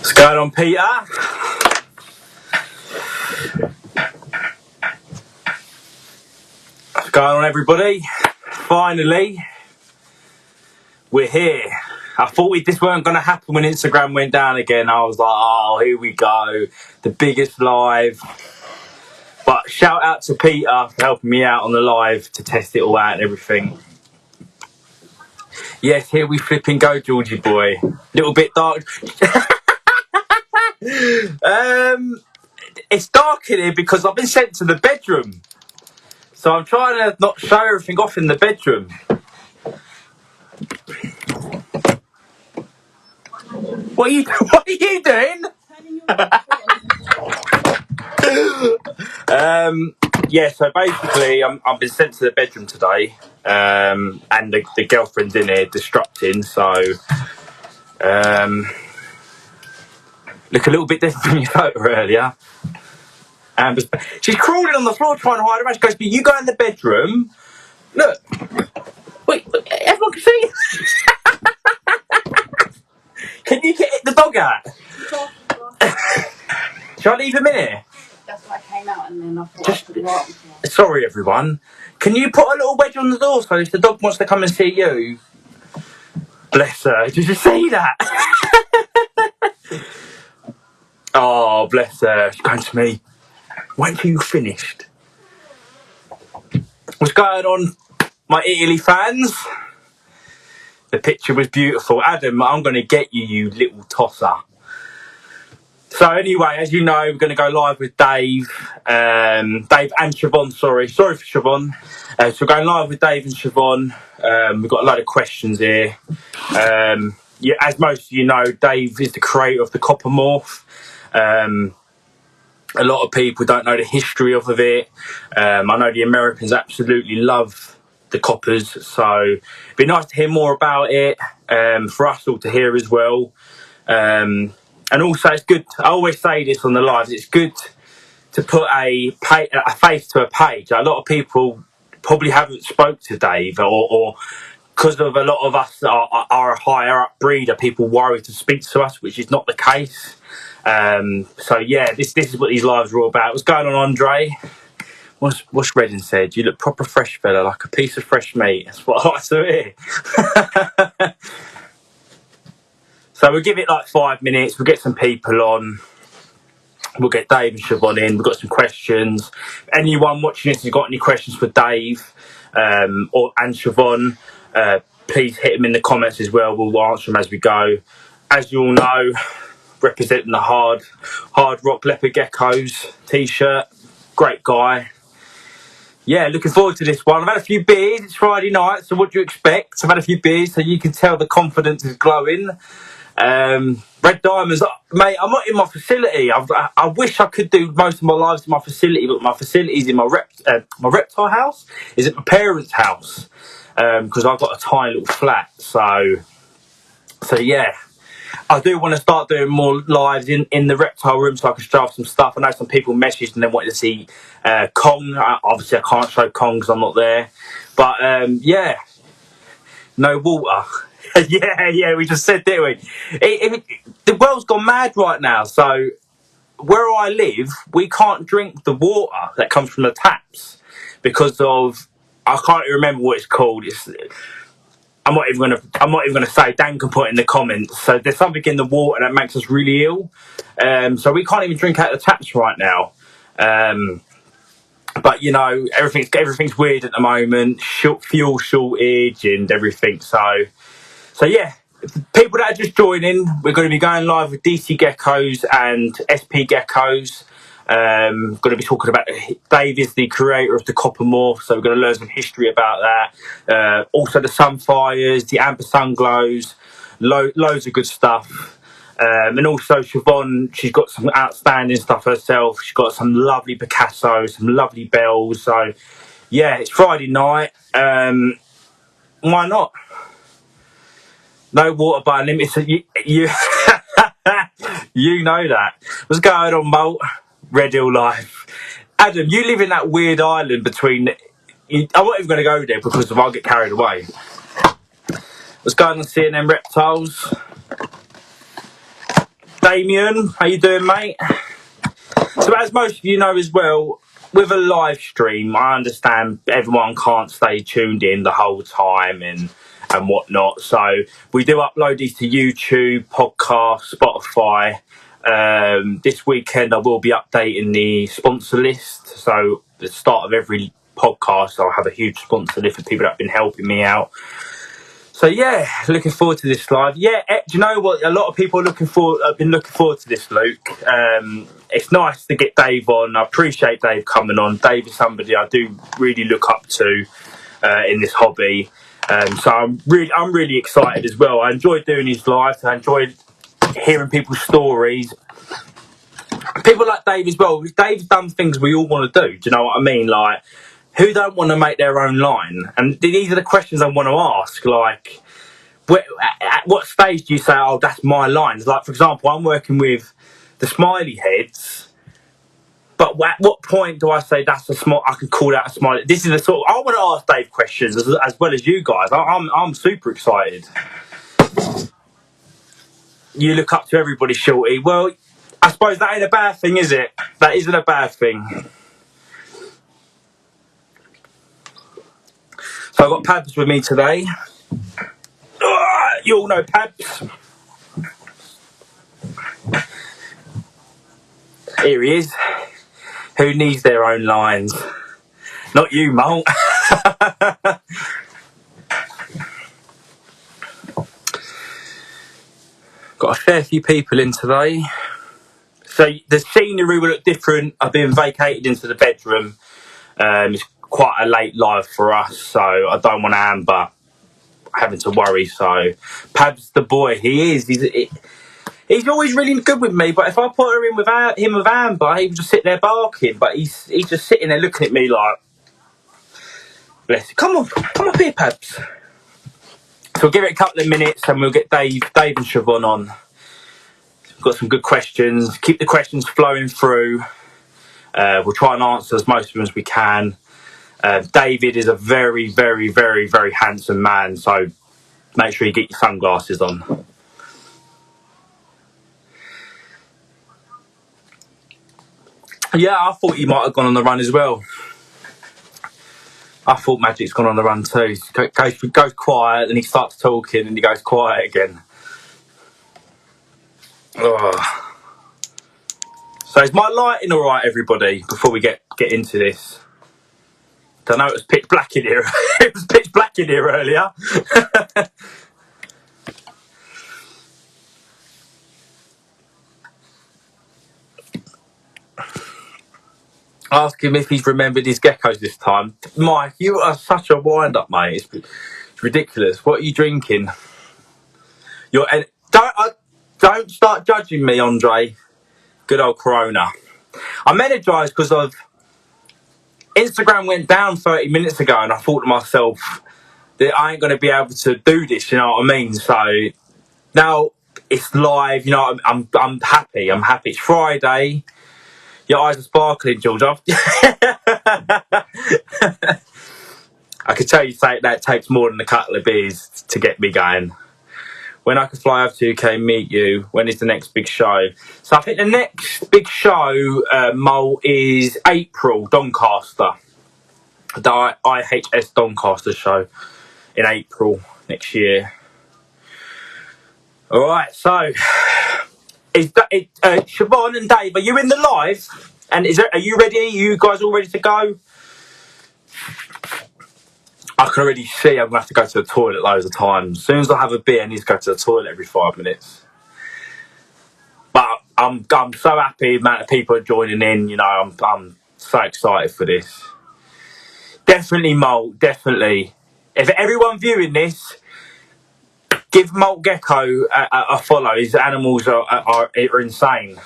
What's going on, Peter? What's going on, everybody? Finally, we're here. I thought this weren't going to happen when Instagram went down again. I was like, oh, here we go. The biggest live. But shout out to Peter for helping me out on the live to test it all out and everything. Yes, here we flipping go, Georgie boy. Little bit dark. It's dark in here because I've been sent to the bedroom. So I'm trying to not show everything off in the bedroom. What are you doing? Yeah, so basically I've been sent to the bedroom today, and the girlfriend's in here disrupting, so look a little bit different from your photo earlier. She's crawling on the floor trying to hide her. She goes, but you go in the bedroom. Look. Wait, everyone can see. Can you get the dog out? Shall I leave him in here? That's why I came out and then I thought Sorry, everyone. Can you put a little wedge on the door so if the dog wants to come and see you? Bless her. Did you see that? Oh, bless her. She's going to me. When are you finished? What's going on, my Italy fans? The picture was beautiful. Adam, I'm going to get you, you little tosser. So anyway, as you know, we're going to go live with Dave. Dave and Siobhan, sorry for Siobhan. So we're going live with Dave and Siobhan. We've got a load of questions here. Yeah, as most of you know, Dave is the creator of the copper morph. A lot of people don't know the history of it. I know the Americans absolutely love the coppers, so it'd be nice to hear more about it, for us all to hear as well. And also, it's good. I always say this on the lives. It's good to put a face to a page. A lot of people probably haven't spoke to Dave, or because of a lot of us are a higher up breeder, people worry to speak to us, which is not the case. So yeah, this is what these lives are all about. What's going on, Andre? What's Redding said? You look proper fresh, fella, like a piece of fresh meat. That's what I like to hear. So we'll give it like 5 minutes. We'll get some people on. We'll get Dave and Siobhan in. We've got some questions. Anyone watching this has got any questions for Dave and Siobhan, please hit them in the comments as well. We'll answer them as we go. As you all know, representing the hard rock leopard geckos t-shirt. Great guy. Yeah, looking forward to this one. I've had a few beers. It's Friday night, so what do you expect? I've had a few beers, so you can tell the confidence is glowing. Red Diamonds, mate, I'm not in my facility. I wish I could do most of my lives in my facility, but my facility is in my reptile house. Is at my parents' house, because I've got a tiny little flat. So yeah, I do want to start doing more lives in the reptile room so I can show off some stuff. I know some people messaged and they wanted to see Kong. Obviously, I can't show Kong because I'm not there. But yeah, no water. yeah, we just said, didn't we? The world's gone mad right now. So where I live, we can't drink the water that comes from the taps because of, I can't even remember what it's called. I'm not even gonna say. Dan can put it in the comments. So there's something in the water that makes us really ill. So we can't even drink out of the taps right now. But you know, everything's weird at the moment. Fuel shortage and everything. So yeah, people that are just joining, we're going to be going live with DC Geckos and SP Geckos. Going to be talking about Dave is the creator of the copper morph, so we're going to learn some history about that. Also the sunfires, the amber sun glows, loads of good stuff. And also Siobhan, she's got some outstanding stuff herself. She's got some lovely Picasso, some lovely bells. So yeah, it's Friday night. Why not? No water by limit. So you you know that. What's going on, Molt? Red Hill Life. Adam, you live in that weird island between. I'm not even going to go there because I'll get carried away. What's going on, CNN reptiles? Damien, how you doing, mate? So as most of you know as well, with a live stream, I understand everyone can't stay tuned in the whole time and whatnot. So we do upload these to YouTube, podcast, Spotify. This weekend I will be updating the sponsor list. So at the start of every podcast, I'll have a huge sponsor list of people that have been helping me out. So yeah, looking forward to this live. Yeah, do you know what? A lot of people have been looking forward to this, Luke. It's nice to get Dave on. I appreciate Dave coming on. Dave is somebody I do really look up to in this hobby. So I'm really excited as well. I enjoyed doing his lives. I enjoyed hearing people's stories. People like Dave as well. Dave's done things we all want to do. Do you know what I mean? Like, who don't want to make their own line? And these are the questions I want to ask. Like, at what stage do you say, oh, that's my line? Like, for example, I'm working with the smiley heads, but at what point do I say that's a smile? I can call that a smiley. This is the sort of, I want to ask Dave questions as well as you guys. I'm super excited. You look up to everybody, Shorty. Well, I suppose that ain't a bad thing, is it? That isn't a bad thing. So I've got Pabs with me today. You all know Pabs. Here he is. Who needs their own lines? Not you, Molt. Got a fair few people in today. So the scenery will look different. I've been vacated into the bedroom. It's quite a late live for us, so I don't want Amber having to worry. So Pabs the boy, he is. He's always really good with me, but if I put her in with him with Amber, he would just sit there barking. But he's just sitting there looking at me like, bless you. Come up here, Pabs. So we'll give it a couple of minutes and we'll get Dave and Siobhan on. We've got some good questions. Keep the questions flowing through. We'll try and answer as most of them as we can. David is a very, very, very, very handsome man, so make sure you get your sunglasses on. Yeah, I thought you might have gone on the run as well. I thought Magic's gone on the run too. He goes quiet, then he starts talking, and he goes quiet again. Oh. So is my lighting all right, everybody? Before we get into this, I know it was pitch black in here. It was pitch black in here earlier. Ask him if he's remembered his geckos this time. Mike, you are such a wind-up, mate. It's ridiculous. What are you drinking? Don't start judging me, Andre. Good old Corona. I'm energised because of Instagram went down 30 minutes ago, and I thought to myself that I ain't going to be able to do this. You know what I mean? So now it's live. You know, I'm happy. I'm happy. It's Friday. Your eyes are sparkling, George. I could tell you that takes more than a couple of beers to get me going. When I can fly over to UK, meet you. When is the next big show? So I think the next big show, Mole, is April, Doncaster. The IHS Doncaster show in April next year. All right, so Siobhan and Dave, are you in the live? And are you ready? Are you guys all ready to go? I can already see I'm going to have to go to the toilet loads of times. As soon as I have a beer, I need to go to the toilet every 5 minutes. But I'm so happy the amount of people are joining in. You know, I'm so excited for this. Definitely Molt, definitely. If everyone viewing this, give Molt Gecko a follow. His animals are insane.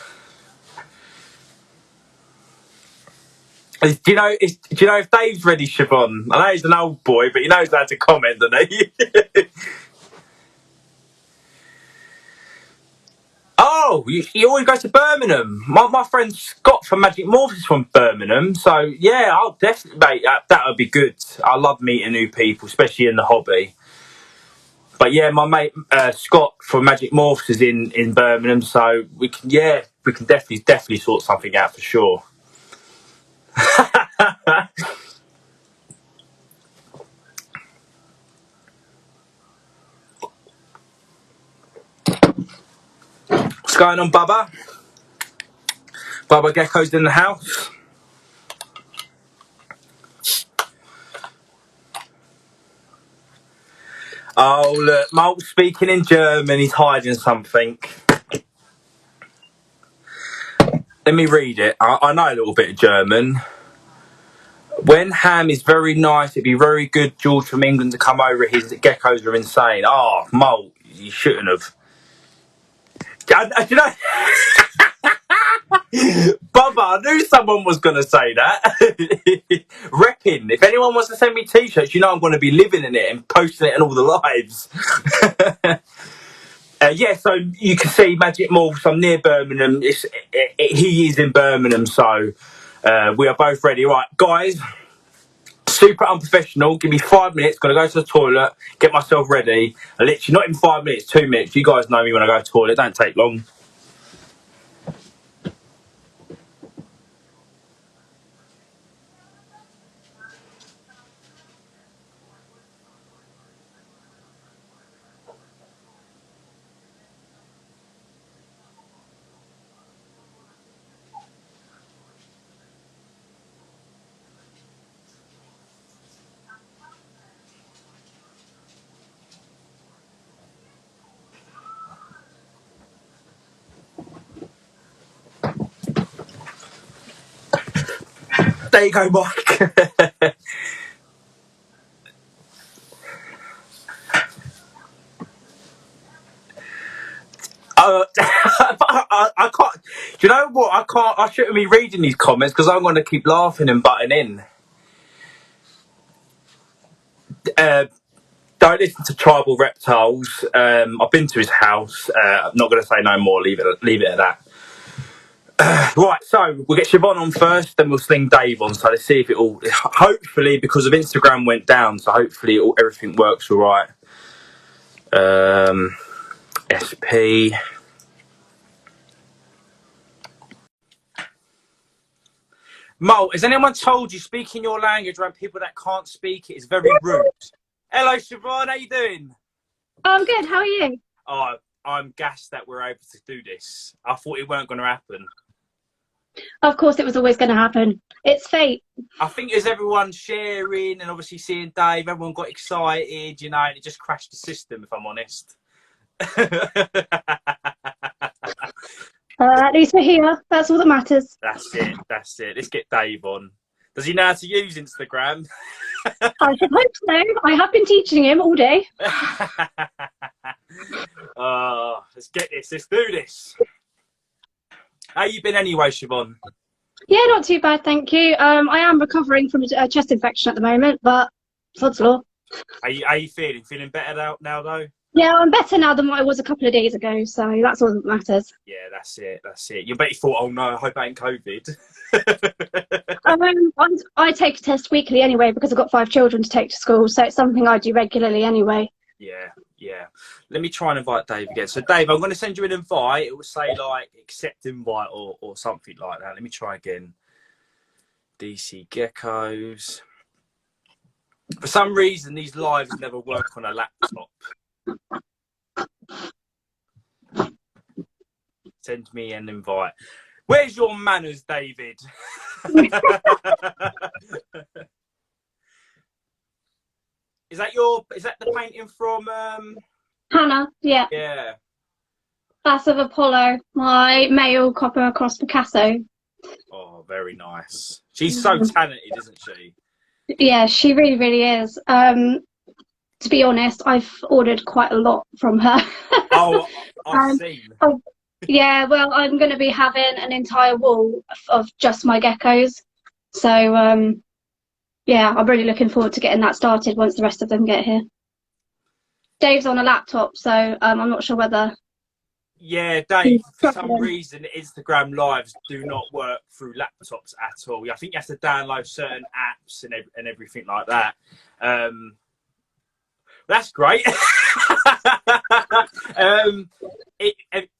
Do you know if Dave's ready, Siobhan? I know he's an old boy, but he knows how to comment, doesn't he? Oh, you always go to Birmingham. My friend Scott from Magic Morph is from Birmingham, so yeah, I'll definitely, mate, that would be good. I love meeting new people, especially in the hobby. But yeah, my mate Scott from Magic Morphs is in Birmingham, so we can definitely sort something out for sure. What's going on, Bubba? Bubba Geckos in the house. Oh look, Malt's speaking in German. He's hiding something. Let me read it. I know a little bit of German. When ham is very nice, it'd be very good, George from England, to come over. His geckos are insane. Oh, Malt, you shouldn't have. You know, Bubba, I knew someone was going to say that. Repping. If anyone wants to send me t-shirts, you know I'm going to be living in it and posting it in all the lives. Yeah, so you can see Magic Morphs. I'm near Birmingham. He is in Birmingham, so we are both ready. Right, guys, super unprofessional. Give me 5 minutes. Got to go to the toilet, get myself ready. Literally, not in 5 minutes, 2 minutes. You guys know me when I go to the toilet. Don't take long. There you go, Mike. I can't. Do you know what? I can't. I shouldn't be reading these comments because I'm going to keep laughing and butting in. Don't listen to Tribal Reptiles. I've been to his house. I'm not going to say no more. Leave it at that. Right, so we'll get Siobhan on first, then we'll sling Dave on. So let's see if it all. Hopefully, because of Instagram went down, so hopefully everything works all right. SP. Mo, has anyone told you speaking your language around people that can't speak it is very rude? Hello, Siobhan. How you doing? I'm good. How are you? Oh, I'm gassed that we're able to do this. I thought it weren't going to happen. Of course, it was always going to happen. It's fate. I think as everyone sharing and obviously seeing Dave, everyone got excited, you know, and it just crashed the system, if I'm honest. At least we're here. That's all that matters. That's it. Let's get Dave on. Does he know how to use Instagram? I should hope so. I have been teaching him all day. Let's get this. Let's do this. How you been anyway, Siobhan? Yeah, not too bad, thank you. I am recovering from a chest infection at the moment, but sod's law. How you feeling? Feeling better now, though? Yeah, I'm better now than what I was a couple of days ago, so that's all that matters. Yeah, that's it. You bet you thought, oh no, I hope I ain't COVID. I take a test weekly anyway because I've got 5 children to take to school, so it's something I do regularly anyway. Yeah. Let me try and invite Dave again. So, Dave, I'm going to send you an invite. It will say, like, accept invite or something like that. Let me try again. DC Geckos. For some reason, these lives never work on a laptop. Send me an invite. Where's your manners, David? Is that the painting from Hannah, yeah. Yeah. That's of Apollo, my male copper cross Picasso. Oh, very nice. She's so talented, isn't she? Yeah, she really, really is. To be honest, I've ordered quite a lot from her. Oh, I've seen. Yeah, well, I'm going to be having an entire wall of just my geckos. So, yeah, I'm really looking forward to getting that started once the rest of them get here. Dave's on a laptop, so I'm not sure whether... Yeah, Dave, for some reason, Instagram Lives do not work through laptops at all. I think you have to download certain apps and everything like that. That's great.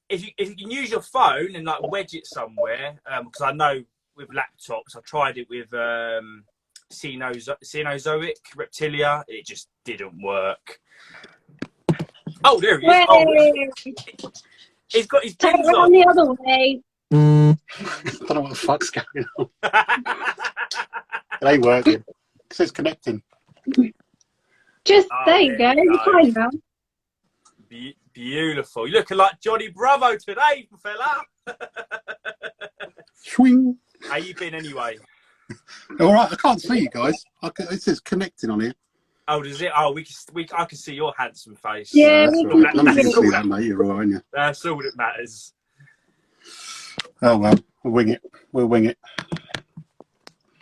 If you can use your phone and like wedge it somewhere, because I know with laptops, I tried it with Cenozoic Reptilia, it just didn't work. Oh, there he is. Oh, he's got his Turn pins around on. the other way. I don't know what the fuck's going on. It ain't working. It says connecting. Just there there you go. we You're go. fine now. Beautiful. You're looking like Johnny Bravo today, fella. Swing. How you been anyway? All right, I can't see you guys. It says connecting on here. Oh, does it? Oh, I can see your handsome face. Yeah, That's all right. As long as you can see that, mate, you're all right, aren't you? That's all that matters. Oh well, we'll wing it. We'll wing it.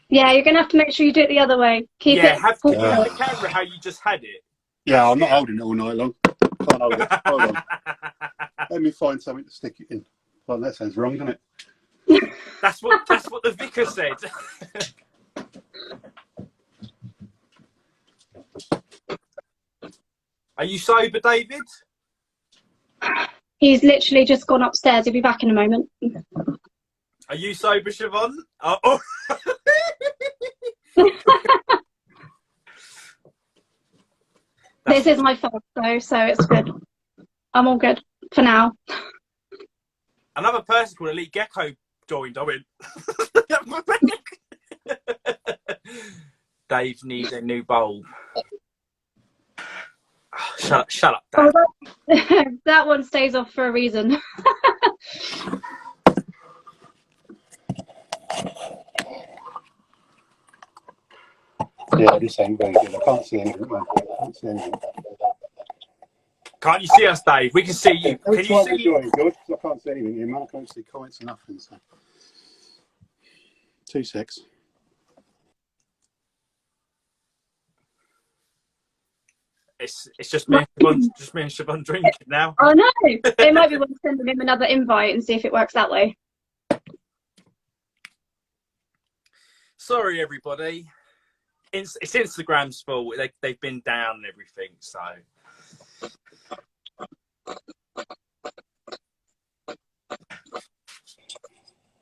Yeah, you're gonna have to make sure you do it the other way. Keep it. Can you use the camera how you just had it? Yeah, I'm not holding it all night long. Can't hold it. Hold on. Let me find something to stick it in. Well, that sounds wrong, doesn't it? That's what the vicar said. Are you sober, David? He's literally just gone upstairs. He'll be back in a moment. Are you sober, Siobhan? Oh. This is my first though, so it's good. I'm all good for now. Another person called Elite Gecko joined. I went. Dave needs a new bulb. Shut up, Dave. Oh, that one stays off for a reason. Yeah, this ain't very good. I can't see anything, man. I can't see anything. Can't you see us, Dave? We can see you. Can you see? Good, because I can't see anything here, man. I can't see comments or nothing. So. 2 secs. It's just me and Siobhan drinking now. Oh no! It might be worth sending him another invite and see if it works that way. Sorry, everybody. It's Instagram's fault. They've been down and everything, so.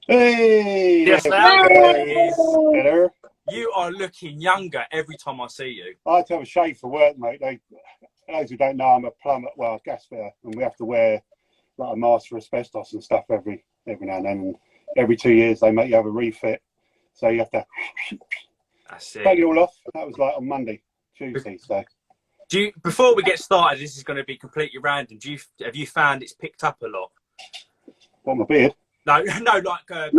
Hey! Yes, now it is. Better. You are looking younger every time I see you. I have to have a shave for work, mate. Those who don't know, I'm a plumber, well, gas fitter, and we have to wear like a mask for asbestos and stuff every now and then. And every 2 years, they make you have a refit, so you have to That's it. take it all off. That was like on Monday, Tuesday. So, before we get started, this is going to be completely random. Have you found it's picked up a lot? what, my beard? No, like the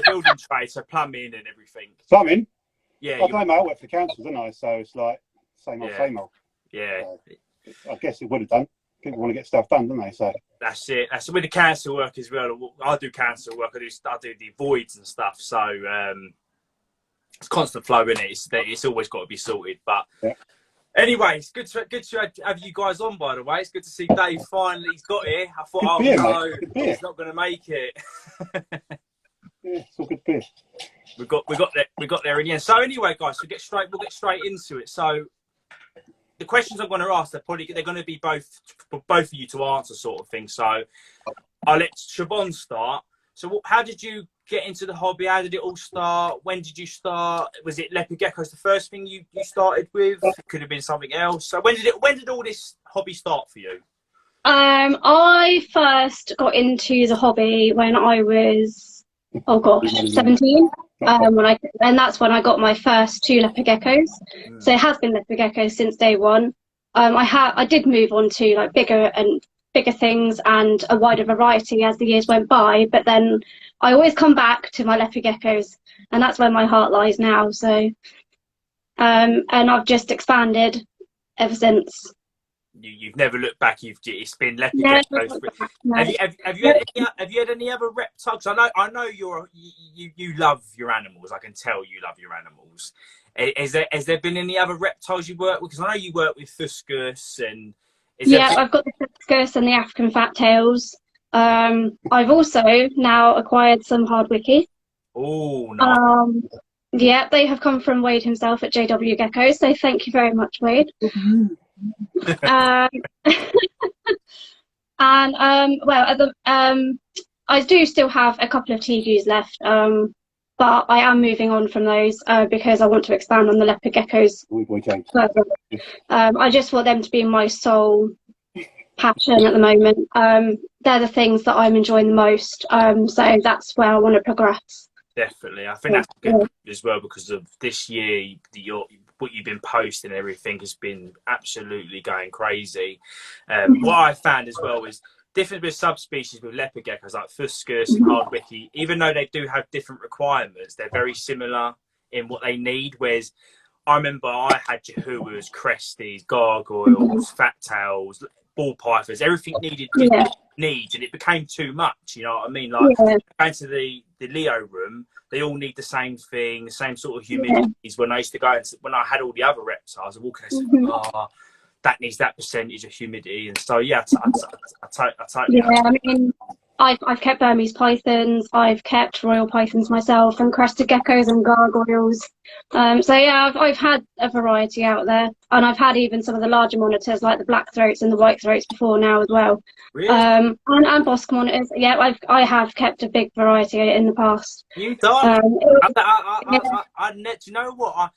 building trade, so plumbing and everything. Plumbing? Yeah, I don't know, I work for the council, don't I? So it's like same old. Yeah. I guess it would have done. People want to get stuff done, don't they? So That's it. That's with the council work as well. I do council work. I do the voids and stuff. So it's constant flow in it. It's always got to be sorted. But anyway, it's good to have you guys on. By the way, it's good to see Dave finally. He's got here. I thought, no, he's not going to make it. yeah, it's all good beer. We got there in the end. So anyway, guys, we'll get straight into it. So the questions I'm going to ask, they're going to be for both of you to answer, sort of thing. So I'll let Siobhan start. So how did you get into the hobby? How did it all start? When did you start? Was it leopard geckos the first thing you started with? It could have been something else. So when did all this hobby start for you? I first got into the hobby when I was 17. And that's when I got my first 2 leopard geckos. So it has been leopard geckos since day one. I did move on to like bigger things and a wider variety as the years went by, but then I always come back to my leopard geckos, and that's where my heart lies now. So and I've just expanded ever since. You've never looked back. It's been leopard No, geckos. no. Have you had any other reptiles? I know you love your animals. I can tell you love your animals. Has there been any other reptiles you work with? Because I know you work with fuscus and. I've got the fuscus and the African fat tails. I've also now acquired some hardwickies. Oh, nice. They have come from Wade himself at JW Geckos. So thank you very much, Wade. Um, and well, at the I do still have a couple of TVs left, but I am moving on from those because I want to expand on the leopard geckos further. I just want them to be my sole passion at the moment. They're the things that I'm enjoying the most, so that's where I want to progress. Definitely, I think that's good as well, because of this year, what you've been posting and everything has been absolutely going crazy. What I found as well is different with subspecies with leopard geckos like fuscus and hardwicky. Even though they do have different requirements, they're very similar in what they need. Whereas I remember I had Jehuas, cresties, gargoyles, fat tails, ball pythons. Everything needed different needs, and it became too much. You know what I mean? Like going to the Leo room, they all need the same thing, the same sort of humidities. When I used to go into, when I had all the other reptiles, I walk in and say, oh, that needs that percentage of humidity, and so yeah, I totally. Yeah, I mean, I've kept Burmese pythons, I've kept royal pythons myself, and crested geckos and gargoyles. So yeah, I've had a variety out there, and I've had even some of the larger monitors like the black throats and the white throats before now as well. Really? And bosque monitors. Yeah, I have kept a big variety in the past. You don't. You know what?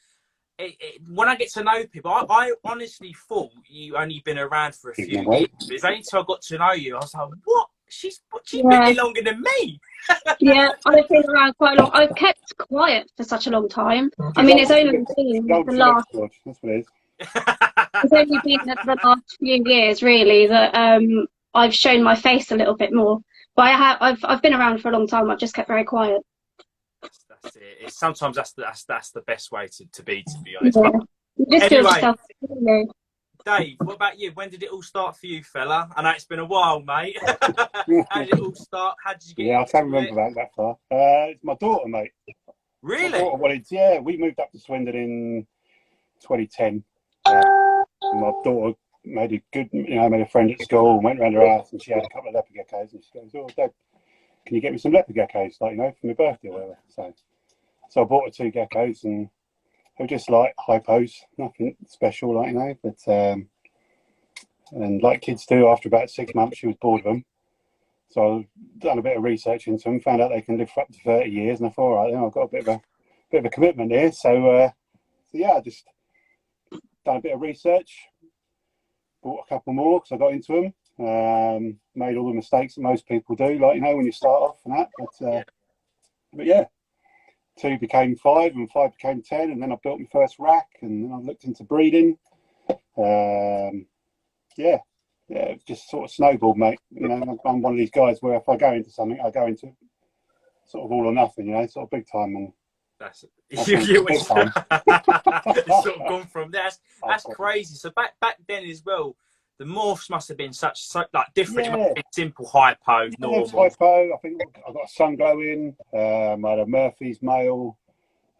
When I get to know people, I honestly thought you only been around for a few years. It's only until I got to know you, I was like, what? She's been here longer than me. Yeah, I've been around quite a long. I've kept quiet for such a long time. I mean, it's only been the last. That's what it is. It's only been the last few years, really, that I've shown my face a little bit more. But I've been around for a long time. I've just kept very quiet. That's it. Sometimes that's the best way to be honest. Yeah. Just anyway, Dave, what about you? When did it all start for you, fella? I know it's been a while, mate. How did it all start? How did you get? Yeah, I can't remember that far. It's my daughter, mate. Really? My daughter wanted, we moved up to Swindon in 2010. My daughter made a friend at school and went around her house, and she had a couple of leopard geckos, and she goes, "Oh, Dad, can you get me some leopard geckos, like, for my birthday or whatever?" So I bought her 2 geckos, and they were just like hypos, nothing special, but and like kids do, after about 6 months, she was bored of them. So I've done a bit of research into them, found out they can live for up to 30 years, and I thought, all right, I've got a bit of a commitment here. So yeah, I just done a bit of research, bought a couple more because I got into them. Made all the mistakes that most people do, when you start off and that. But yeah, 2 became 5, and 5 became 10, and then I built my first rack, and then I looked into breeding. It just sort of snowballed, mate. I'm one of these guys where if I go into something, I go into sort of all or nothing, sort of big time. And that's it's sort of gone from there. That's crazy. So back then as well, the morphs must have been such like different. It must have been simple hypo, normal. Hypo. I think I got a sun glowing. I had a Murphy's male.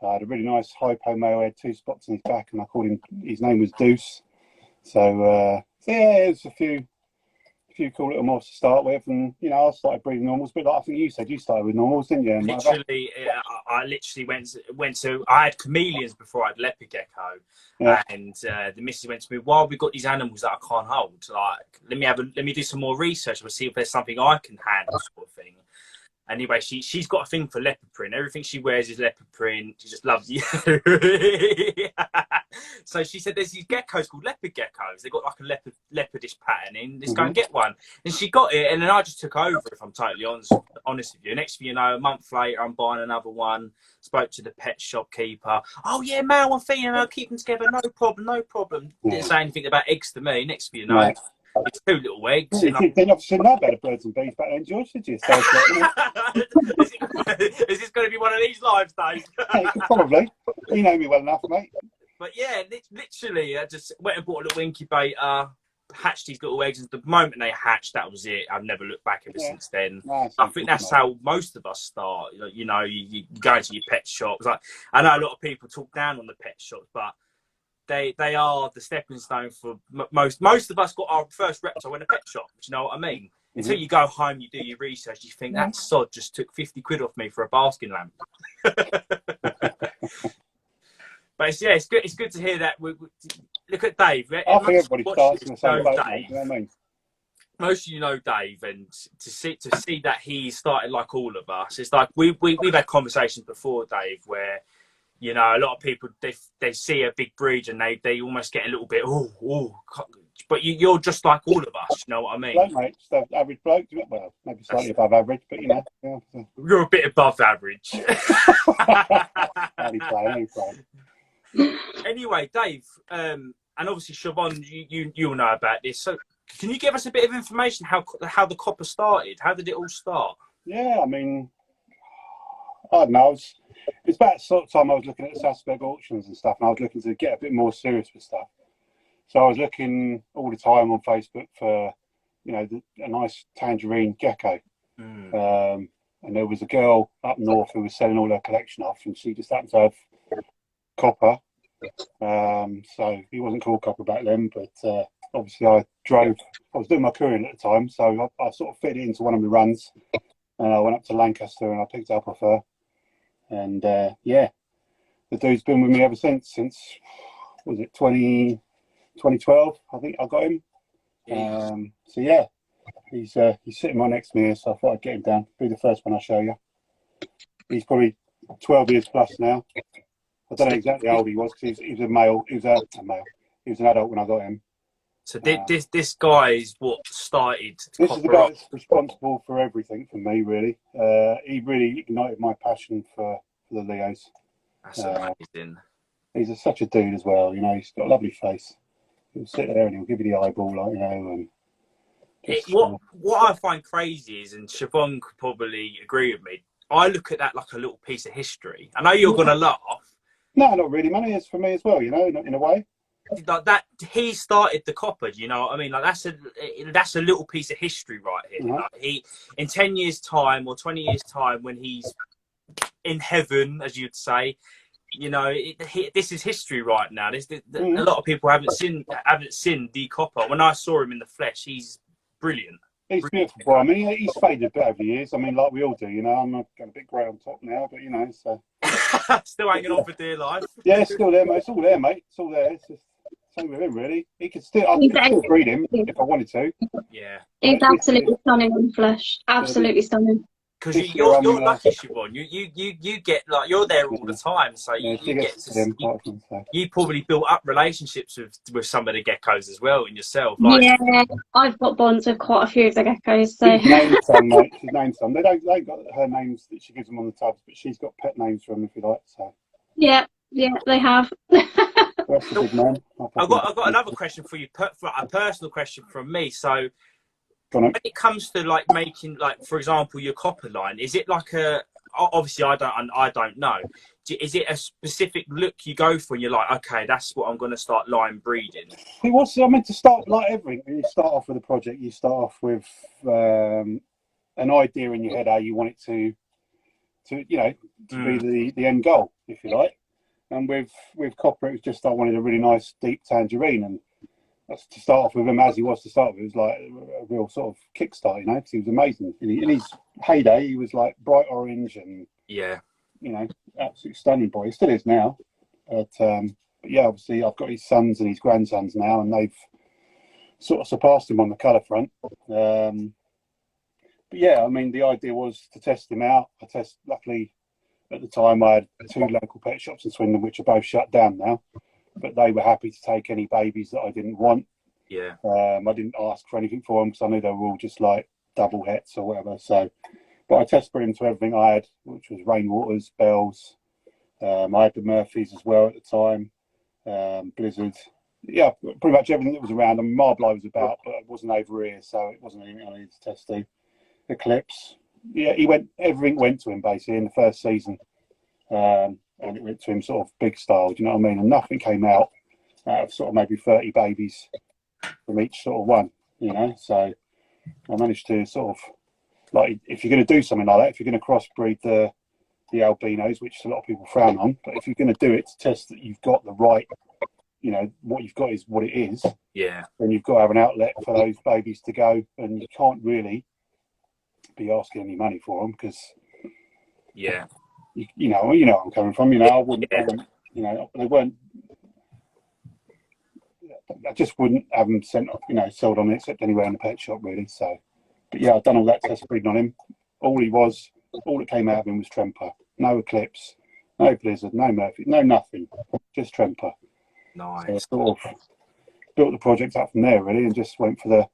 I had a really nice hypo male. He had 2 spots in his back, and I called him. His name was Deuce. So yeah, it was a few cool little morphs to start with, and I started breeding normals. But I think you said you started with normals, didn't you? Literally, I literally went to. I had chameleons before I had leopard gecko, and the missus went to me, "Why have we got these animals that I can't hold? Like, let me do some more research and see if there's something I can handle," sort of thing. Anyway, she's got a thing for leopard print. Everything she wears is leopard print. She just loves you. So she said, "There's these geckos called leopard geckos. They got like a leopardish pattern in. Let's go and get one." And she got it, and then I just took over. If I'm totally honest with you. Next thing you know, a month later, I'm buying another one. Spoke to the pet shop keeper. "Oh yeah, male and female, keep them together. No problem. Didn't say anything about eggs to me. Next thing you know. It's 2 little eggs. You shouldn't know about birds and bees back then, George, did you? So, is this going to be one of these lives, Dave? Probably. You know me well enough, mate. But yeah, literally, I just went and bought a little incubator, hatched these little eggs, and the moment they hatched, that was it. I've never looked back ever since then. I think that's how most of us start. You go into your pet shops. Like, I know a lot of people talk down on the pet shops, but they are the stepping stone for most of us. Got our first reptile in a pet shop. Do you know what I mean? Until you go home, you do your research, you think that sod just took 50 quid off me for a basking lamp. But it's good to hear that. look at Dave. I think everybody Watch starts this, in the same know boat, mate. Dave. You know what I mean? Most of you know Dave, and to see that he started like all of us, it's like we've had conversations before, Dave, where you know a lot of people they see a big breed and they almost get a little bit but you're just like all of us, you know what I mean? Bloke, mate, just an average bloke. Well, maybe slightly above average, but you know. Yeah. You're a bit above average. Only playing. Anyway, Dave, and obviously Siobhan, you'll know about this. So, can you give us a bit of information how the copper started? How did it all start? Yeah, I mean, I don't know. It's about the sort of time I was looking at the Sassberg auctions and stuff, and I was looking to get a bit more serious with stuff. So I was looking all the time on Facebook for, you know, a nice tangerine gecko. And there was a girl up north who was selling all her collection off, and she just happened to have copper. So he wasn't called copper back then, but obviously I was doing my couriering at the time, so I sort of fit it into one of my runs, and I went up to Lancaster and I picked it up off her. And yeah, the dude's been with me ever since was it 2012, I think I got him. So yeah, he's sitting right next to me here, so I thought I'd get him down. Be the first one I show you. He's probably 12 years plus now. I don't know exactly how old he was because he was a male. He was a male. He was an adult when I got him. So this guy is what started. This is the guy that's responsible for everything for me, really. He really ignited my passion for the Leos. That's amazing. He's such a dude as well. You know, he's got a lovely face. He'll sit there and he'll give you the eyeball, like, you know. And what I find crazy is, and Siobhan could probably agree with me, I look at that like a little piece of history. I know you're gonna laugh. No, not really. Money is for me as well, you know, in a way. Like that, he started the copper. You know what I mean? Like that's a little piece of history right here. Like he, in 10 years' time or 20 years' time, when he's in heaven, as you'd say, you know, this is history right now. A lot of people haven't seen the copper. When I saw him in the flesh, he's brilliant. He's beautiful, boy. I mean, he's faded a bit over the years. I mean, like we all do, you know. I'm got a bit grey on top now, but you know, so still hanging on for dear life. Yeah, it's still there, mate. It's all there, mate. It's all there. It's just same with him, really. I could still breed him if I wanted to. Yeah, he's absolutely stunning on flesh. Absolutely stunning. Because you're lucky, Siobhan. You get like you're there all the time, so you get to see, you probably built up relationships with some of the geckos as well, and yourself. Like, yeah, I've got bonds with quite a few of the geckos. So she's named some, mate. She's named some. They ain't got her names that she gives them on the tubs, but she's got pet names for them, if you like. So yeah, they have. That's a big man. I've got another question for you, a personal question from me. So, when it comes to like making, like, for example, your copper line, is it like obviously I don't know. Is it a specific look you go for and you're like, okay, that's what I'm going to start line breeding? It was, I mean, to start like everything, when you start off with a project, you start off with an idea in your head how you want it to be the end goal, if you like. And with copper, it was just I wanted a really nice deep tangerine, and that's to start off with him as he was to start with. It was like a real sort of kickstart, you know, because he was amazing. In his heyday, he was like bright orange and absolutely stunning boy. He still is now, but yeah, obviously I've got his sons and his grandsons now, and they've sort of surpassed him on the colour front. But yeah, I mean, the idea was to test him out. Luckily, at the time, I had 2 local pet shops in Swindon, which are both shut down now, but they were happy to take any babies that I didn't want. Yeah. I didn't ask for anything for them because I knew they were all just like double hets or whatever. So, but I test bred into everything I had, which was rainwaters, bells. I had the Murphys as well at the time, Blizzard. Yeah, pretty much everything that was around. And Marble I was about, but it wasn't over here, so it wasn't anything I needed to test to. Eclipse. Yeah, everything went to him basically in the first season. And it went to him sort of big style, do you know what I mean? And nothing came out of sort of maybe 30 babies from each sort of one, you know? So I managed to sort of, like, if you're going to do something like that, if you're going to crossbreed the albinos, which a lot of people frown on, but if you're going to do it to test that you've got the right, you know, what you've got is what it is, yeah, then you've got to have an outlet for those babies to go, and you can't really be asking any money for them because, yeah, you know where I'm coming from. You know, I wouldn't, you know, they weren't. I just wouldn't have them sent, sold on it except anywhere in the pet shop really. So, but yeah, I've done all that test breeding on him. All that came out of him was Tremper. No Eclipse, no Blizzard, no Murphy, no nothing. Just Tremper. Nice. So I sort of built the project up from there really, and just went for the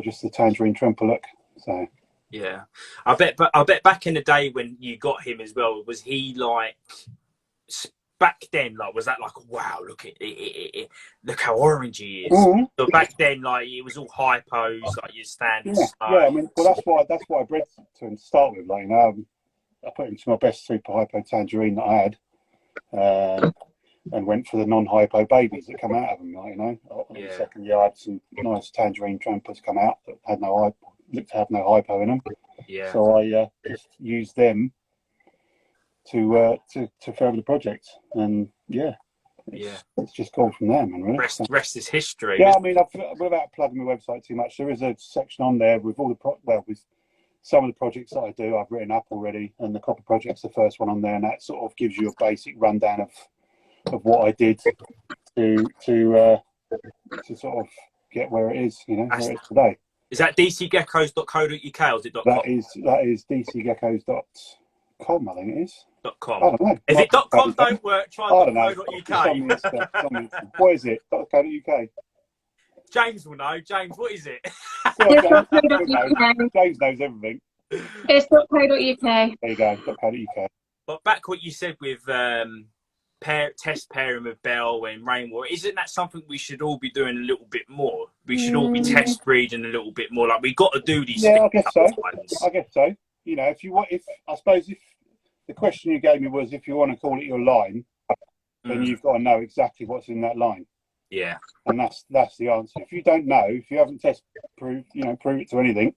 just the tangerine Tremper look. So yeah, I bet back in the day when you got him as well, was he like back then? Like, was that like, wow, look at it, look how orange he is? mm-hmm. So back then, like, it was all hypos, like your standard. Yeah. I mean, well, that's why I bred to him to start with. Like, I put him to my best super hypo tangerine that I had. And went for the non-hypo babies that come out of them. Like, the second year I had some nice tangerine Trempers come out that had looked to have no hypo in them. Yeah. So I just used them to further the project, and it's just gone from there, man. Really. Rest is history. Yeah, I mean, without plugging my website too much, there is a section on there with all with some of the projects that I do. I've written up already, and the copper project's the first one on there, and that sort of gives you a basic rundown of what I did to sort of get where it is, where it is today. Is that dcgeckos.co.uk or is it .com? That is dcgeckos.com, I think it is. .com. I don't know. If .com don't work, try .co.uk. What is it? .co.uk. James will know. James, what is it? James knows everything. It's .co.uk. There you go, .co.uk. But back what you said with test pairing with Bell and Rainwater, isn't that something we should all be doing a little bit more? We should all be test breeding a little bit more. Like, we got to do these things. I guess so. If the question you gave me was if you want to call it your line, then you've got to know exactly what's in that line. Yeah. And that's the answer. If you don't know, if you haven't prove it to anything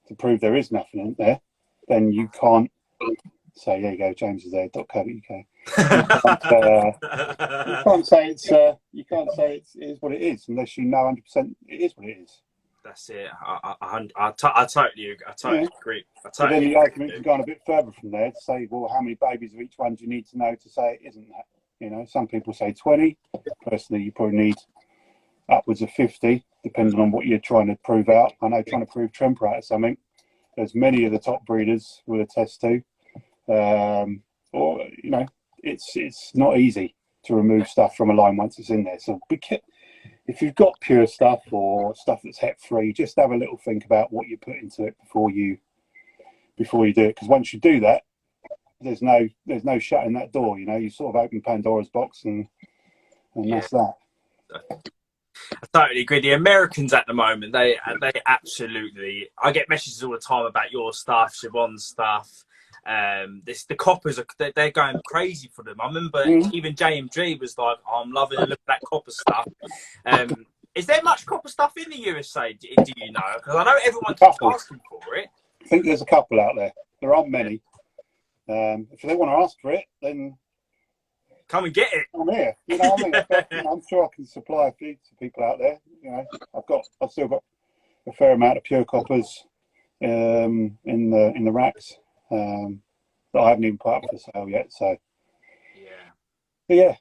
to prove there is nothing in there, then you can't say, there you go, James is there, .co.uk. You can't say it is what it is unless you know 100% it is what it is. That's it. I totally agree. I totally agree. So then the argument can go on a bit further from there to say, well, how many babies of each one do you need to know to say it isn't that? Some people say 20. Personally, you probably need upwards of 50, depending on what you're trying to prove out. I know trying to prove Tremper out of something, there's many of the top breeders with a test too. It's not easy to remove stuff from a line once it's in there. So if you've got pure stuff or stuff that's het free, just have a little think about what you put into it before you do it. Because once you do that, there's no shutting that door. You sort of open Pandora's box, and that's that. I totally agree. The Americans at the moment, they absolutely. I get messages all the time about your stuff, Siobhan's stuff. The coppers they're going crazy for them. I remember even JMG was like, I'm loving the look at that copper stuff. Is there much copper stuff in the USA? Do you know? Because I know everyone keeps asking for it. I think there's a couple out there. There aren't many. If they want to ask for it, then come and get it. I'm here. What I mean? I'm sure I can supply a few to people out there. I've still got a fair amount of pure coppers in the racks. That I haven't even put up for sale yet. So if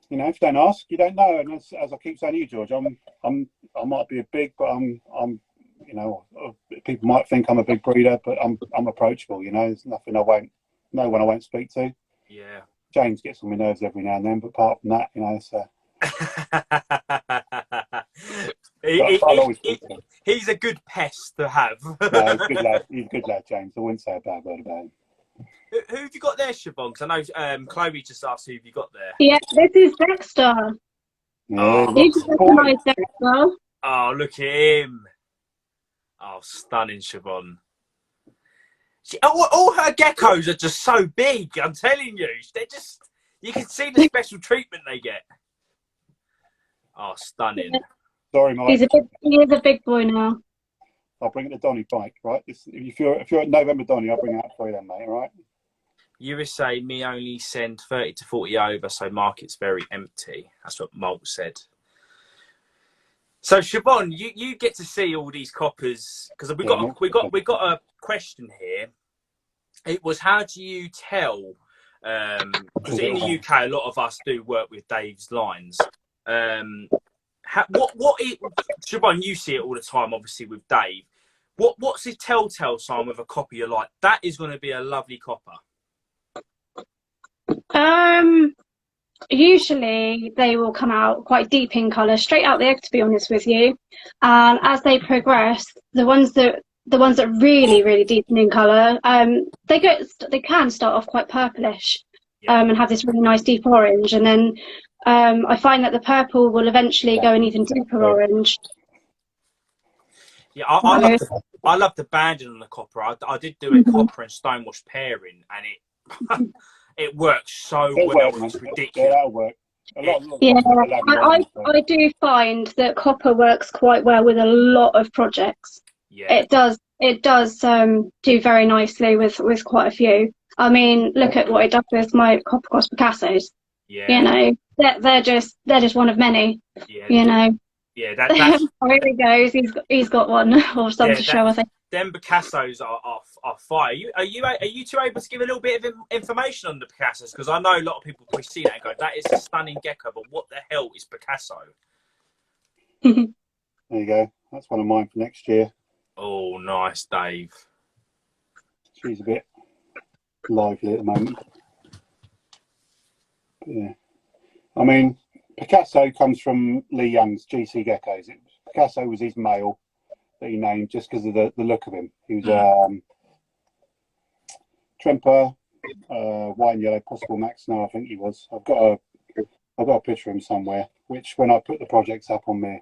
you don't ask, you don't know. And as I keep saying to you, George, I might be a big, but I'm people might think I'm a big breeder, but I'm approachable. There's nothing no one I won't speak to. Yeah. James gets on my nerves every now and then, but apart from that, so. I'll always speak to him. He's a good pest to have. No, he's a good lad. He's a good lad, James. I wouldn't say a bad word about him. Who have you got there, Siobhan? Because I know Chloe just asked who have you got there. Yeah, this is Dexter. Yeah, You just recognise Dexter. Oh, look at him. Oh, stunning, Siobhan. All her geckos are just so big, I'm telling you. They're just, you can see the special treatment they get. Oh, stunning. Sorry, Mike. He is a big boy now. I'll bring it to Donny bike, right? If you're at November Donny, I'll bring it out for you then, mate, all right? USA, me only send 30 to 40 over, so market's very empty. That's what Malt said. So Siobhan, you get to see all these coppers because we got a question here. It was, how do you tell? Because in the UK, a lot of us do work with Dave's lines. Siobhan, you see it all the time, obviously, with Dave. What's his telltale sign with a copper you're like, that is going to be a lovely copper? Usually they will come out quite deep in colour, straight out the egg, to be honest with you. And as they progress, the ones that really, really deepen in colour, they can start off quite purplish, and have this really nice deep orange. And then I find that the purple will eventually go an even deeper orange. Yeah, I love the banding on the copper. I did do a copper and stonewash pairing, and it works so well. It's ridiculous. Yeah, that'll work. I do find that copper works quite well with a lot of projects. Yeah, it does do very nicely with quite a few. I mean, look at what it does with my copper cross Picassos. Yeah, you know, they're just one of many. Yeah, you know. Yeah, that's there he goes. He's got one or some to show. I think. Them Picassos are fire. Are you two able to give a little bit of information on the Picassos? Because I know a lot of people probably see that and go, "That is a stunning gecko," but what the hell is Picasso? There you go. That's one of mine for next year. Oh, nice, Dave. She's a bit lively at the moment. But yeah, I mean, Picasso comes from Lee Young's GC Geckos. Picasso was his male that he named just because of the look of him. He was Tremper, white and yellow, possible Max Snow, I think he was. I've got a picture of him somewhere, which when I put the projects up on my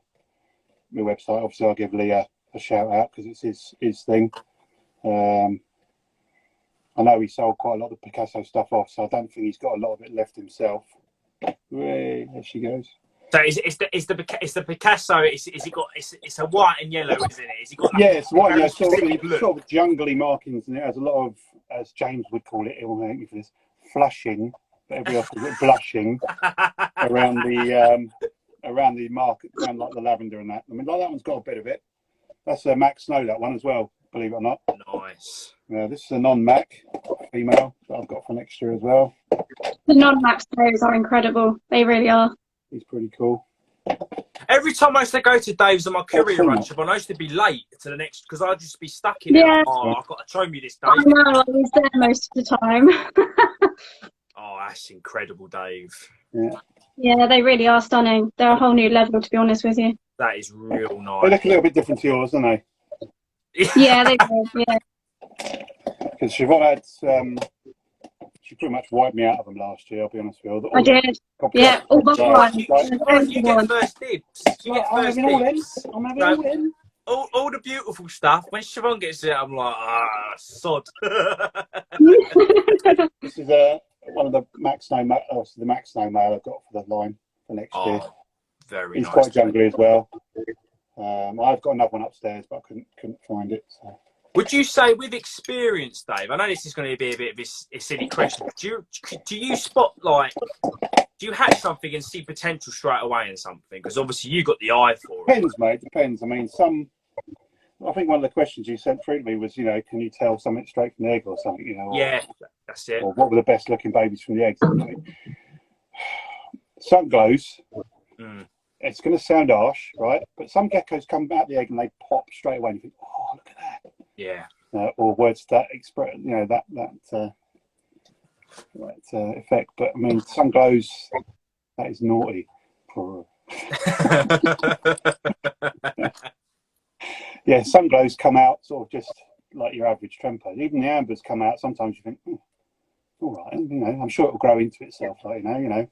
website, obviously I'll give Lee a shout out because it's his thing. I know he sold quite a lot of Picasso stuff off, so I don't think he's got a lot of it left himself. There she goes. So it's the Picasso. It's a white and yellow, isn't it? Is he got? Yeah, it's white. Yeah, sort blue. of jungly markings, and it has a lot of, as James would call it, he'll make me for this, flushing. But everybody else calls it blushing around the market, around like the lavender and that. I mean, like that one's got a bit of it. That's a Mac Snow, that one as well. Believe it or not. Nice. This is a non-Mac female that I've got for next year as well. The non-Mac Snows are incredible. They really are. He's pretty cool. Every time I used to go to Dave's on my courier run, I used to be late to the next because I'd just be stuck in it. Oh, I've got to show you this, Dave. I know, I was there most of the time. Oh, that's incredible, Dave. Yeah, they really are stunning. They're a whole new level, to be honest with you. That is real nice. They look a little bit different to yours, don't they? Yeah, they do, yeah. Because Siobhan had, she pretty much wiped me out of them last year, I'll be honest with you. I did. Yeah, all but one. You get first dibs. You get first dibs. I'm having all in. All the beautiful stuff. When Siobhan gets it, I'm like, sod. This is one of the Max Snow, the Max Snow male I've got for the line for next year. Very He's nice. He's quite jungly as well. I've got another one upstairs, but I couldn't find it. So. Would you say, with experience, Dave? I know this is going to be a bit of a silly question. Do you spot, like, do you hatch something and see potential straight away in something? Because obviously you got the eye for it. Depends, mate. Depends. I mean, I think one of the questions you sent through to me was, can you tell something straight from the egg or something? Yeah, that's it. Or what were the best looking babies from the eggs? Sun glows. It's going to sound harsh, right? But some geckos come out the egg and they pop straight away, and you think, "Oh, look at that!" Yeah. Or words that express, that effect. But I mean, sun glows. That is naughty. Yeah, sun glows come out sort of just like your average tremper. Even the ambers come out. Sometimes you think, all right, I'm sure it'll grow into itself. Like, Yeah.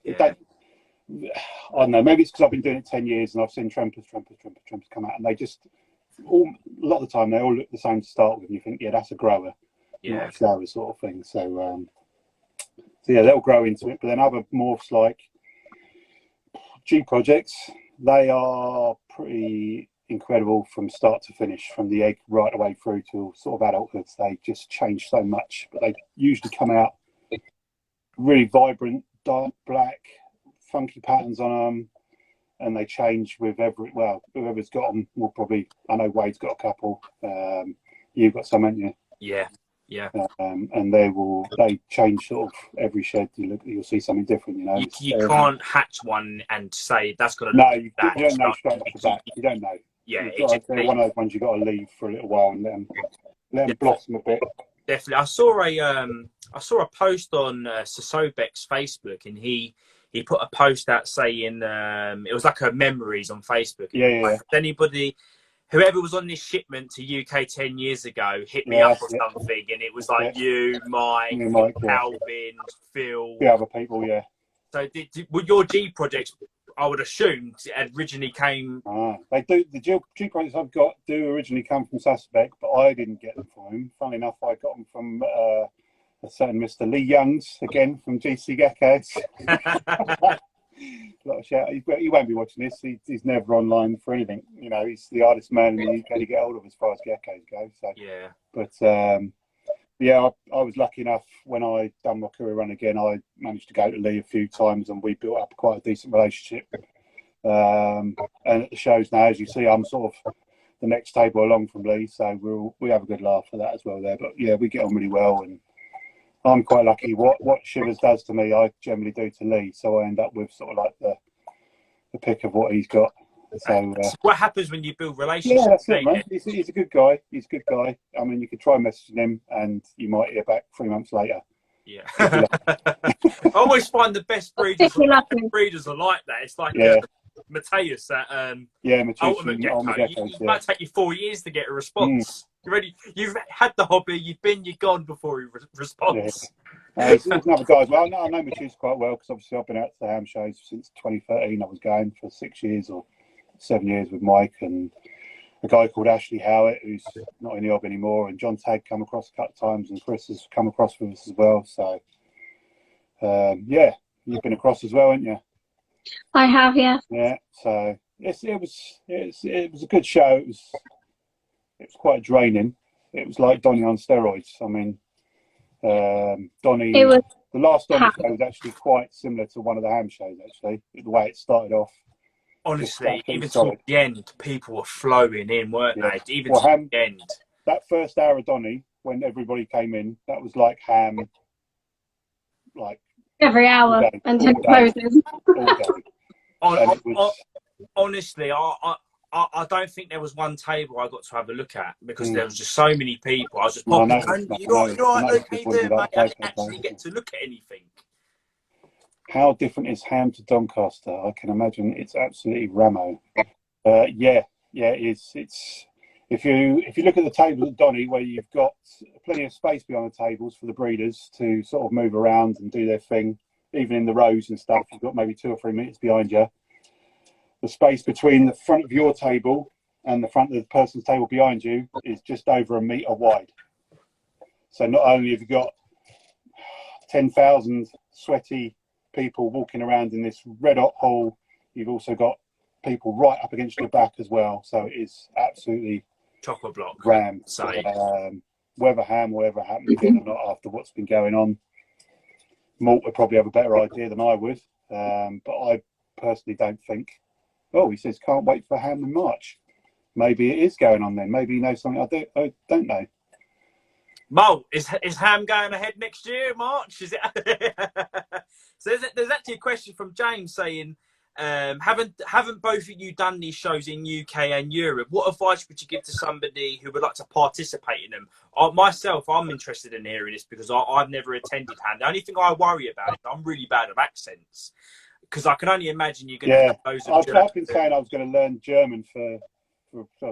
I don't know, maybe it's because I've been doing it 10 years and I've seen trempers come out, and they just, a lot of the time, they all look the same to start with, and you think, yeah, that's a grower, not a flower sort of thing. So yeah, they'll grow into it. But then other morphs like G projects, they are pretty incredible from start to finish, from the egg right away through to sort of adulthood. They just change so much, but they usually come out really vibrant, dark black, funky patterns on them, and they change with whoever's got them will probably. I know Wade's got a couple. You've got some, haven't you? Yeah. Yeah. And they change sort of every shed. You'll see something different. You know, you can't hatch one and say that's got to no, look you like that. don't know straight off the bat. You don't know. Yeah, They're one of those ones you got to leave for a little while and let them blossom a bit. Definitely. I saw a post on Sosobek's Facebook, and he put a post out saying it was like a memories on Facebook. Yeah. If anybody, whoever was on this shipment to UK 10 years ago, hit me up or something, and it was like you, Mike, Calvin, Phil, other people, yeah. So would your G projects, I would assume, originally came... They do. The G projects I've got do originally come from Sasbeck, but I didn't get them from him. Funnily enough, I got them from a certain Mr. Lee Youngs, again, from GC Geckos. A lot of shout. He won't be watching this. He's never online for anything. You know, he's the hardest man in the UK to get hold of as far as geckos go. So yeah. But I was lucky enough when I done my career run again. I managed to go to Lee a few times, and we built up quite a decent relationship. And at the shows now, as you see, I'm sort of the next table along from Lee, so we have a good laugh for that as well there. But yeah, we get on really well, and I'm quite lucky. What Shivers does to me, I generally do to Lee, so I end up with sort of like the pick of what he's got. So what happens when you build relationships? Yeah, that's it, man. He's a good guy. He's a good guy. I mean, you could try messaging him, and you might hear back 3 months later. Yeah. I always find the best breeders are like that. It's like Mateus at Ultimate Gecko. It might take you 4 years to get a response. You've had the hobby, you're gone before he responds. He's another guy as well. I know Mateus quite well, because obviously I've been out to the ham shows since 2013. I was going for 6 years or 7 years with Mike and a guy called Ashley Howitt, who's not in the job anymore, and John Tagg come across a couple of times, and Chris has come across with us as well. So you've been across as well, haven't you? I have, yeah. Yeah, so it was a good show. It was quite draining. It was like Donny on steroids. I mean, Donny, the last Donny show was actually quite similar to one of the ham shows, actually, the way it started off. Honestly, even towards the end, people were flowing in, weren't they? Even towards the end. That first hour of Donny, when everybody came in, that was like ham, like every hour until it closes. Honestly, I don't think there was one table I got to have a look at, because there was just so many people. I was just popping, you're right, okay there, mate. I didn't actually get to look at anything. How different is ham to Doncaster? I can imagine it's absolutely ramo. It is. It's if you look at the tables at Donny, where you've got plenty of space behind the tables for the breeders to sort of move around and do their thing, even in the rows and stuff, you've got maybe 2 or 3 meters behind you. The space between the front of your table and the front of the person's table behind you is just over 1 meter wide. So not only have you got 10,000 sweaty people walking around in this red hot hall, you've also got people right up against your back as well. So it is absolutely chocolate block rammed. Whether ham will ever happen again or not after what's been going on, Malt would probably have a better idea than I would. But I personally don't think. Oh, he says can't wait for ham in March. Maybe it is going on then. Maybe he knows something I don't know. Mo, is ham going ahead next year, March? Is it? So there's actually a question from James saying, haven't both of you done these shows in UK and Europe? What advice would you give to somebody who would like to participate in them? Myself, I'm interested in hearing this, because I've never attended ham. The only thing I worry about is I'm really bad at accents, because I can only imagine you're going to have those. I've been saying I was going to learn German for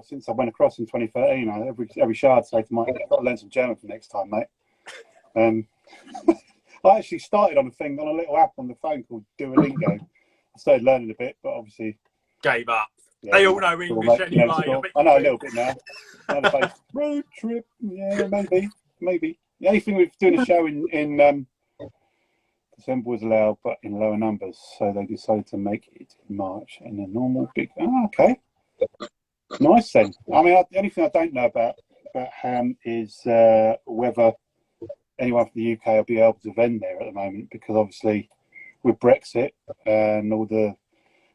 since I went across in 2013. Every show I'd say to Mike, I've got to learn some German for next time, mate. I actually started on a little app on the phone called Duolingo. I started learning a bit, but obviously gave up. Yeah, they all know English anyway. I know a little bit now. Road trip, yeah, maybe. The only thing we've doing a show in December was allowed, but in lower numbers, so they decided to make it in March in a normal big. Oh, okay, nice then. I mean, the only thing I don't know about ham is whether anyone from the UK will be able to vend there at the moment, because obviously with Brexit and all the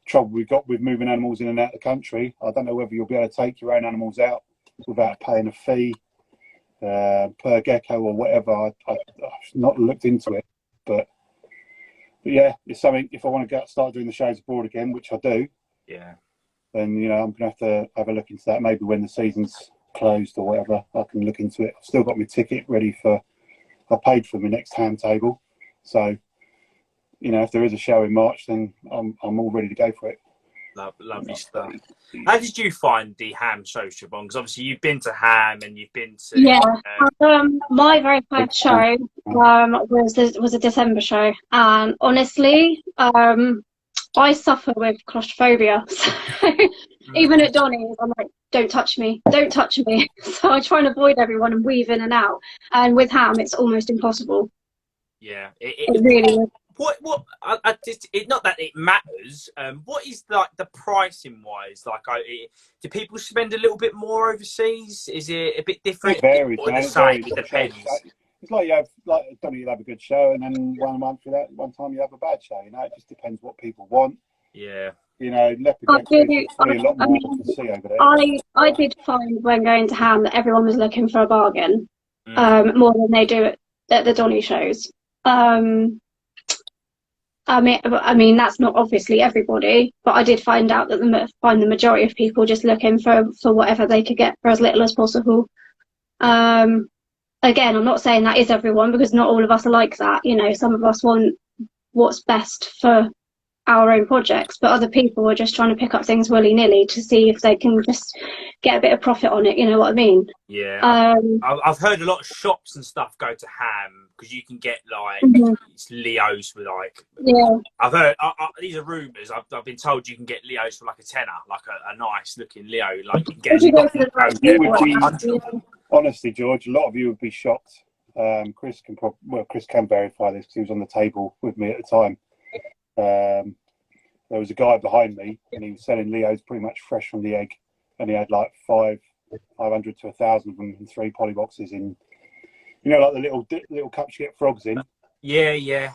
trouble we've got with moving animals in and out of the country, I don't know whether you'll be able to take your own animals out without paying a fee. per gecko or whatever. I've not looked into it, but yeah, it's something. If I want to start doing the shows abroad again, which I do, Yeah. then I'm gonna have to have a look into that. Maybe when the season's closed or whatever, I can look into it. I've still got my ticket ready for. I paid for my next ham table, so if there is a show in March, then I'm all ready to go for it. Lovely stuff. How did you find the ham show, Siobhan? Because obviously you've been to ham and you've been to. Yeah. My very first show was a December show, and honestly, I suffer with claustrophobia. So even at Donny's, I'm like, don't touch me, don't touch me. So I try and avoid everyone and weave in and out. And with ham, it's almost impossible. Yeah. It really is. What? Not that it matters. What is like the pricing wise? Like, do people spend a little bit more overseas? Is it a bit different? It varies, or man. the same? It depends. It's like you'll have a good show, and then one time you have a bad show. It just depends what people want. Yeah. Leopard Geckos probably a lot more to see over there. I did find when going to ham that everyone was looking for a bargain, more than they do at the Donny shows. I mean that's not obviously everybody, but I did find out that the majority of people just looking for whatever they could get for as little as possible. Again, I'm not saying that is everyone, because not all of us are like that. Some of us want what's best for our own projects, but other people are just trying to pick up things willy-nilly to see if they can just get a bit of profit on it. You know what I mean? Yeah. I've heard a lot of shops and stuff go to ham because you can get like it's Leos with like. Yeah. I've heard these are rumours. I've been told you can get Leos for like a tenner, like a nice looking Leo. Like you can get. Honestly, George, a lot of you would be shocked. Chris can verify this because he was on the table with me at the time. There was a guy behind me, and he was selling Leos pretty much fresh from the egg, and he had like 500 to 1,000 of them in 3 poly boxes in, like the little cups you get frogs in. Yeah.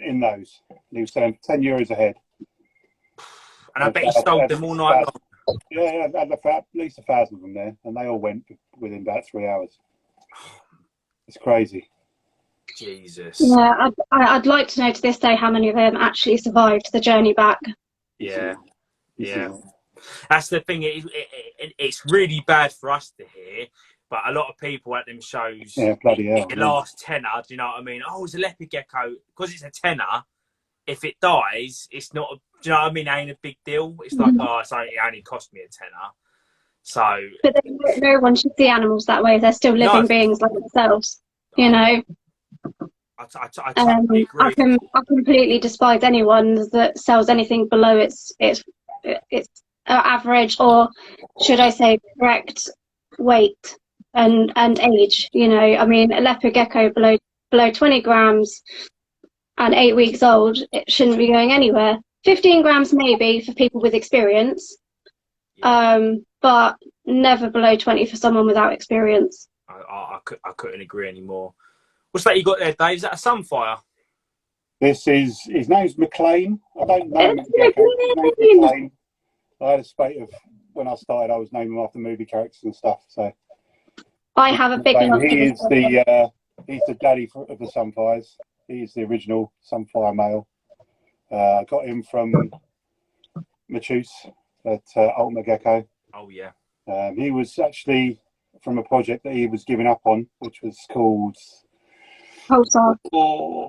In those, and he was selling €10 a head. And I bet he sold them all night long. Yeah, I had at least 1,000 of them there, and they all went within about 3 hours. It's crazy. Jesus. Yeah, I'd like to know to this day how many of them actually survived the journey back. Yeah. That's the thing. It's really bad for us to hear, but a lot of people at them shows, bloody hell, the last tenner, do you know what I mean? Oh, it's a leopard gecko. Because it's a tenner, if it dies, it's not, do you know what I mean? It ain't a big deal. It's like, it only cost me a tenner. So. But no one should see animals that way. They're still living beings like themselves, I totally agree. I completely despise anyone that sells anything below its average, or should I say correct weight and age. I mean, a leopard gecko below 20 grams and 8 weeks old, it shouldn't be going anywhere. 15 grams maybe for people with experience, but never below 20 for someone without experience. I couldn't agree anymore. What's that you got there, Dave? Is that a sunfire? His name's McLean. I don't know him. His name's McLean. I had a spate of, when I started, I was naming him after movie characters and stuff. So I have a big love. He's the daddy of the sunfires. He's the original sunfire male. I got him from Machoose at Ultimate Gecko. Oh yeah. He was actually from a project that he was giving up on, which was called Pulsar.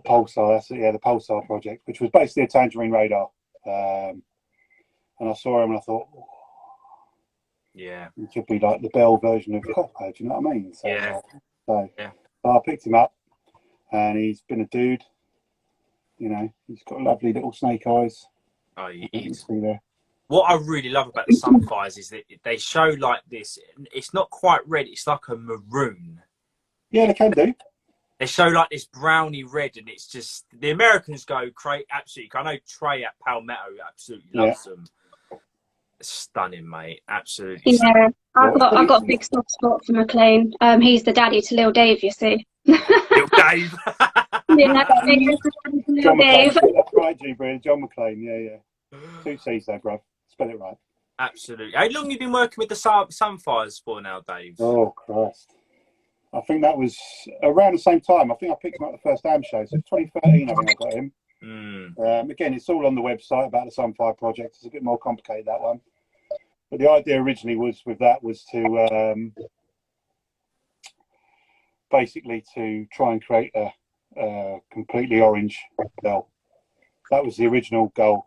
Pulsar, that's it, yeah, the Pulsar project, which was basically a tangerine radar. And I saw him and I thought, yeah, it could be like the Bell version of Copper, do you know what I mean? So I picked him up, and he's been a dude. He's got lovely little snake eyes. Oh, he is. There. What I really love about the sunfires is that they show like this. It's not quite red. It's like a maroon. Yeah, they can do. They show like this browny red, and it's just the Americans go crazy. Absolutely, I know Trey at Palmetto absolutely loves them. It's stunning, mate. Absolutely. Yeah, stunning. I've got a big soft spot for McLean. He's the daddy to Lil Dave, you see. Lil Dave. Lil Dave. That's right, G. John McLean. Yeah. 2 C's though, bro. Spell it right. Absolutely. How long have you been working with the sunfires for now, Dave? Oh Christ. I think that was around the same time. I think I picked him up at the first AM show. So 2013, I think I got him. Again, it's all on the website about the Sunfire project. It's a bit more complicated, that one. But the idea originally was to basically to try and create a completely orange bell. That was the original goal.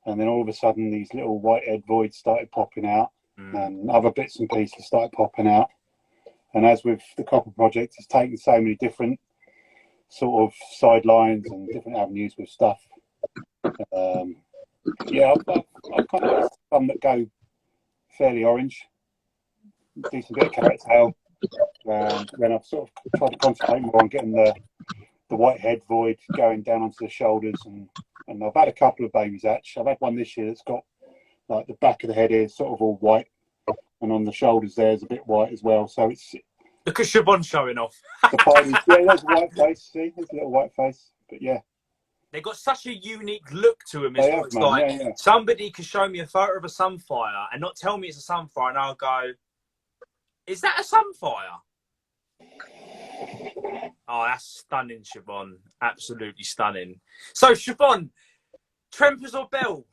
And then all of a sudden, these little white head voids started popping out, and other bits and pieces started popping out. And as with the Copper project, it's taken so many different sort of sidelines and different avenues with stuff. Yeah, I've kind of got some that go fairly orange, decent bit of carrot tail. Then I've sort of tried to concentrate more on getting the white head void going down onto the shoulders, and I've had a couple of babies hatch. I've had one this year that's got like the back of the head here sort of all white, and on the shoulders there's a bit white as well. So it's look at Siobhan showing off. the parties. Yeah, there's a white face. See, there's a little white face. But yeah, they've got such a unique look to them. They It's have, it's man. like Yeah. somebody could show me a photo of a sunfire and not tell me it's a sunfire, and I'll go, "Is that a sunfire?" Oh, that's stunning, Siobhan. Absolutely stunning. So, Siobhan, Trempers or Bell?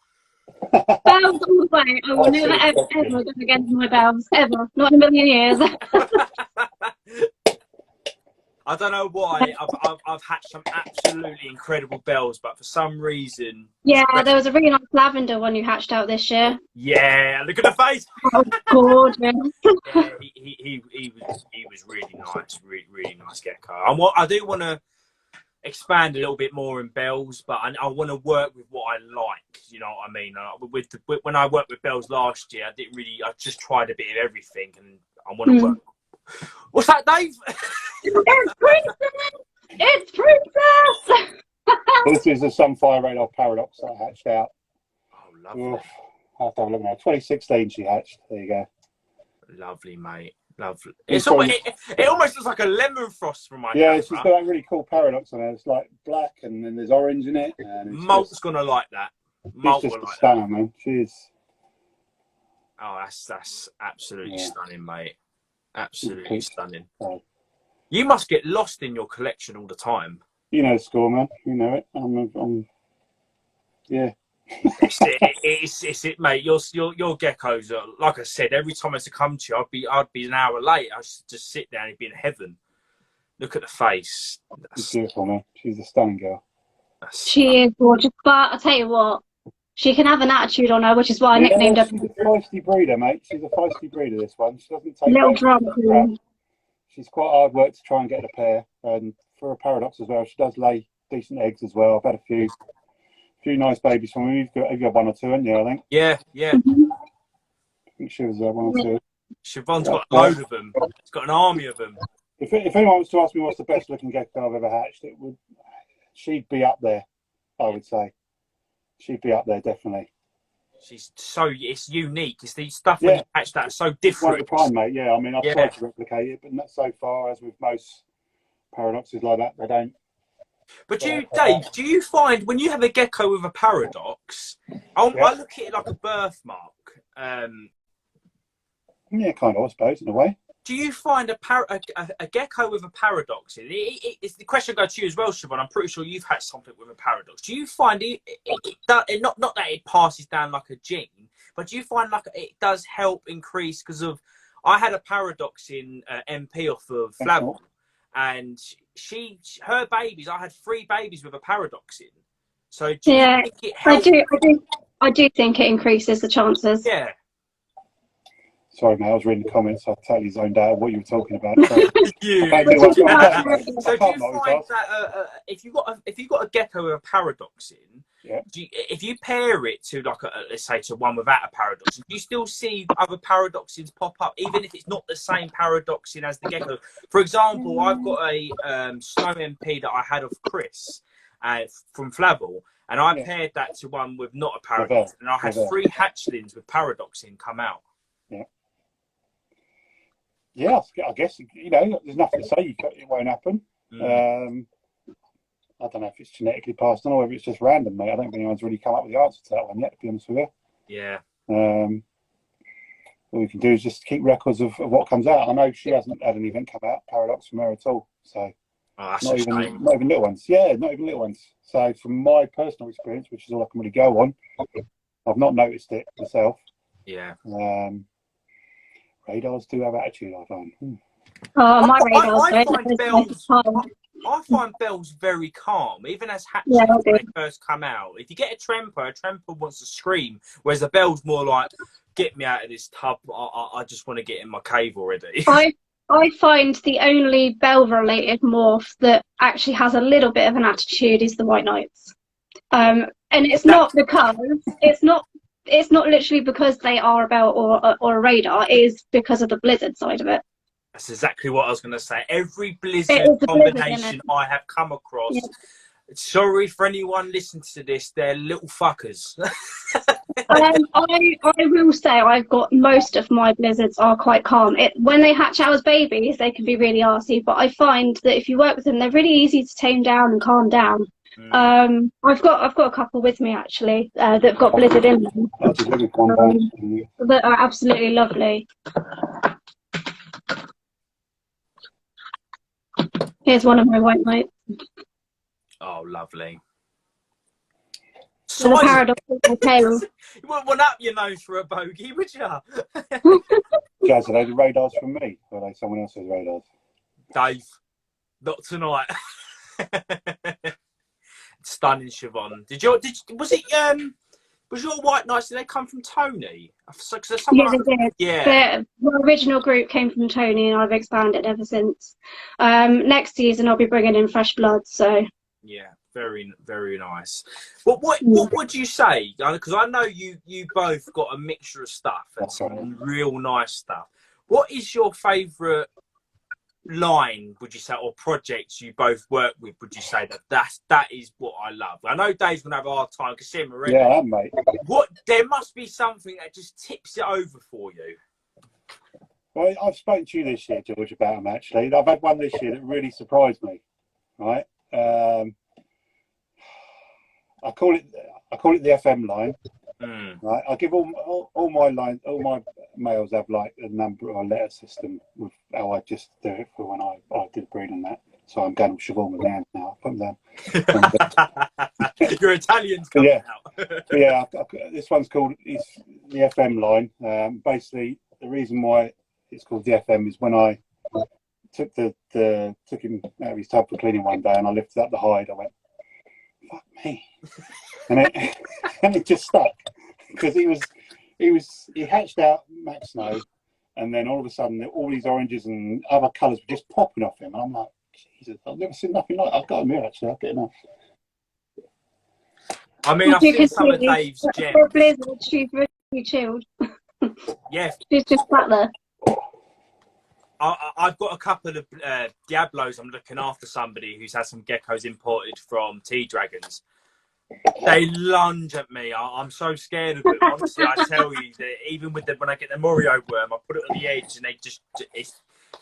Bells all the way. I will never ever go against my bells. Ever. Not in a million years. I don't know why. I've hatched some absolutely incredible bells, but for some reason... Yeah, there was a really nice lavender one you hatched out this year. Yeah, look at the face! Oh, gorgeous. Yeah, he was really nice, really nice gecko. I do want to expand a little bit more in bells, but I want to work with what I like. You know what I mean? When I worked with bells last year, I just tried a bit of everything, and I want to work. What's that, Dave? It's Princess! It's Princess! This is a Sunfire Radar Paradox that I hatched out. Oh, lovely. Oof, I have to have a look now. 2016 she hatched. There you go. Lovely, mate. Lovely. It almost looks like a lemon frost from my camera. She's got that really cool paradox on it. It's like black and then there's orange in it. And Malt's gonna like that. Malt she's will just a like stunner, that. man. She's. Oh, that's absolutely stunning, mate. Absolutely Okay. stunning. Oh. You must get lost in your collection all the time. You know the score, man. You know it. I'm yeah. It's it, mate. Your geckos are, like I said, every time I used to come to you, I'd be an hour late. I should just sit there and it'd be in heaven. Look at the face. She's beautiful, man. She's a stunning girl. She is gorgeous, but I tell you what, she can have an attitude on her, which is why I nicknamed her. She's a feisty breeder, mate. She's a feisty breeder, this one. She doesn't take Little no drama queen. She's quite hard work to try and get a pair, and for a paradox as well, she does lay decent eggs as well. I've had a few nice babies from her. You've got one or two, haven't you? I think. Yeah. I think she was one or two. Siobhan's got a load of them. She's got an army of them. If anyone was to ask me what's the best looking gecko I've ever hatched, she'd be up there. I would say she'd be up there definitely. It's unique. It's these stuff when you hatch that are so different. One of a kind, mate. Yeah, I mean, I've tried to replicate it, but not so far. As with most paradoxes like that, they don't. But Dave, do you find when you have a gecko with a paradox, I look at it like a birthmark. Yeah, kind of, I suppose, in a way. Do you find a gecko with a paradox? It's the question goes to you as well, Siobhan. I'm pretty sure you've had something with a paradox. Do you find not that it passes down like a gene, but do you find like it does help increase? Because I had a paradox in MP off of Flavel, and her babies. I had 3 babies with a paradox in. So do you think it helps? I do think it increases the chances. Yeah. Sorry, mate, I was reading the comments. I totally zoned out of what you were talking about. So So do you find multitask. that if you got a gecko with a paradox in, if you pair it to like let's say to one without a paradox, do you still see other paradoxins pop up, even if it's not the same paradoxin as the gecko? For example, I've got a snow MP that I had of Chris from Flavel, and I paired that to one with not a paradox, and I had 3 hatchlings with paradoxin come out. Yeah, I guess, there's nothing to say it won't happen. I don't know if it's genetically passed on or whether it's just random, mate. I don't think anyone's really come up with the answer to that one yet, to be honest with you. Yeah. All we can do is just keep records of what comes out. I know she hasn't had anything come out paradox from her at all. So that's not a even shame. not even little ones. Yeah, not even little ones. So from my personal experience, which is all I can really go on, I've not noticed it myself. Yeah. Radars do have attitude, I find. Oh, my radars I don't. find bells. I find bells very calm, even as hatches Yeah, when they first come out. If you get a tremper wants to scream, whereas the bell's more like, "Get me out of this tub. I just want to get in my cave already." I find the only bell-related morph that actually has a little bit of an attitude is the White Knights, and it's not because it's not literally because they are a bell or a radar. It is because of the blizzard side of it. That's exactly what I was going to say. Every It blizzard is the combination I have come across. Yeah. Sorry for anyone listening to this. They're little fuckers. I will say I've got most of my blizzards are quite calm. When they hatch out as babies, they can be really arsey, but I find that if you work with them, they're really easy to tame down and calm down. I've got a couple with me actually that've got blizzard in them. That are absolutely lovely. Here's one of my White Knights. Oh, lovely. So the paradox is okay. You wouldn't want up your nose for a bogey, would you? Jazz, are they the radars from me? Or are they someone else's radars? Dave, not tonight. Stunning, Siobhan. Was your White Knights, did they come from Tony? Yeah, they did. Yeah. The original group came from Tony, and I've expanded ever since. Next season, I'll be bringing in fresh blood. So. Yeah, very, very nice. What would you say? Because I know you both got a mixture of stuff and some real nice stuff. What is your favourite line, would you say, or projects you both work with? Would you say that is what I love? I know Dave's gonna have a hard time because him already. Yeah, mate. There must be something that just tips it over for you. Well, I've spoken to you this year, George, about them actually. I've had one this year that really surprised me. Right. I call it the FM line. Right. I give all my lines, all my mails have like a number or a letter system with how I just do it for when I did breed and that. So I'm going with Siobhan with hands now. Put them down. Your Italian's coming out. Yeah. This one's called the FM line. Basically, the reason why it's called the FM is when I took him out of his tub for cleaning one day, and I lifted up the hide. I went, "Fuck me," and it just stuck because he hatched out Max Snow, and then all of a sudden all these oranges and other colours were just popping off him, and I'm like, Jesus, I've never seen nothing like that. I've got him here actually. I'll get enough. I mean, I've seen some of Dave's gems. Blizzard, she's really chilled. Yeah, she's just sat there. I've got a couple of Diablos. I'm looking after somebody who's had some geckos imported from Tea Dragons. They lunge at me. I'm so scared of them. Honestly, I tell you that even with when I get the Morio worm, I put it on the edge and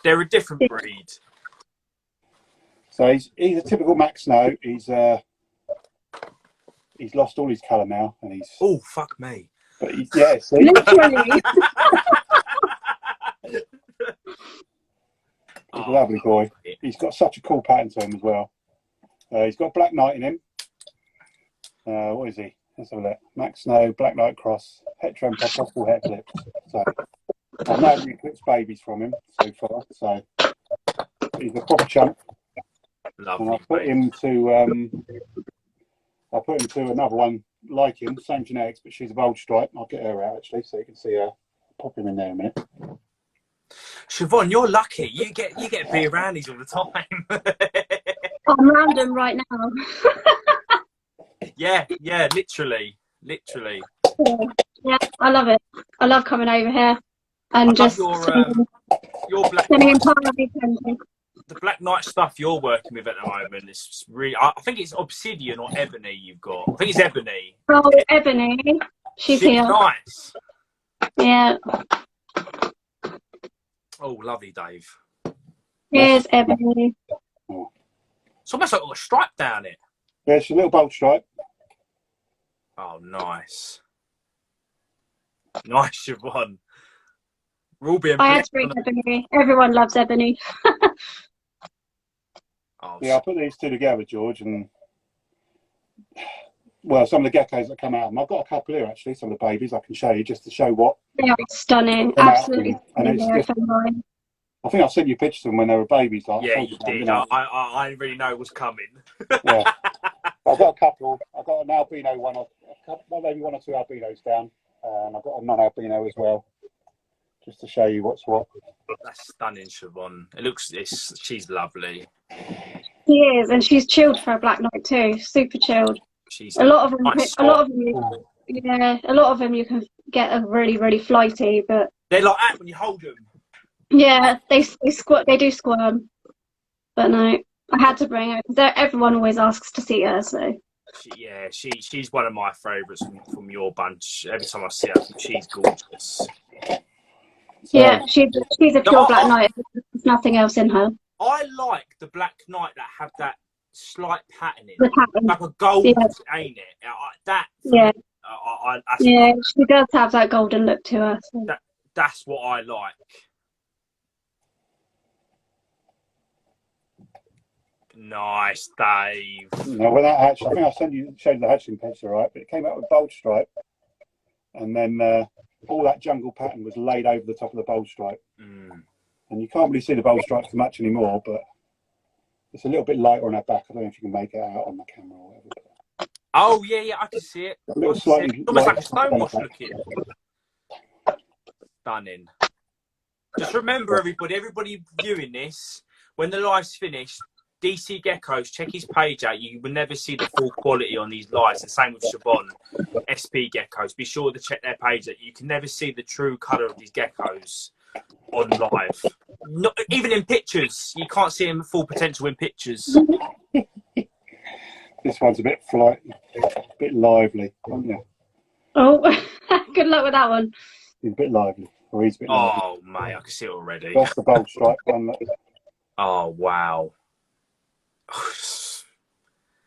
they're a different breed. So he's a typical Max Snow. He's lost all his colour now, and he's fuck me. But see? Literally. He's a lovely boy. He's got such a cool pattern to him as well. He's got Black Knight in him. What is he? Let's have a look. Max Snow, Black Knight Cross, Het Tremper, possible hair clips. So I've no eclipse babies from him so far. So he's a proper chump. Lovely. And I put him to another one like him, same genetics, but she's a bold stripe. I'll get her out actually, so you can see her. Pop him in there a minute. Siobhan, you're lucky. You get to be around these all the time. I'm random right now. yeah, literally. Yeah, I love it. I love coming over here and just your Black spending Knight, entire weekend. the Black Knight stuff you're working with at the moment is really. I think it's Obsidian or Ebony you've got. I think it's Ebony. Oh, Ebony, she's here. Nice. Yeah. Oh, lovely, Dave. Here's Ebony. It's almost like a stripe down it. Yeah, she's a little bold stripe. Oh, nice. Nice, Siobhan. We're all being I had to blessed. bring Ebony. Everyone loves Ebony. Oh, Yeah, I put these two together, George, and well, some of the geckos that come out of them. I've got a couple here actually, some of the babies I can show you just to show what. They are stunning. Come out Absolutely and stunning. it's They're just, feline. I think I've sent you pictures of them when they were babies. Like, yeah, I you told did. didn't I didn't really know it was coming. Yeah. I've got a couple. I've got an albino one, maybe one or two albinos down, and I've got a non-albino as well, just to show you what's what. That's stunning, Siobhan. It looks. She's lovely. She is, and she's chilled for a black night too. Super chilled. She's A lot of them. nice. A lot of them. Yeah, a lot of them you can get a really flighty, but They're like that when you hold them. yeah, they squat. They do squirm. But no, I had to bring her because everyone always asks to see her. So She's one of my favourites from your bunch. Every time I see her, I think she's gorgeous. So, yeah, she's a pure black knight. There's nothing else in her. I like the Black Knight that have that slight pattern in The it, pattern. like a gold, ain't it? Yeah. Yeah, she does have that golden look to her. So. That's what I like. Nice, Dave. now with that hatch, I think I showed you the hatching picture, right? But it came out with bold stripe, and then all that jungle pattern was laid over the top of the bold stripe. And you can't really see the bold stripes much anymore, but it's a little bit lighter on her back. I don't know if you can make it out on the camera or whatever. Oh yeah, I can see it. A little slightly almost like a stonewash looking. Stunning. Just remember, everybody viewing this, when the live's finished, DC Geckos, check his page out. You will never see the full quality on these lives. The same with Siobhan, SP Geckos. Be sure to check their page out. You can never see the true colour of these geckos on live. Not even in pictures. You can't see them full potential in pictures. This one's a bit lively, isn't you? Oh, good luck with that one. He's a bit lively, or he's a bit lively. Oh mate, I can see it already. That's the bold stripe one. Oh wow.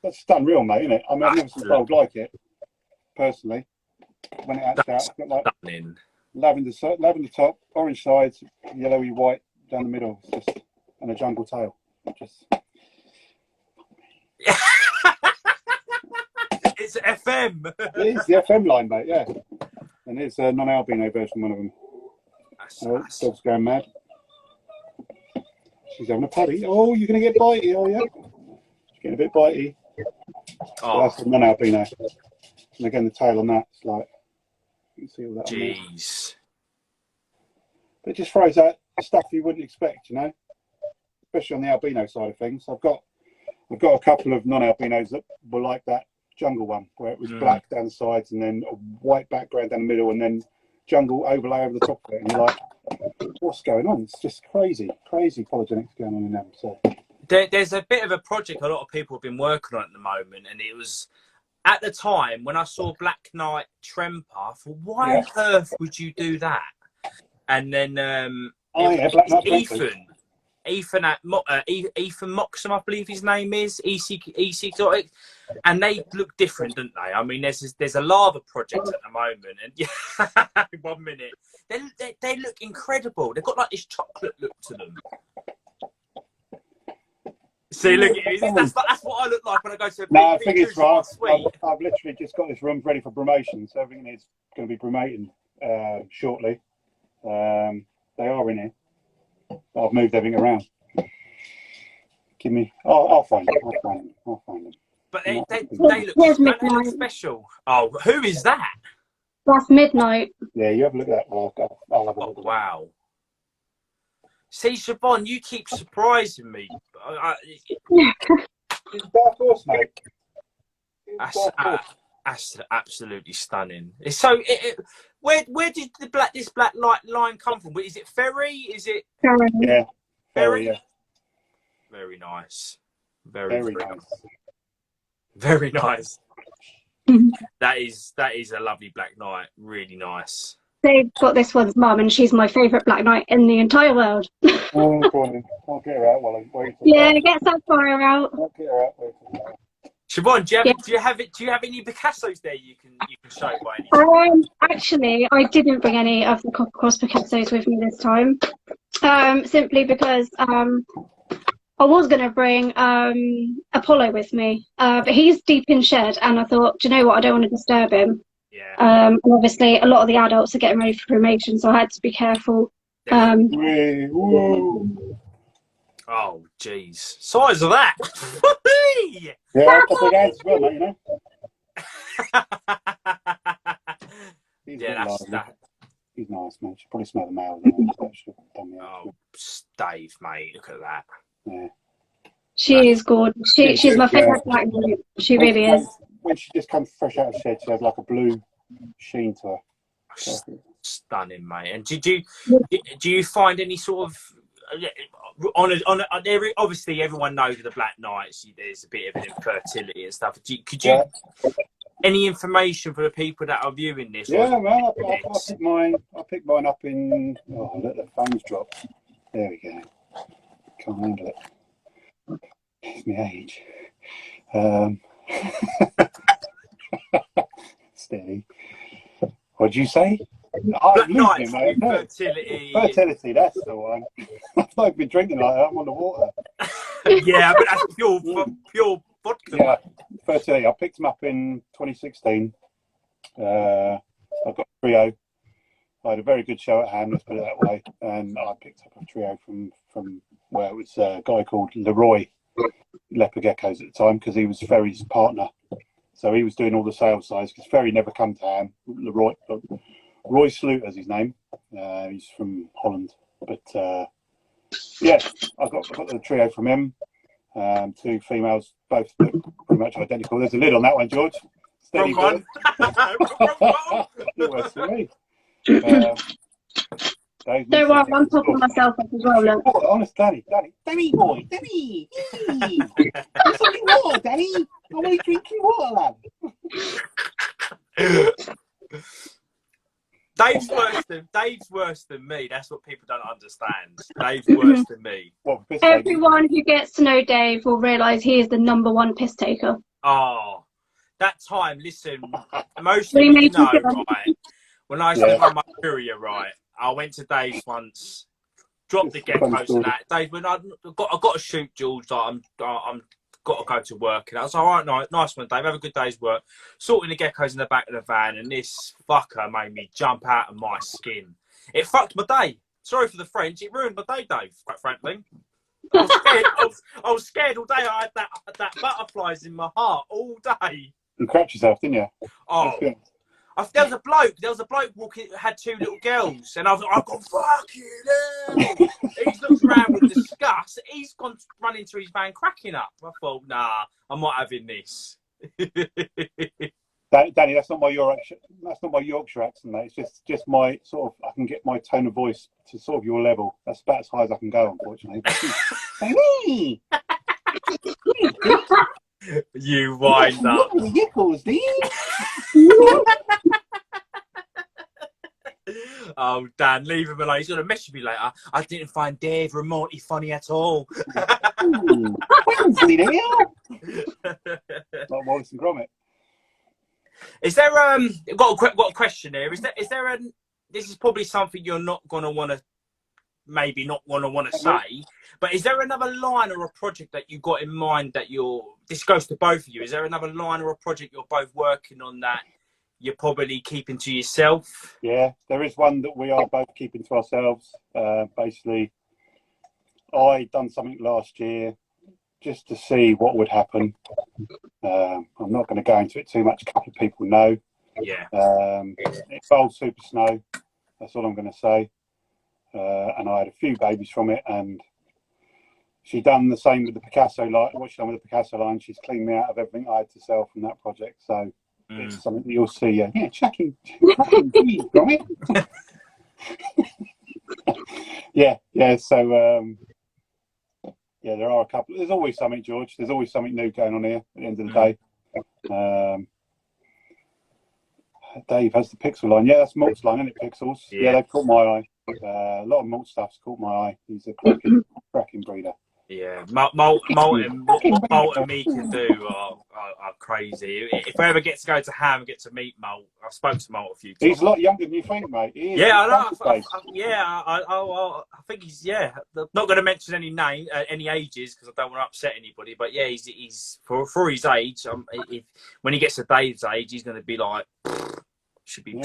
That's unreal, mate, isn't it? I mean, I've never seen bold like it, personally. When it hatched out, it's got like lavender top, orange sides, yellowy white down the middle, and a jungle tail. It's FM. It's the FM line, mate. Yeah, and it's a non-albino version, one of them. Dog's going mad. She's having a putty. Oh, you're going to get bitey, are you? She's getting a bit bitey. So that's a non-albino. And again, the tail on that, it's like, you can see all that. Jeez. But it just throws out stuff you wouldn't expect, you know, especially on the albino side of things. I've got a couple of non-albinos that were like that jungle one, where it was black down the sides and then a white background down the middle and then jungle overlay over the top of it. And you're like, what's going on? It's just crazy polygenics going on in them. So there's a bit of a project a lot of people have been working on at the moment, and it was at the time when I saw Black Knight Tremper, I thought, why on earth would you do that? And then Black Knight Ethan Moxham, I believe his name is, EC Exotic, and they look different, don't they? I mean, there's a lava project at the moment, and yeah, 1 minute, they look incredible. They've got like this chocolate look to them. See, look at me. That's what I look like when I go to a big I think it's right. Sweet. I've literally just got this room ready for brumation, so everything is going to be brumating shortly. They are in here. I've moved everything around. Give me. I'll find them. But they look special. Oh, who is that? That's Midnight. Yeah, you have a look at that. I'll have a look. Wow. See, Siobhan, you keep surprising me. It's dark horse, mate. That's absolutely stunning. So, where did this black line come from? Is it Ferry? Is it? Yeah, Ferry. Yeah. Very nice. Very nice. Very nice. That is a lovely Black Knight. Really nice. They've got this one's mum, and she's my favourite Black Knight in the entire world. I'll get her out while I'm waiting. Yeah, get Sapphire out. I'll get her out. Siobhan, do Yeah. you have any Picassos there you can show by any chance? Actually, I didn't bring any of the Copper Cross Picassos with me this time, simply because I was going to bring Apollo with me, but he's deep in shed, and I thought, do you know what? I don't want to disturb him. Yeah. And obviously, a lot of the adults are getting ready for cremation, so I had to be careful. Oh, jeez. Size of that. Yeah, I've got big hands as well, mate, you know. He's Yeah, that's lively. that. He's nice, man. Should probably smell the males. Done the Oh, Dave, mate, look at that. yeah. She is gorgeous. She's my favourite black group. She really is. When she just comes fresh out of shed, she has like a blue sheen to her. Stunning, mate. And do you find any sort of obviously everyone knows with the Black Knights there's a bit of an infertility and stuff. Could you any information for the people that are viewing this? Yeah, man. I picked mine up in. Oh, let the phone's drop. There we go. Can't handle it. It's my age. Steady. What'd you say? Black Knights, fertility. Fertility, that's the one. I've not been drinking like that. I'm on the water. Yeah, but that's pure vodka. Yeah, fertility. I picked them up in 2016. I got a trio. I had a very good show at hand, let's put it that way. And I picked up a trio from where it was a guy called Leroy Leopard Geckos at the time, because he was Ferry's partner. So he was doing all the sales sides, because Ferry never come to ham. Roy Sluter's his name. He's from Holland. But yeah, I got the trio from him. Two females, both look pretty much identical. There's a lid on that one, George. Steady one. It works for me. Don't worry, I'm topping myself up as well. Look. Oh, honest, Danny boy, Danny. What's something water, Danny? I'm only drinking water, lad. Dave's worse than me. That's what people don't understand. Dave's worse than me. Everyone who gets to know Dave will realise he is the #1 piss taker. Oh, that time, listen, most of you know, right? When I used to run my courier, right, I went to Dave's once, dropped the geckos and that. Dave, when I've got to shoot, George, like, I'm got to go to work. And I was like, all right, nice one, Dave. Have a good day's work. Sorting the geckos in the back of the van, and this fucker made me jump out of my skin. It fucked my day. Sorry for the French. It ruined my day, Dave, quite frankly. I was scared all day. I had that butterflies in my heart all day. You crapped yourself, didn't you? Oh. There was a bloke walking, had two little girls, and I've gone, fucking hell. He's looked around with disgust. He's gone running to his van, cracking up. I thought, nah, I'm not having this. Danny, that's not my Yorkshire accent, mate. It's just my sort of, I can get my tone of voice to sort of your level. That's about as high as I can go, unfortunately. Danny! You wind up. Geckos, do you? Oh, Dan, leave him alone. He's going to message me later. I didn't find Dave remotely funny at all. Wednesday, do you? Like Wallace and Gromit. Is there got a question here? Is there this is probably something you're not going to want to say, but is there another line or a project that you got in mind that this goes to both of you? Is there another line or a project you're both working on that you're probably keeping to yourself? Yeah, there is one that we are both keeping to ourselves. Basically, I done something last year just to see what would happen. I'm not going to go into it too much. A couple of people know. Yeah. It involved Super Snow. That's all I'm going to say. And I had a few babies from it, and she done the same with the Picasso line. What she done with the Picasso line, she's cleaned me out of everything I had to sell from that project. So it's something that you'll see. Chucking cheese from it. yeah. So there are a couple. There's always something, George. There's always something new going on here at the end of the day. Dave has the Pixel line. Yeah, that's Malt's line, isn't it? Pixels. Yeah, they've caught my eye. A lot of Malt stuff's caught my eye. He's a cracking breeder. Yeah, Malt and me can do. I crazy. If I ever get to go to Ham and get to meet Molt, I've spoken to Molt a few times. He's a lot younger than you think, mate. He is. Yeah, I know. I think he's not going to mention any name, any ages because I don't want to upset anybody. But yeah, he's for his age. When he gets to Dave's age, he's going to be like should be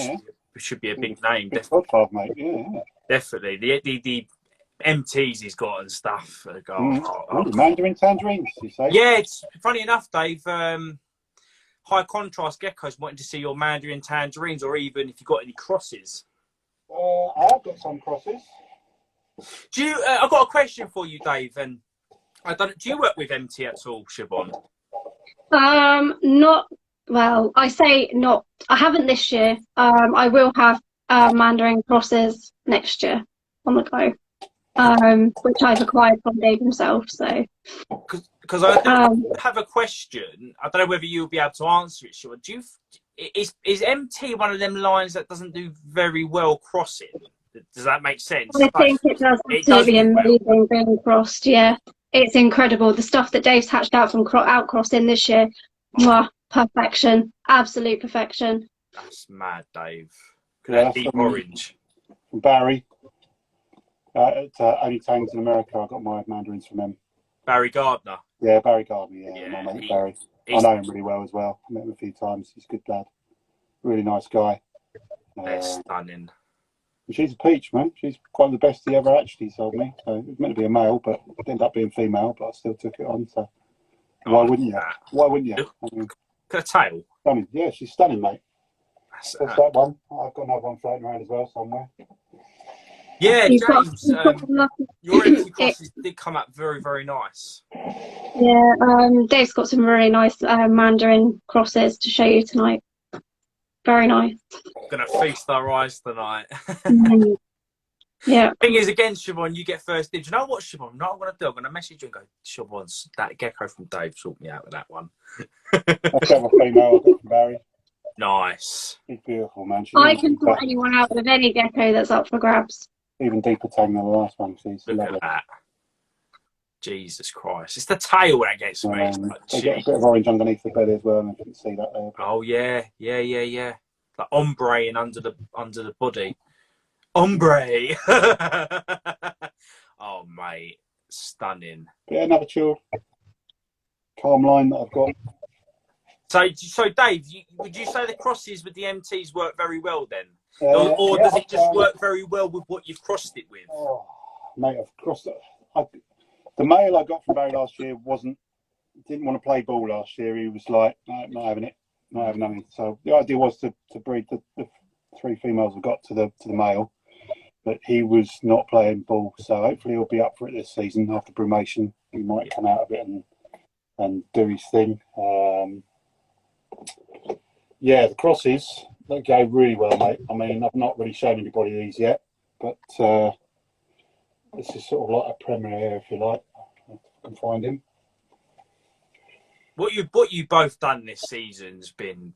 a big name. Big godfather, mate. Yeah, definitely. The MTs he's got and stuff. Mandarin tangerines, you say? Yeah, it's funny enough, Dave. High contrast geckos wanting to see your Mandarin tangerines, or even if you've got any crosses. I've got some crosses. Do you? I've got a question for you, Dave. And I don't. Do you work with MT at all, Siobhan? Not well. I say not. I haven't this year. I will have Mandarin crosses next year on the go. Which I've acquired from Dave himself. So, because I have a question. I don't know whether you'll be able to answer it. Sure. Is MT one of them lines that doesn't do very well crossing? Does that make sense? I think it does absolutely amazing being crossed. Yeah, it's incredible. The stuff that Dave's hatched out from outcrossing this year, perfection, absolute perfection. That's mad, Dave. Yeah, deep orange. From Barry. At Only Tangs in America, I got my mandarins from him. Barry Gardner. Yeah, Barry Gardner. Yeah, my mate Barry. I know him really well as well. I met him a few times. He's a good lad. Really nice guy. They're stunning. She's a peach, man. She's one of the best he ever actually sold me. So it was meant to be a male, but it ended up being female. But I still took it on. So why wouldn't you? Why wouldn't you? I mean, got a tail. Stunning. Yeah, she's stunning, mate. That's that one. I've got another one floating around as well somewhere. Yeah, James, your empty crosses did come out very, very nice. Yeah, Dave's got some really nice Mandarin crosses to show you tonight. Very nice. Gonna feast our eyes tonight. Yeah. Thing is, again, Siobhan, you get first dibs. You know what, Siobhan? I'm not gonna do. I'm gonna message you and go, Siobhan's that gecko from Dave. Sort me out with that one. I've got my female. I got from Barry. Nice. She's beautiful, man. I can sort anyone out with any gecko that's up for grabs. Even deeper tang than the last one. She's Look lovely. at that. Jesus Christ. It's the tail that gets me. They get a bit of orange underneath the belly as well, and you can see that there. Oh yeah. Like ombre and under the body. Ombre. Oh mate. Stunning. Yeah, another chilled calm line that I've got. So Dave, would you say the crosses with the MTs work very well then? Or does it just work very well with what you've crossed it with? Oh, mate, I've crossed it. The male I got from Barry last year didn't want to play ball last year. He was like, no, not having it, not having anything. So the idea was to breed the three females we got to the male, but he was not playing ball. So hopefully he'll be up for it this season after brumation. He might come out of it and do his thing. Yeah, the crosses, they go really well, mate. I mean, I've not really shown anybody these yet, but this is sort of like a premiere, if you like. If I can find him. What you both done this season's been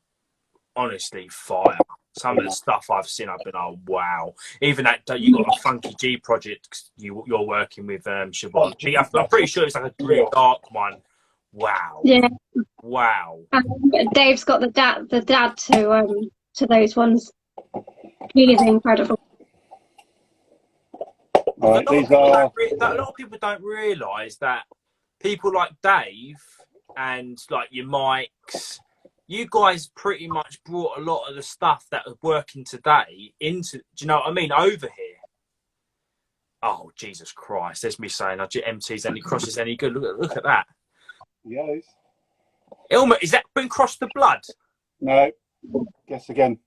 honestly fire. Some of the stuff I've seen, I've been, oh wow. Even that you got a funky G project you're working with Siobhan. I'm pretty sure it's like a really dark one. Wow. Yeah. Wow. Dave's got the dad to those ones. He is incredible. Right, a lot of people don't realise that people like Dave and like your Mikes, you guys pretty much brought a lot of the stuff that was working today into, do you know what I mean, over here. Oh, Jesus Christ. There's me saying, MT's any crosses any good. Look at that. Yes. Ilma, is that been crossed the blood? No. Guess again.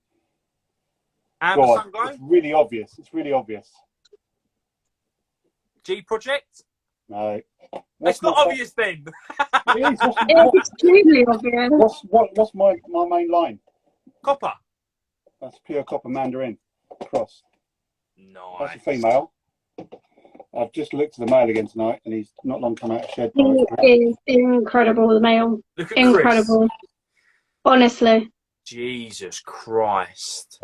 Amazon Glow? It's really obvious. It's really obvious. G Project? No. It's not obvious then. It is. It's extremely obvious. What's my main line? Copper. That's pure copper mandarin cross. Nice. That's a female. I've just looked at the male again tonight, and he's not long come out of shed. He is incredible, the male. Look at incredible. Chris. Honestly. Jesus Christ.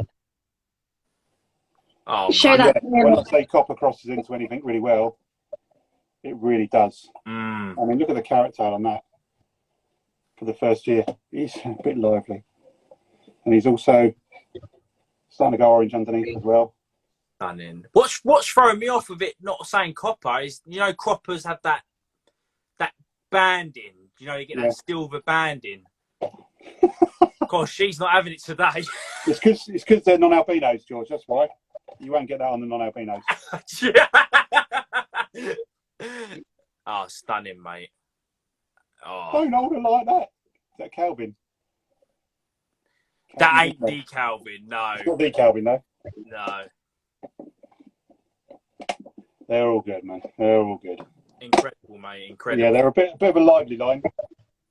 Oh, show yeah, that. when I say copper crosses into anything really well, it really does. Mm. I mean, look at the carrot tail on that. for the first year. He's a bit lively, and he's also starting to go orange underneath as well. Stunning. What's throwing me off with it not saying copper is, you know, croppers have that banding. You know, you get that silver banding. Gosh, she's not having it today. It's because they're non-albinos, George. That's why. You won't get that on the non-albinos. Oh, stunning, mate. Oh. Don't hold it like that. Is that Calvin? That ain't the Calvin, no. It's not the Calvin, though. No. They're all good, man. They're all good. Incredible, mate. Incredible. Yeah, they're a bit of a lively line,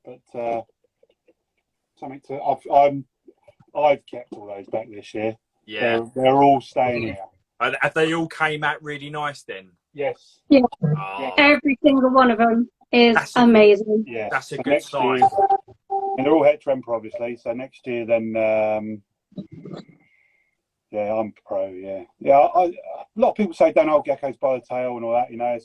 but something to. I've kept all those back this year. Yeah. They're all staying here. Have they all came out really nice then? Yes. Yeah. Oh. Every single one of them is amazing. Yeah. That's a good sign. And they're all het Tremper, obviously. So next year, then, yeah, I'm pro. Yeah. A lot of people say don't hold geckos by the tail and all that. You know,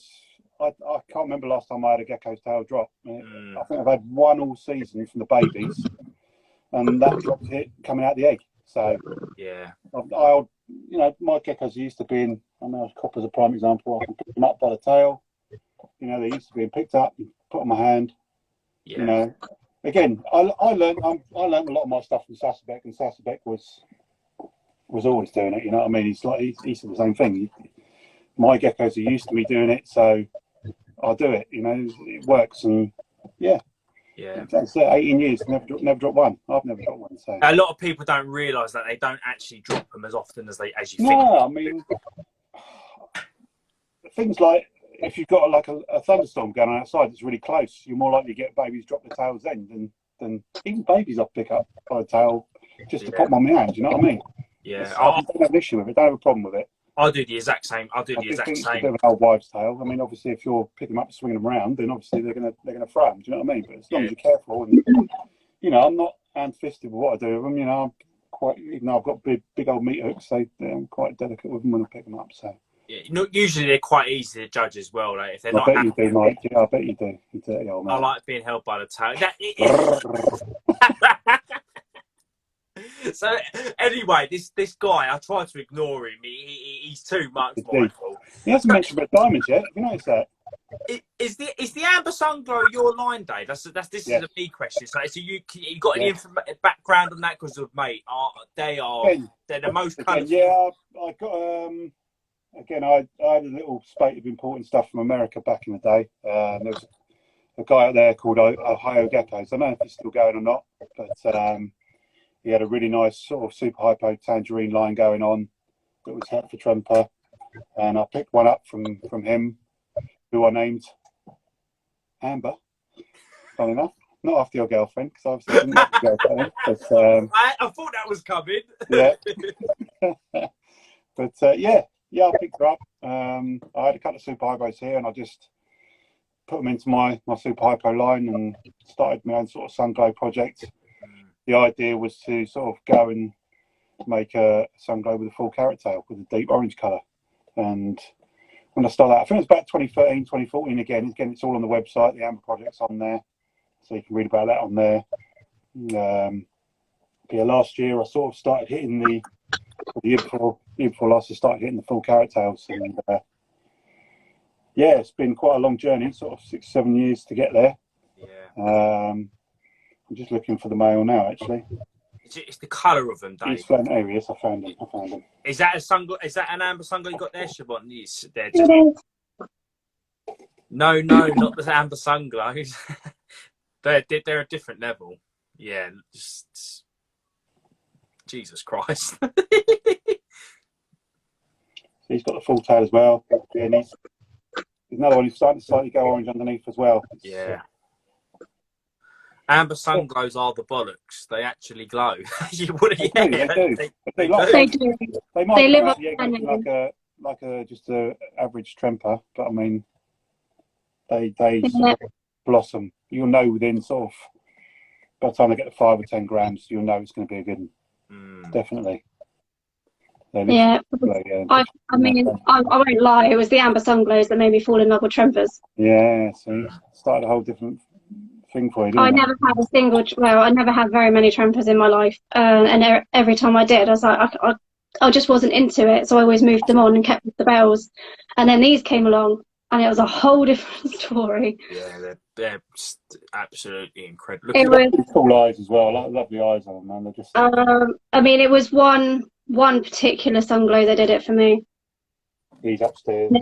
I can't remember last time I had a gecko's tail drop. I think I've had one all season from the babies, and that dropped hit coming out the egg. So yeah, you know, my geckos used to being, I know copper's a prime example. I can pick them up by the tail. You know, they used to being picked up, and put on my hand. Yeah. You know, again, I learned a lot of my stuff from Sasabek, and Sasabek was always doing it. You know what I mean? He's he said the same thing. My geckos are used to me doing it, so I'll do it. You know, it works, and yeah. That's 18 years, never dropped one. I've never dropped one. So a lot of people don't realise that they don't actually drop them as often as you think. No, I mean, things like if you've got like a thunderstorm going on outside that's really close, you're more likely to get babies drop the tails then than even babies I'll pick up by the tail just to pop them on my hand. You know what I mean? Yeah, I don't have an issue with it. Don't have a problem with it. I do the exact same. I think it's a bit of an old wives' tale. I mean, obviously, if you're picking them up, swinging them around, then obviously they're gonna throw them. Do you know what I mean? But as long as you're careful, and you know, I'm not hand-fisted with what I do with them. You know, I'm quite, even though I've got big old meat hooks, I'm quite delicate with them when I pick them up. So yeah, usually they're quite easy to judge as well. Like if they're not, I bet you do, Mike. Yeah, I bet you do. You dirty old man. I like being held by the tail. So anyway, this guy, I tried to ignore him. He's too much, Michael. He hasn't mentioned red diamonds yet. Have you noticed that? Is the amber sunglow your line, Dave? This is a me question. So you got any background on that? Because of mate, they're the most colourful. Yeah, I got again. I had a little spate of importing stuff from America back in the day. There was a guy out there called Ohio Geckos. I don't know if he's still going or not, but he had a really nice sort of super hypo tangerine line going on that was het for Tremper, and I picked one up from him, who I named Amber. Funny enough, not after your girlfriend, because obviously didn't have a girlfriend. But I thought that was coming. Yeah, but I picked her up. I had a couple of super hypos here, and I just put them into my super hypo line and started my own sort of sun glow project. The idea was to sort of go and make a sun glow with a full carrot tail with a deep orange colour. And when I started that, I think it was about 2013, 2014 again, it's all on the website. The Amber Project's on there, so you can read about that on there. Last year I sort of started hitting the year before last, I started hitting the full carrot tails. And it's been quite a long journey, sort of 6-7 years to get there. Yeah. I'm just looking for the male now, actually. It's the colour of them, Dave. He's flown areas. I found him. Is that an amber sunglow you got there, Siobhan? They're just... No, not the amber sunglows. they're a different level. Yeah, just Jesus Christ. He's got the full tail as well. And he's another one who's starting to slightly go orange underneath as well. Yeah. Amber sunglows are the bollocks. They actually glow. They do. They do. They might live up like a just a average Tremper, but I mean, they sort of blossom. You'll know within sort of, by the time they get to 5 or 10 grams, you'll know it's going to be a good one. Definitely. Yeah. I won't lie. It was the amber sunglows that made me fall in love with Trempers. Yeah. So started a whole different thing for you, I didn't never had a single. Well, I never had very many trampers in my life, and every time I did, I was like, I just wasn't into it, so I always moved them on and kept the bells. And then these came along, and it was a whole different story. Yeah, they're just absolutely incredible. It Look, was. Cool eyes as well. I love the eyes on them, man. They're just. I mean, it was one particular sunglow that did it for me. He's upstairs.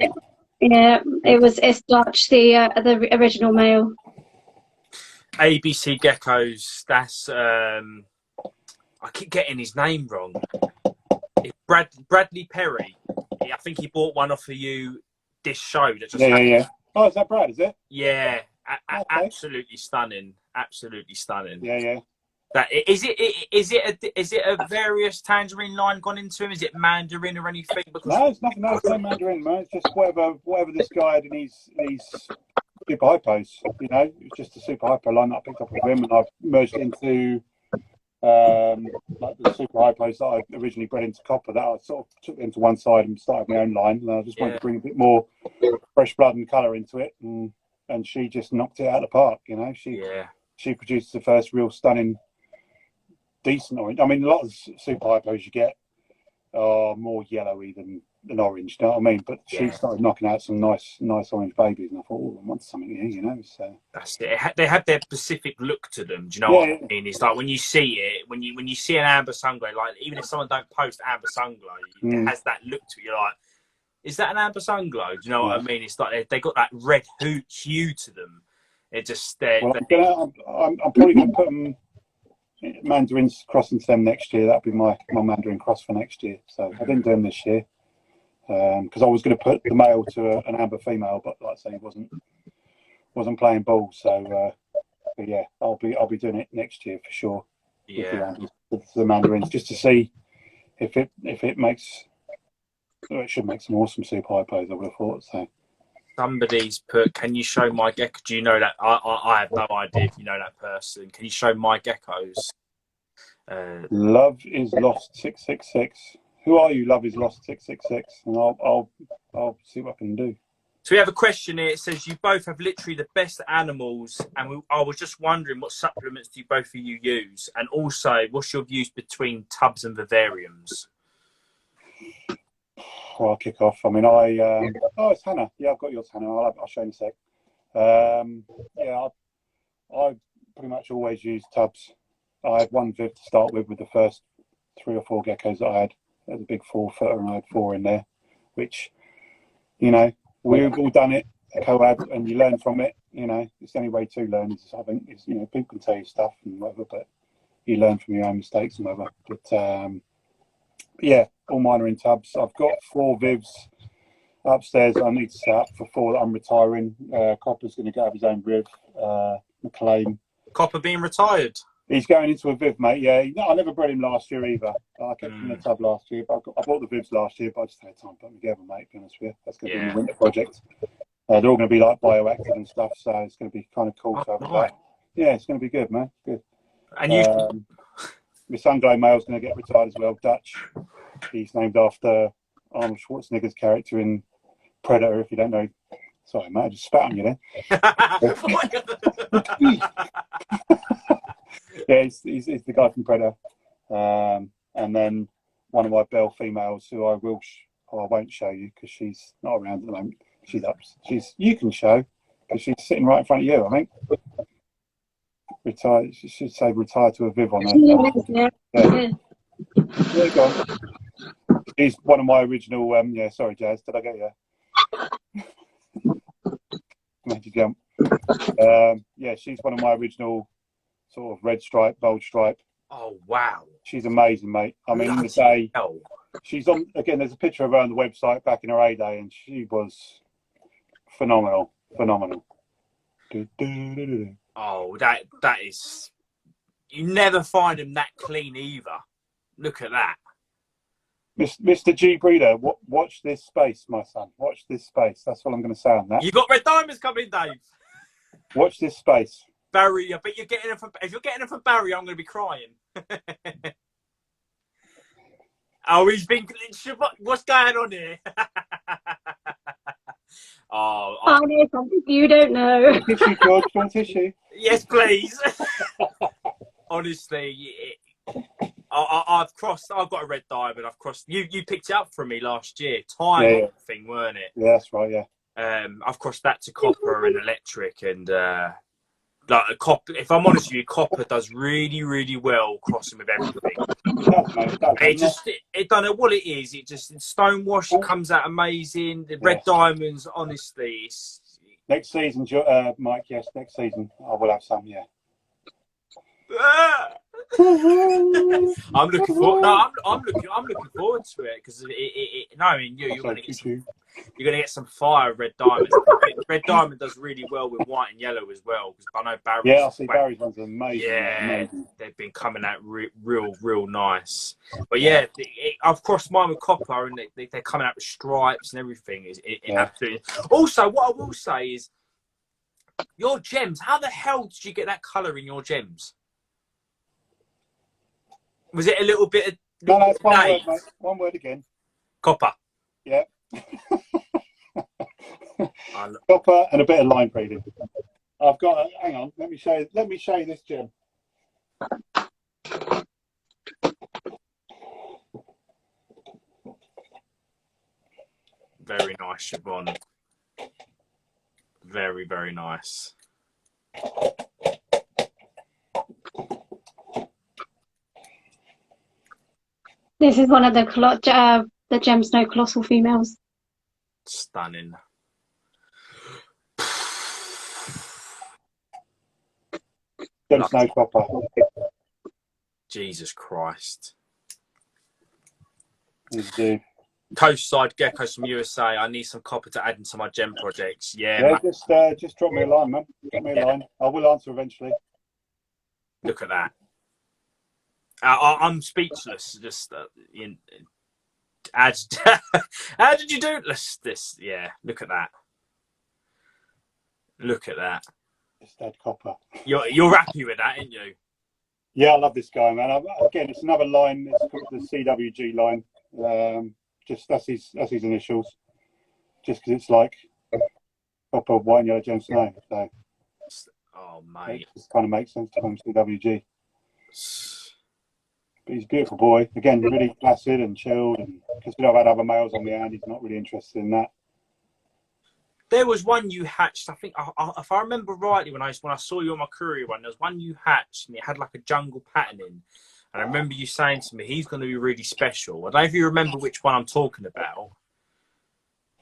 Yeah, it's Dutch, the original male. ABC Geckos. That's I keep getting his name wrong. It's Bradley Perry. I think he bought one off of you. This show that just Yeah. Oh, is that Brad? Is it? Yeah, Okay. absolutely stunning. Absolutely stunning. Yeah. That is it a various tangerine line gone into him? Is it mandarin or anything? Because No, it's nothing. No, it's no mandarin, man. It's just whatever this guy had in his super hypos. You know, it's just a super hypo line that I picked up with him, and I've merged it into like the super hypos that I originally bred into copper. That I sort of took into one side and started my own line, and I just wanted to bring a bit more fresh blood and colour into it, and she just knocked it out of the park. You know, she produced the first real stunning, decent orange. I mean, a lot of super hypos you get are more yellowy than orange. You know what I mean? But she started knocking out some nice orange babies, and I thought, oh, I want something here, you know. So that's it. They have their specific look to them. Do you know what I mean? It's like when you see it, when you see an amber sunglow, like even if someone don't post amber sunglow, it has that look to it. You're like, is that an amber sunglow? Do you know what I mean? It's like they got that red hue to them. It just well, I'm probably going to put them mandarins crossing to them next year. That'll be my mandarin cross for next year. So I didn't do them this year because I was going to put the male to an amber female, but like I say, he wasn't playing ball. So but yeah, I'll be doing it next year for sure. Yeah, with the mandarins, just to see if it makes. It should make some awesome super hypos, I would have thought. So somebody's put, can you show my gecko? Do you know that? I have no idea if you know that person. Can you show my geckos? Love is lost 666. Who are you? Love is lost 666, and I'll see what I can do. So we have a question here. It says you both have literally the best animals, and I was just wondering what supplements do both of you use, and also what's your views between tubs and vivariums? Well, I'll kick off. I mean, it's Hannah. Yeah, I've got yours, Hannah. I'll show you in a sec. Yeah, I pretty much always use tubs. I had one viv to start with the first 3 or 4 geckos that I had. There's a big 4-footer, and I had 4 in there, which, you know, we've all done it, a coab, and you learn from it. You know, it's the only way to learn. I think you know, people can tell you stuff and whatever, but you learn from your own mistakes and whatever. But yeah, all mine are in tubs. I've got 4 vivs upstairs I need to set up for 4 that I'm retiring. Copper's going to go have his own viv. McLean. Copper being retired? He's going into a viv, mate. Yeah, I never bred him last year either. I kept him in the tub last year, but I bought the vivs last year, but I just had time to put them together, mate, to be honest with you. That's going to be a winter project. They're all going to be like bioactive and stuff, so it's going to be kind of cool to have that. Yeah, it's going to be good, man. Good. And you... my sunglow male's going to get retired as well, Dutch. He's named after Arnold Schwarzenegger's character in Predator, if you don't know. Sorry, mate, I just spat on you there. Yeah, he's the guy from Predator. And then one of my bell females, who I won't show you because she's not around at the moment. She's up. You can show because she's sitting right in front of you, I think. Retired. She should say retire to a viv on her. Yeah, go on. She's one of my original. Yeah, sorry, Jazz. Did I get you? Made you jump. Yeah, she's one of my original sort of red stripe, bold stripe. Oh wow, she's amazing, mate. I mean, in the day, she's on again. There's a picture of her on the website back in her heyday, and she was phenomenal. Oh, that is. You never find them that clean either. Look at that. Mr. G Breeder, watch this space, my son. Watch this space. That's what I'm going to say on that. You got red diamonds coming, Dave. Watch this space. Barry, I bet you're getting them from. If you're getting them from Barry, I'm going to be crying. Oh, he's been. What's going on here? Oh, I know something you don't know. Tissue, George. Do you want tissue? yes, please. Honestly, I've crossed. I've got a red diamond. I've crossed. You picked it up from me last year. Time Yeah. thing, weren't it? Yeah, that's right. Yeah. I've crossed that to copper and electric, and like a copper. If I'm honest with you, copper does really, really well crossing with everything. It don't know what it is. It just stonewash comes out amazing. The red diamonds, honestly, it's... Next season, Mike. Yes, next season I will have some. Yeah. I'm looking forward. No, I'm looking forward to it because no, I mean you're gonna get some fire red diamonds. Red diamond does really well with white and yellow as well because I know Barry's. Yeah, I see Barry's ones are amazing. Yeah, amazing. They've been coming out real nice. But yeah, I've crossed mine with copper and they're coming out with stripes and everything. Absolutely. Also, what I will say is your gems. How the hell did you get that colour in your gems? Was it a little bit of... No, it's one word, mate. One word again. Copper. Yeah. Copper and a bit of line breeding. I've got. Hang on. Let me show you this gem. Very nice, Siobhan. Very, very nice. This is one of the Gem Snow Colossal females. Stunning. Gem Snow copper. Jesus Christ. Coastside Geckos from USA. I need some copper to add into my gem projects. Yeah, just drop me a line, man. Drop me a line. I will answer eventually. Look at that. I'm speechless. Just how did you do this? Yeah, look at that. Look at that. Just add copper. You're happy with that, aren't you? Yeah, I love this guy, man. Again, it's another line. It's called the CWG line. Just that's his initials. Just because it's like copper, white, and yellow gem snow. So, oh mate, it just kind of makes sense to him, CWG. But he's a beautiful boy. Again, really placid and chilled. And because I've had other males on the hand, he's not really interested in that. There was one you hatched. I think, if I remember rightly, when I saw you on my courier one, there was one you hatched, and it had like a jungle patterning. And I remember you saying to me, he's going to be really special. I don't know if you remember which one I'm talking about.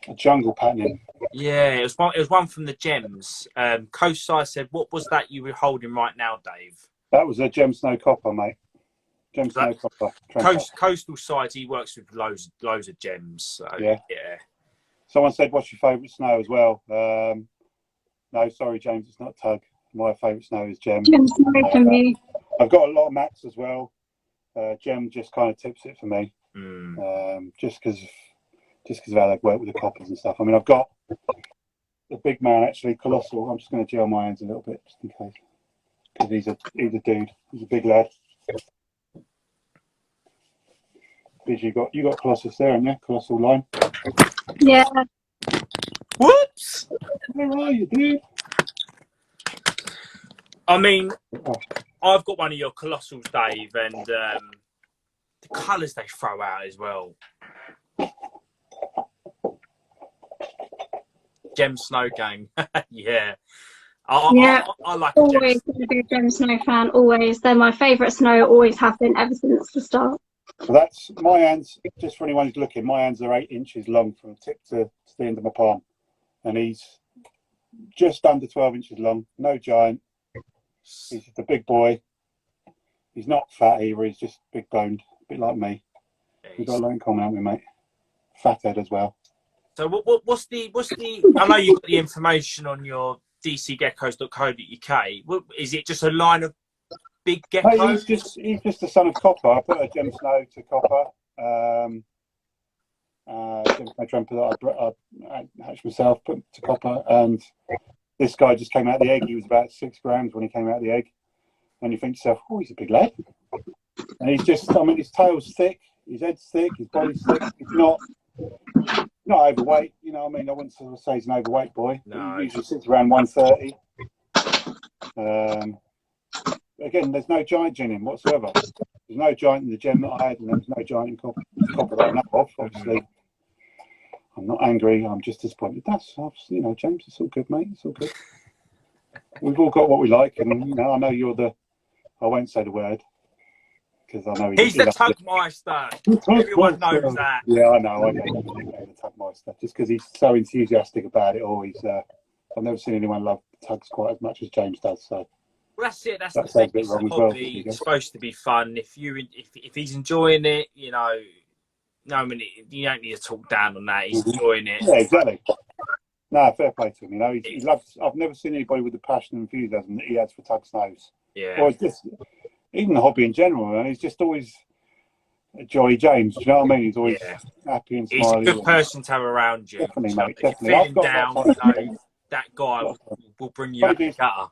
A jungle patterning. Yeah, it was one from the gems. Coastside said, "What was that you were holding right now, Dave?" That was a gem snow copper, mate. Gem snow copper. Coastal side, he works with loads of gems. So, yeah. Someone said, "What's your favourite snow?" as well. No, sorry, James, it's not Tug. My favourite snow is Gem. Gem Snow for me. I've got a lot of mats as well. Gem just kind of tips it for me. Just because of how they work with the coppers and stuff. I mean, I've got the big man, actually, Colossal. I'm just going to gel my hands a little bit, just in case. Because he's a dude. He's a big lad. Because you got Colossus there, haven't you? Colossal line. Yeah. Whoops! Where are you, dude? I mean, I've got one of your Colossals, Dave, and the colours they throw out as well. Gem Snow Gang. Yeah. I like a always been a big Gem Snow fan, always. They're my favourite snow, always have been ever since the start. So that's my hands, just for anyone who's looking, my hands are 8 inches long from tip to the end of my palm. And he's just under 12 inches long, no giant. He's just a big boy. He's not fat either, he's just big boned, a bit like me. We've got a lot in common, haven't we, mate? Fathead as well. So what's the I know you've got the information on your dcgeckos.co.uk. Is it just a line of big geckos? No, he's just the son of copper. I put a gem snow to copper. Gem snow tremper that I hatched myself, put to copper, and this guy just came out of the egg. He was about 6 grams when he came out of the egg. And you think to yourself, oh, he's a big lad. And he's just, I mean, his tail's thick, his head's thick, his body's thick. He's not overweight. You know, I mean, I wouldn't sort of say he's an overweight boy. No. He usually sits around 130. Again, there's no giant in him whatsoever. There's no giant in the gem that I had, and there's no giant in copper that I know of. Obviously, I'm not angry. I'm just disappointed. That's, you know, James. It's all good, mate. It's all good. We've all got what we like, and you know, I know you're the. I won't say the word because I know he's the Tugmeister. Everyone knows that. Yeah, I know. I know the Tugmeister just because he's so enthusiastic about it. Always. I've never seen anyone love tugs quite as much as James does. So. Well, that's it. That's the thing. It's a hobby. It's supposed to be fun. If he's enjoying it, you know, no, I mean, you don't need to talk down on that. He's enjoying it. Yeah, exactly. No, fair play to him. You know, he loves. I've never seen anybody with the passion and enthusiasm that he has for tug snows. Yeah. Or it's just even the hobby in general, and he's just always a jolly James. Do you know what I mean? He's always happy and smiling. He's a good person to have around you. Definitely, mate. If Definitely. you're feeling down, you know, that guy will bring you out the gutter.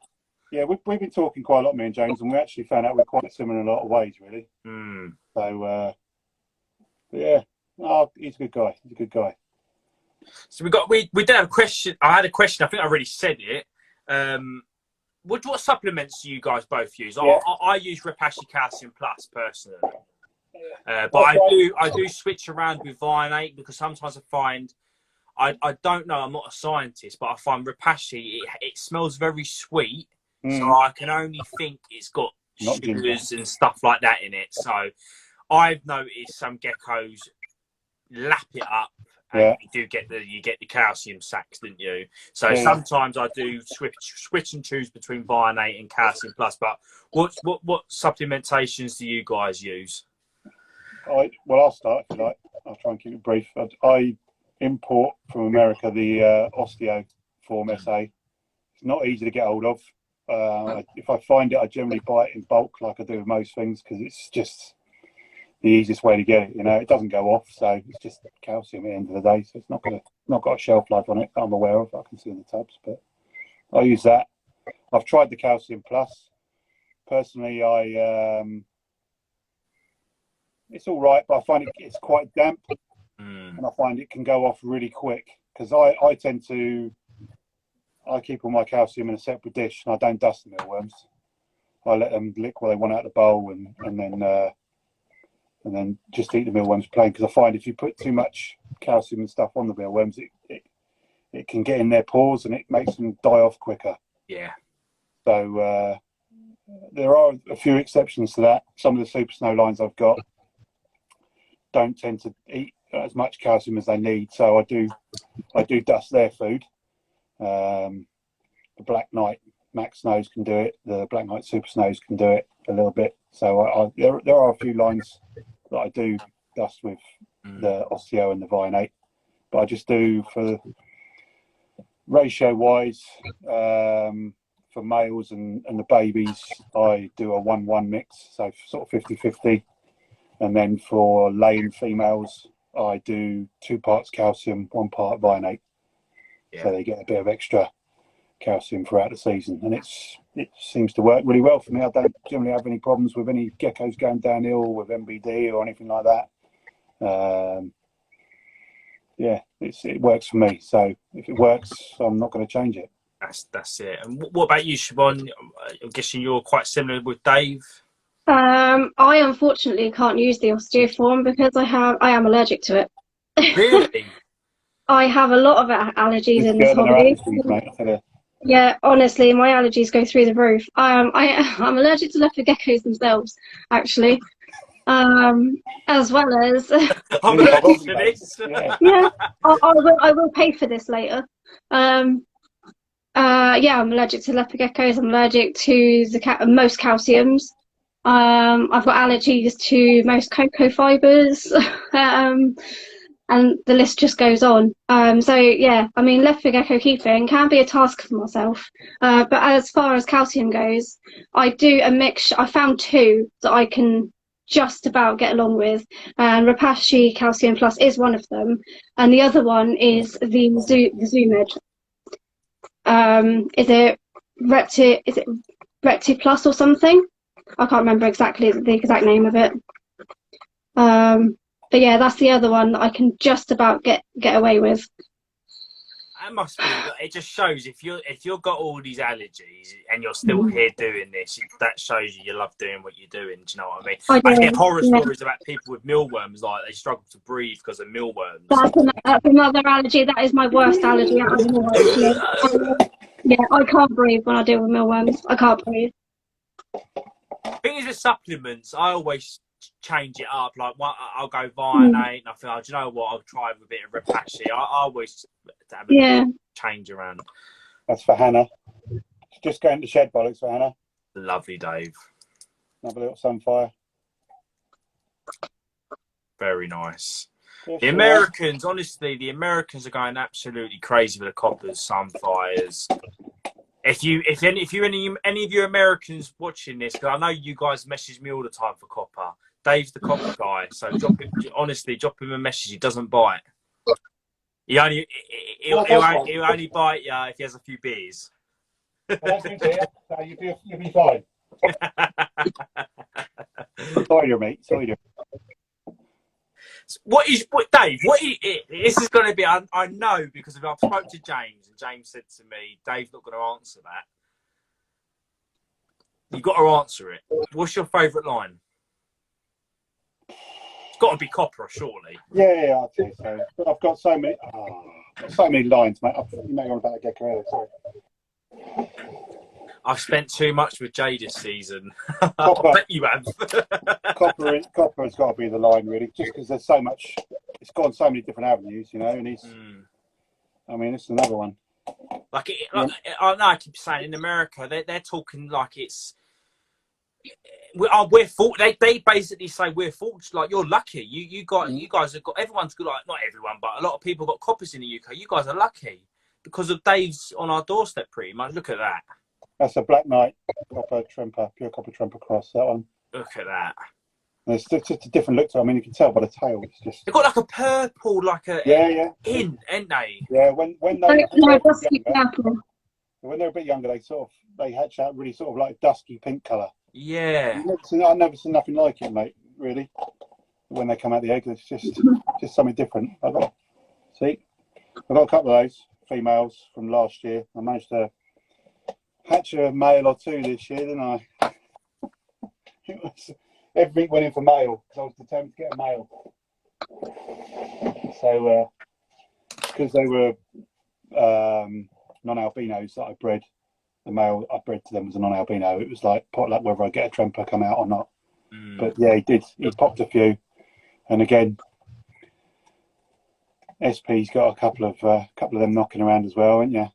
Yeah, we've been talking quite a lot, me and James, and we actually found out we're quite similar in a lot of ways, really. So, yeah, he's a good guy. He's a good guy. So we did have a question. I had a question. I think I already said it. What supplements do you guys both use? Yeah. I use Repashy Calcium Plus personally, but I do switch around with Vianate because sometimes I find I don't know. I'm not a scientist, but I find Repashy it smells very sweet. So I can only think it's got sugars and stuff like that in it. So I've noticed some geckos lap it up, and you get the calcium sacs, didn't you? So sometimes I do switch and choose between Vianate and Calcium Plus. But what supplementations do you guys use? Well, I'll start if you like. I'll try and keep it brief. I import from America the Osteo Form SA. It's not easy to get hold of. If I find it, I generally buy it in bulk, like I do with most things, because it's just the easiest way to get it. You know, it doesn't go off, so it's just calcium at the end of the day. So it's not got a shelf life on it that I'm aware of. I can see in the tubs, but I use that. I've tried the Calcium Plus. Personally, it's all right, but I find it's quite damp, and I find it can go off really quick because I tend to. I keep all my calcium in a separate dish, and I don't dust the mealworms. I let them lick what they want out of the bowl, and then just eat the mealworms plain. Because I find if you put too much calcium and stuff on the mealworms, it can get in their pores, and it makes them die off quicker. Yeah. So there are a few exceptions to that. Some of the Super Snow lines I've got don't tend to eat as much calcium as they need, so I do dust their food. The Black Knight Max Snows can do it. The Black Knight Super Snows can do it a little bit. So there are a few lines that I do dust with the Osteo and the Vianate, but I just do for ratio wise for males and the babies. I do a 1-1 mix, so sort of 50-50, and then for laying females, I do 2 parts calcium, 1 part Vianate. So they get a bit of extra calcium throughout the season, and it seems to work really well for me. I don't generally have any problems with any geckos going downhill with MBD or anything like that. It works for me. So if it works, I'm not going to change it. That's it. And what about you, Siobhan? I'm guessing you're quite similar with Dave. I unfortunately can't use the osteoform because I am allergic to it. Really? I have a lot of allergies in this hobby. Yeah, honestly, my allergies go through the roof. I'm allergic to leopard geckos themselves, actually, as well as. I'm allergic to this. Yeah, I will pay for this later. I'm allergic to leopard geckos. I'm allergic to most calciums. I've got allergies to most cocoa fibers. And the list just goes on. So yeah, I mean, leopard gecko keeping can be a task for myself. But as far as calcium goes, I do a mix. I found 2 that I can just about get along with. And Repashy Calcium Plus is one of them, and the other one is the Zoomed. Is it Repti Plus or something? I can't remember exactly the exact name of it. But yeah, that's the other one that I can just about get away with. That must be. It just shows if you've got all these allergies and you're still here doing this, that shows you love doing what you're doing. Do you know what I mean? I I hear do. horror Yeah. stories about people with mealworms, like they struggle to breathe because of mealworms. That's another allergy. That is my worst allergy out of them all, actually. Yeah, I can't breathe when I deal with mealworms. I can't breathe. Thing is, with supplements, I always change it up. Like, I'll go Vianate, and I think, oh, do you know what? I'll try with a bit of Repashy. I always have a change around. That's for Hannah. Just going to shed bollocks for Hannah. Lovely, Dave. Another little sunfire. Very nice. Yes, The Americans, honestly, the Americans are going absolutely crazy with the coppers, sunfires. If any of you Americans watching this, because I know you guys message me all the time for copper. Dave's the copper guy, so drop him a message. He doesn't bite. He'll only bite you if he has a few beers. Well, you'll be fine. Sorry, mate. Sorry. Dave? This is going to be. I know because if I've spoke to James and James said to me, Dave's not going to answer that. You've got to answer it. What's your favourite line? It's got to be copper, surely. Yeah, I'll tell you so. But I've got so many lines, mate. You know about a gecko earlier, sorry. I've spent too much with Jay this season. Copper. I bet you have. Copper has got to be the line, really, just because there's so much. It's gone so many different avenues, you know. And I mean, it's another one. I know I keep saying in America they're talking like it's. We're fortunate. They basically say we're fortunate. Like, you're lucky. You guys have got, everyone's got, like, not everyone, but a lot of people got coppers in the UK. You guys are lucky because of Dave's on our doorstep. Pretty much. Look at that. That's a Black Knight copper tremper, pure copper tremper cross. That one. Look at that. And it's just a different look to it. I mean, you can tell by the tail. It's just. They've got like a purple, like a ain't they? Yeah, when they're a bit younger, they hatch out really sort of like dusky pink colour. Yeah. I've never seen nothing like it, mate. Really, when they come out the egg, it's just something different. I've got a couple of those females from last year. I managed to hatch a male or two this year, didn't I? Everything went in for male because I was determined to get a male. So, because they were non-albinos that I bred, the male I bred to them was a non-albino. It was like potluck whether I get a tremper come out or not. But yeah, he did. He popped a few, and again, SP's got a couple of them knocking around as well, haven't you?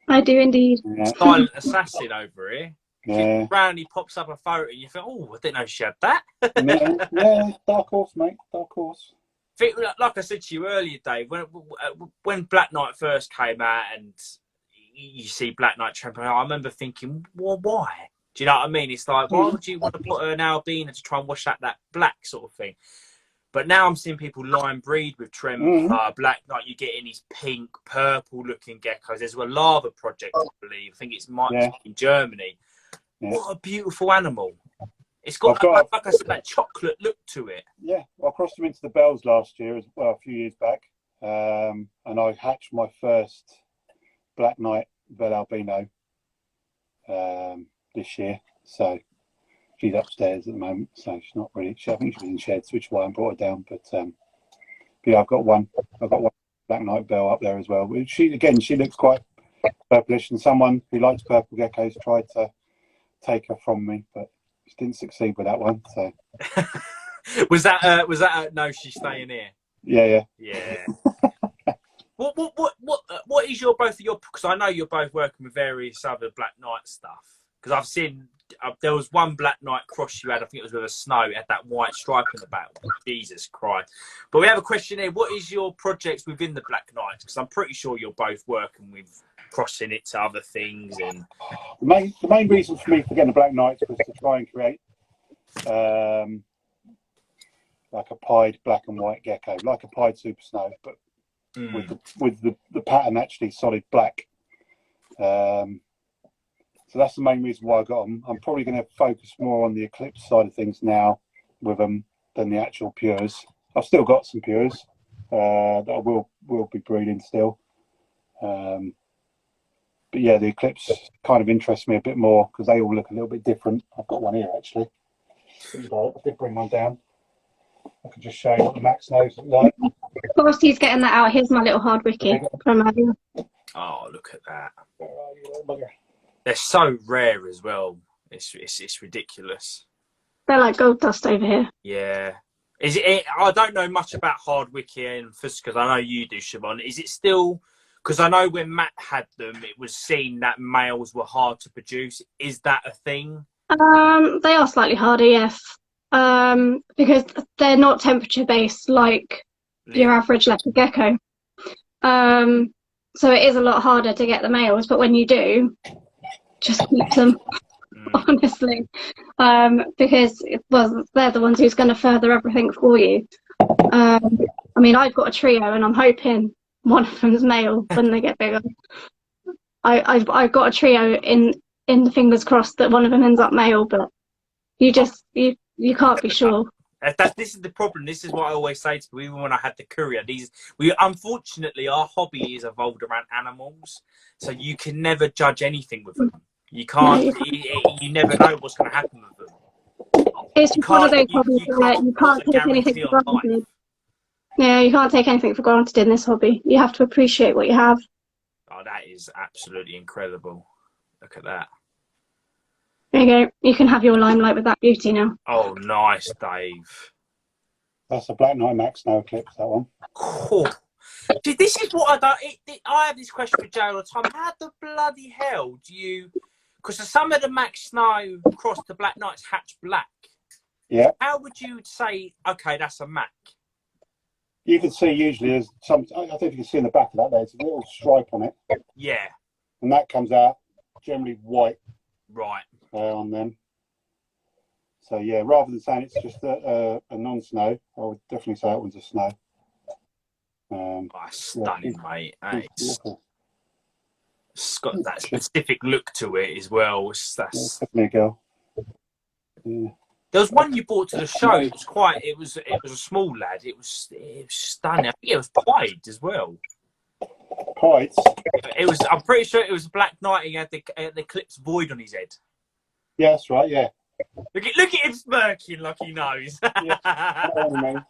I do indeed. Yeah. Silent assassin over here. Yeah. Randy pops up a photo, and you think, "Oh, I didn't know she had that." yeah, dark horse, mate, dark horse. Like I said to you earlier, Dave, when Black Knight first came out, and you see Black Knight Tremper, I remember thinking, well, why? Do you know what I mean? It's like, why would you want to put an albino to try and wash out that black sort of thing? But now I'm seeing people line breed with Tremper, Black Knight. You're getting these pink, purple-looking geckos. There's a lava project, I believe. I think it's in Germany. Yeah. What a beautiful animal! It's got, like I said, that chocolate look to it. Yeah, I crossed them into the bells last year, a few years back, and I hatched my first Black Knight Vel Albino this year. So she's upstairs at the moment, so she's not really. I think she was in sheds, which is why I brought her down. But yeah, I've got one Black Knight Vel up there as well. She looks quite purplish, and someone who likes purple geckos tried to take her from me, but she didn't succeed with that one. So was that no, she's staying here? Yeah. What is your both of your? Because I know you're both working with various other Black Knight stuff. Because I've seen there was one Black Knight cross you had. I think it was with a snow. It had that white stripe in the back. Jesus Christ! But we have a question here. What is your projects within the Black Knights? Because I'm pretty sure you're both working with crossing it to other things. And the main reason for me for getting the Black Knights was to try and create like a pied black and white gecko, like a pied super snow, but with the pattern actually solid black. So that's the main reason why I got them. I'm probably going to focus more on the Eclipse side of things now with them than the actual pures. I've still got some pures that I will be breeding still. But yeah, the Eclipse kind of interests me a bit more because they all look a little bit different. I've got one here actually. I did bring one down. I can just show you what the Max nose look like. Whilst he's getting that out, here's my little hard wiki from earlier. Oh, look at that. Where are you, little bugger? They're so rare as well. It's ridiculous. They're like gold dust over here. Yeah. Is it? I don't know much about hard wiki and because I know you do, Siobhan. Is it still? Because I know when Matt had them, it was seen that males were hard to produce. Is that a thing? They are slightly harder, yes. Because they're not temperature based like your average leopard gecko. So it is a lot harder to get the males, but when you do, just keep them, honestly. Because they're the ones who's going to further everything for you. I mean, I've got a trio, and I'm hoping one of them's male when they get bigger. I've got a trio in the fingers crossed that one of them ends up male, but you can't be sure. This is the problem. This is what I always say to people, even when I had the courier. Unfortunately, our hobby is evolved around animals, so you can never judge anything with them. You can't. No, you never know what's going to happen with them. it's just one of those hobbies where you can't take anything for granted. Yeah, you can't take anything for granted in this hobby. You have to appreciate what you have. Oh, that is absolutely incredible. Look at that. There you go. You can have your limelight with that beauty now. Oh, nice, Dave. That's a Black Knight Max Snow Eclipse, that one. Cool. See, this is what I don't. I have this question for Jay all the time. How the bloody hell do you? Because some of the Max Snow cross the Black Knights hatch black. Yeah. How would you say? Okay, that's a Mac. You can see usually there's some. I don't know if you can see in the back of that. There's a little stripe on it. Yeah. And that comes out generally white. Right. On them. So yeah, rather than saying it's just a non-snow, I would definitely say that one's a snow. Stunning, mate. It's got that specific look to it as well. That's definitely a girl. Yeah. There was one you brought to the show. It was a small lad. It was stunning. I think it was pied as well. Pied? I'm pretty sure it was a Black Knight. He had the Eclipse void on his head. Yeah, that's right. Yeah. Look at him smirking like he knows. Yeah, I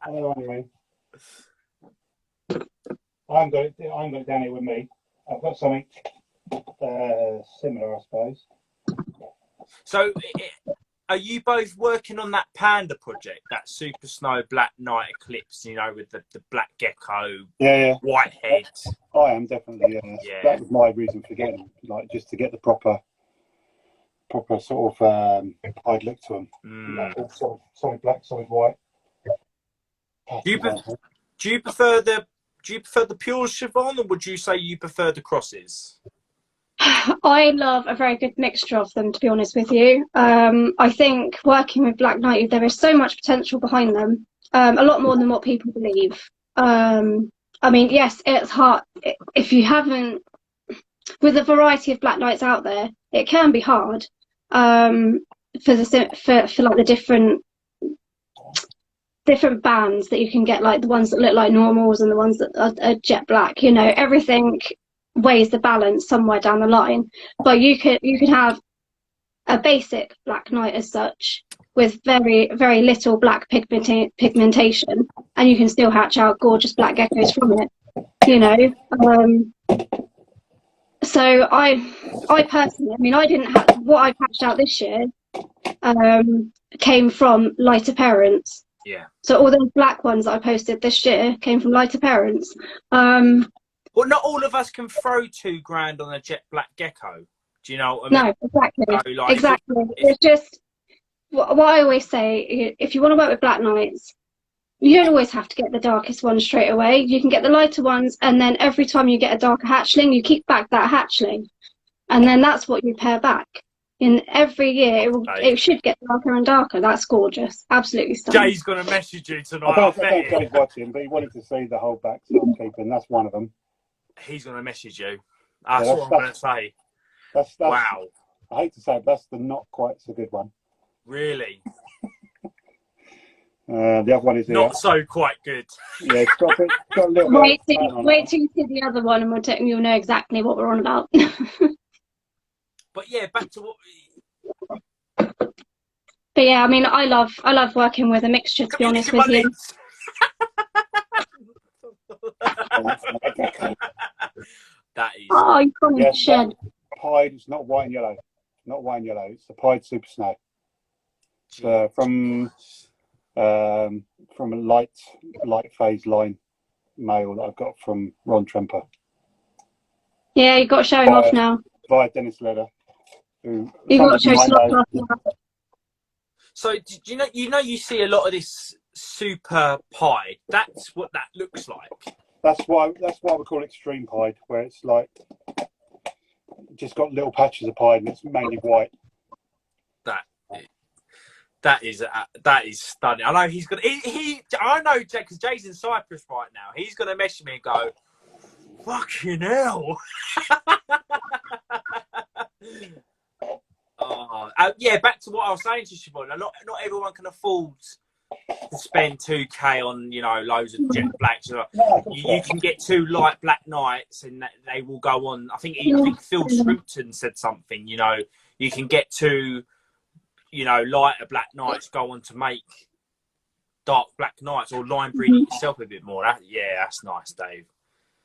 know what you mean. I haven't got it down here with me. I've got something similar, I suppose. So, are you both working on that Panda project, that Super Snow Black Knight Eclipse? You know, with the black gecko, white head. I am definitely. Yeah. That was my reason for getting them, like just to get the proper sort of pied look to them. Like, solid black, solid white. Do you prefer the pure Siobhan, or would you say you prefer the crosses? I love a very good mixture of them, to be honest with you. I think working with Black Knight, there is so much potential behind them, a lot more than what people believe. I mean, yes, it's hard. If you haven't, with a variety of Black Knights out there, it can be hard for like the different bands that you can get, like the ones that look like normals and the ones that are jet black. You know, everything weighs the balance somewhere down the line, but you could have a basic Black Knight as such with very, very little black pigmentation, and you can still hatch out gorgeous black geckos from it, you know. So I personally, I mean, I didn't have what I've hatched out this year came from lighter parents. Yeah. So all those black ones that I posted this year came from lighter parents. Well, not all of us can throw $2,000 on a jet black gecko. Do you know what I mean? No, exactly. So, like, exactly. It's just what I always say. If you want to work with Black Knights, you don't always have to get the darkest ones straight away. You can get the lighter ones, and then every time you get a darker hatchling, you keep back that hatchling, and then that's what you pair back. In every year, it should get darker and darker. That's gorgeous. Absolutely stunning. Jay's going to message you tonight. I don't know if Jay's watching, but he wanted to see the whole back, so I'm keeping. That's one of them. He's going to message you. That's what I'm going to say. That's, wow. I hate to say it, but that's the not quite so good one. Really? The other one is here. Not so quite good. Yeah, it's got a little bit. Wait of pattern on till it. you see the other one, and you'll know exactly what we're on about. But yeah, back to what. But yeah, I mean, I love working with a mixture, to be honest with you. That is. Oh, you can't Yes, shed. pied. It's not white and yellow. Not white and yellow. It's the pied super snow. From a light phase line male that I've got from Ron Tremper. Yeah, you got to show him off now. Via Dennis Leder, who You got to show some Slot off now. So do you see a lot of this super pied. That's what that looks like. That's why we call it extreme pied, where it's like just got little patches of pied and it's mainly white. That is stunning. I know he's gonna. I know because Jay's in Cyprus right now. He's gonna message me and go, "Fucking hell!" Yeah. Back to what I was saying to Siobhan. Not everyone can afford to spend 2K on loads of jet blacks. You can get 2 light black nights and they will go on. I think Phil Shrimpton said something. You can get 2. Lighter black nights go on to make dark black nights or line breed itself a bit more. That's nice, Dave.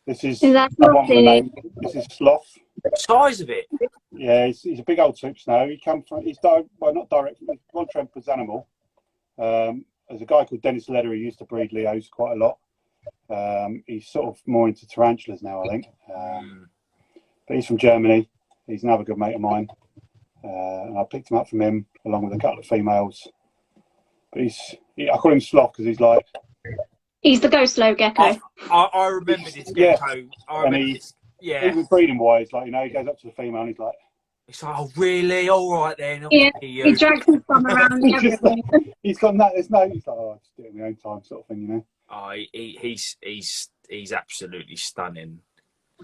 This is This is Sloth. Size of it. Yeah, he's a big old soup snow. He's not direct from Ron Tremper's animal. There's a guy called Dennis Leder who used to breed Leos quite a lot. He's sort of more into tarantulas now, I think. But he's from Germany. He's another good mate of mine. And I picked him up from him along with a couple of females. But I call him Sloth because he's the go slow gecko. I remember this gecko. Even breeding wise, he goes up to the female and he's like, oh really? All right then. Yeah, he drags his thumb around and everything. He's got that. He's like, oh, just do it in my own time, sort of thing, Oh, he's absolutely stunning.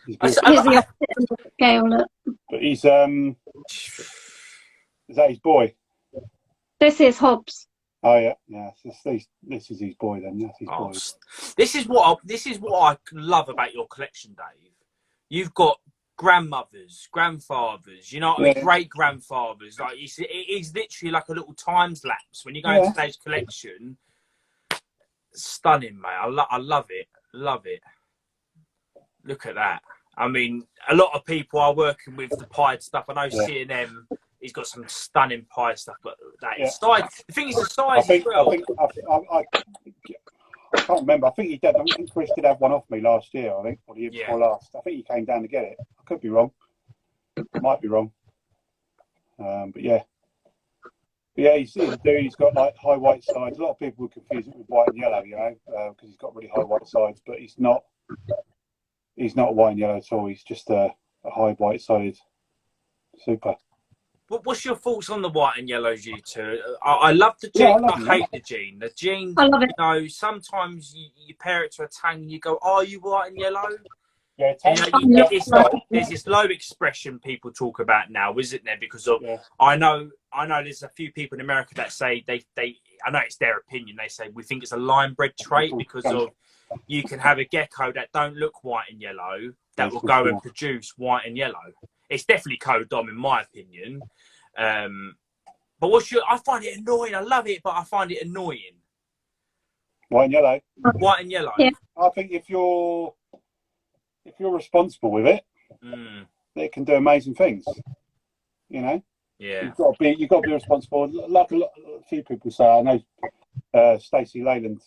He's the opposite scale. Look. But he's is that his boy? This is Hobbs. Oh yeah. This is his boy then. That's his boy. This is what I love about your collection, Dave. You've got grandmothers, grandfathers, great grandfathers. Like it is literally like a little time lapse when you go into today's collection. Stunning, mate. I love it. Love it. Look at that. I mean, a lot of people are working with the pied stuff. I know C&M. He's got some stunning pie stuff, but size. The thing is, the size as well. I can't remember. I think he did. I think Chris did have one off me last year. I think, or the year before last. I think he came down to get it. I could be wrong. Might be wrong. But yeah, he's a dude. He's got like high white sides. A lot of people would confuse it with white and yellow, because he's got really high white sides. But he's not. He's not white and yellow at all. He's just a high white sided super. What's your thoughts on the white and yellows, you two? I love the gene, I hate the gene. The gene, I love it. Sometimes you pair it to a tang and you go, are you white and yellow? Yeah, there's this low expression people talk about now, isn't there? Because of I know there's a few people in America that say they I know it's their opinion. They say we think it's a line bred trait because of you can have a gecko that don't look white and yellow that will go and produce white and yellow. It's definitely co-dom in my opinion. But I find it annoying. I love it, but I find it annoying. White and yellow. White and yellow. Yeah. I think if you're responsible with it, it can do amazing things. Yeah. You've got to be responsible. Like a few people say, I know Stacey Leyland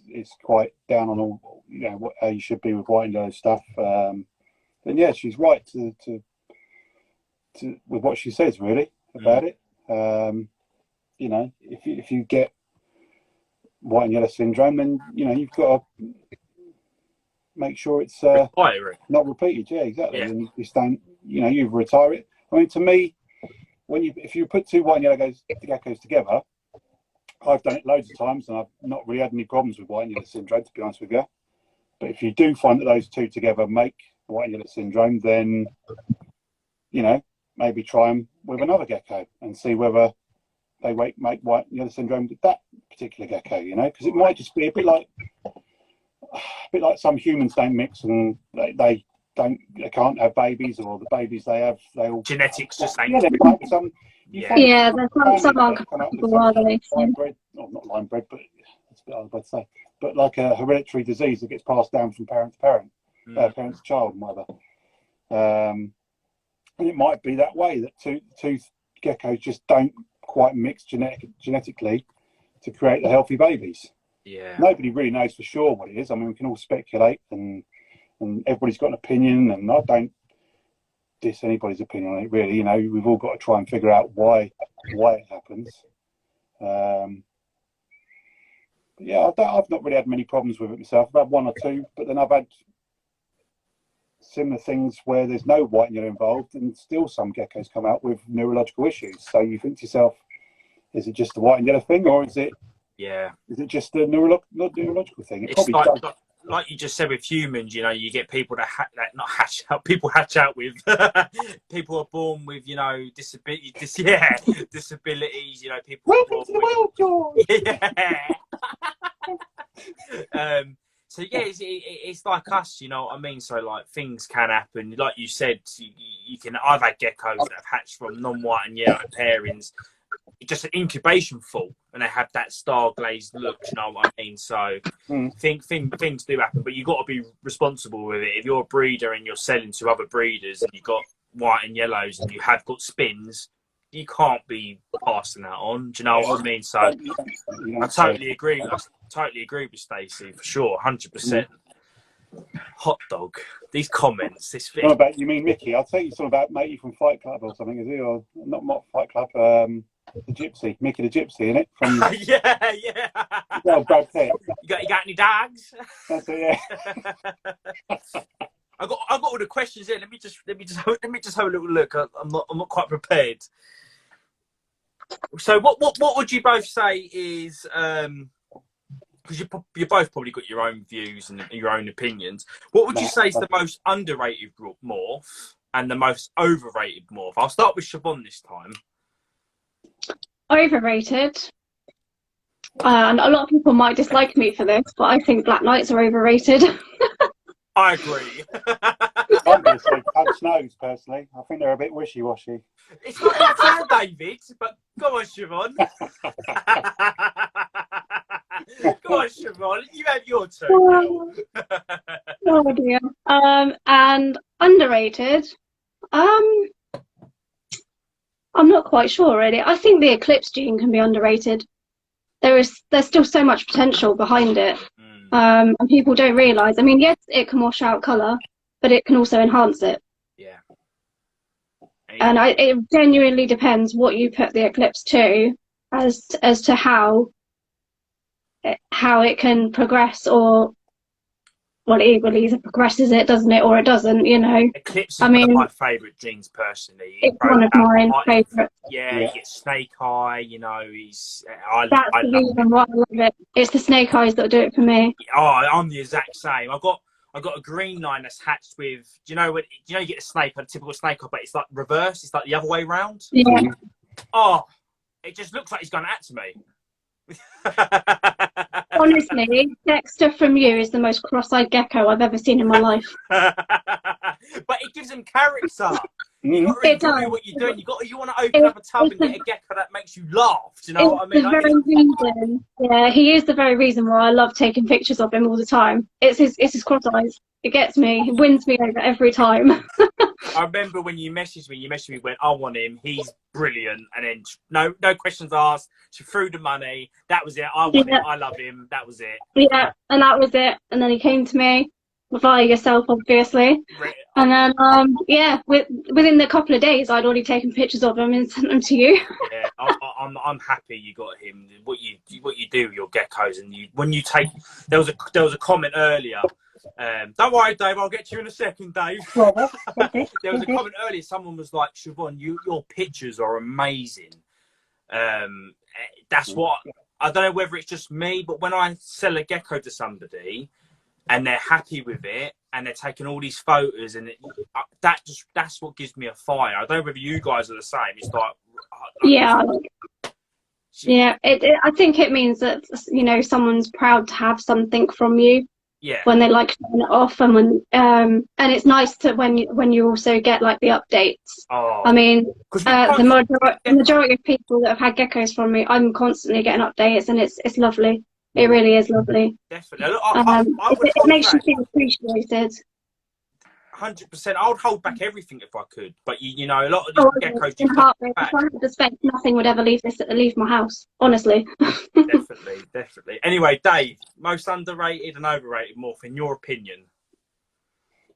is quite down on all how you should be with white and yellow stuff. And yeah, she's right to with what she says really about it. If you get white and yellow syndrome, then you've got to make sure it's not repeated. Yeah, exactly. Yeah. And you just don't, you retire it. I mean, to me, if you put 2 white and yellow geckos together, I've done it loads of times, and I've not really had any problems with white and yellow syndrome, to be honest with you. But if you do find that those 2 together make white and yellow syndrome, then maybe try them with another gecko and see whether make white and yellow syndrome with that particular gecko, you know, because it might just be a bit like some humans don't mix and they can't have babies, or the babies they have, they all genetics just ain't. Yeah, there might be some. Yeah, there's some aren't compatible, are they? Line bred, or not line bred, but that's a bit hard to say. But like a hereditary disease that gets passed down from parent to parent, parent to child, and whatever. And it might be that way, that two geckos just don't quite mix genetically to create the healthy babies. Yeah. Nobody really knows for sure what it is. I mean, we can all speculate, and everybody's got an opinion, and I don't diss anybody's opinion on it, really. You know, we've all got to try and figure out why it happens. Yeah, I've not really had many problems with it myself. I've had one or two, but then I've had similar things where there's no white and yellow involved, and still some geckos come out with neurological issues. So you think to yourself, is it just the white and yellow thing, or is it just a neurological thing? It it's probably like you just said with humans, you know, you get people that hatch out with people are born with, you know, disabilities, you know, people. Welcome to the world, George. Yeah. So yeah, it's like us, you know what I mean? So like things can happen. Like you said, you can. I've had geckos that have hatched from non-white and yellow pairings, just an incubation fault, and they have that star glazed look. You know what I mean? So things do happen, but you've got to be responsible with it. If you're a breeder and you're selling to other breeders, and you've got white and yellows, and you have got spins, you can't be passing that on. Do you know what I mean? So I totally agree. I totally agree with Stacey, for sure, 100%. Hot dog. These comments. This thing. What about you? Mean Mickey? I'll tell you something about Matey from Fight Club or something. Is he, or not Fight Club? The Gypsy, Mickey the Gypsy, isn't it? From yeah. Well, Brad Pitt. You got any dogs? That's it. Yeah. I got all the questions here. Let me just have a little look. I'm not quite prepared. So what would you both say is because you both probably got your own views and your own opinions. What would you say is the most underrated morph and the most overrated morph? I'll start with Siobhan this time. Overrated. And a lot of people might dislike me for this, but I think black knights are overrated. I agree. I'm going to say punch nose, personally. I think they're a bit wishy-washy. It's not your turn, David, but go on, Siobhan. Go on, Siobhan. You have your turn. Oh dear. And underrated. I'm not quite sure, really. I think the eclipse gene can be underrated. There's still so much potential behind it. And people don't realise. I mean, yes, it can wash out colour, but it can also enhance it. Yeah. And it genuinely depends what you put the eclipse to, as to how it can progress, or well, it either progresses it, doesn't it, or it doesn't. You know. Eclipse is one of my favourite genes, personally. It's one of mine favourites. Yeah, you get snake eye. You know, that's the reason why I love it. It's the snake eyes that do it for me. Oh, I'm the exact same. I got a green line that's hatched with. Do you know you get a snake, a typical snake eye, but it's like reverse. It's like the other way round. Yeah. Oh, it just looks like he's going to act to me. Honestly, Dexter from You is the most cross-eyed gecko I've ever seen in my life. But it gives him character. You got to really what you're doing. You want to open up a tub and get a gecko that makes you laugh. Do you know what I mean? The very reason. Yeah, he is the very reason why I love taking pictures of him all the time. It's his cross eyes. It gets me. It wins me over every time. I remember when you messaged me, went, I want him. He's brilliant. And then no questions asked. She threw the money. That was it. I want him. I love him. That was it. Yeah, and that was it. And then he came to me via yourself, obviously. And then, within a couple of days, I'd already taken pictures of him and sent them to you. Yeah, I'm happy you got him. What you do with your geckos, and when you take, there was a comment earlier. Don't worry, Dave. I'll get to you in a second, Dave. There was a comment earlier. Someone was like, Siobhan, your pictures are amazing. That's what I don't know whether it's just me, but when I sell a gecko to somebody and they're happy with it and they're taking all these photos, and that's what gives me a fire. I don't know whether you guys are the same. It's like, yeah. Yeah, I think it means that, you know, someone's proud to have something from you. Yeah. When they like showing it off, and when and it's nice to when you also get like the updates. Oh, I mean, 'cause the majority of people that have had geckos from me, I'm constantly getting updates, and it's lovely. It really is lovely. definitely. Look, I would It hold makes you back feel appreciated. 100%. I would hold back everything if I could, but you know, a lot of these Oh, geckos in you a can't heartbeat. hold If back. I had the space, nothing would ever leave my house. Honestly. Definitely, definitely. Anyway, Dave, most underrated and overrated morph in your opinion?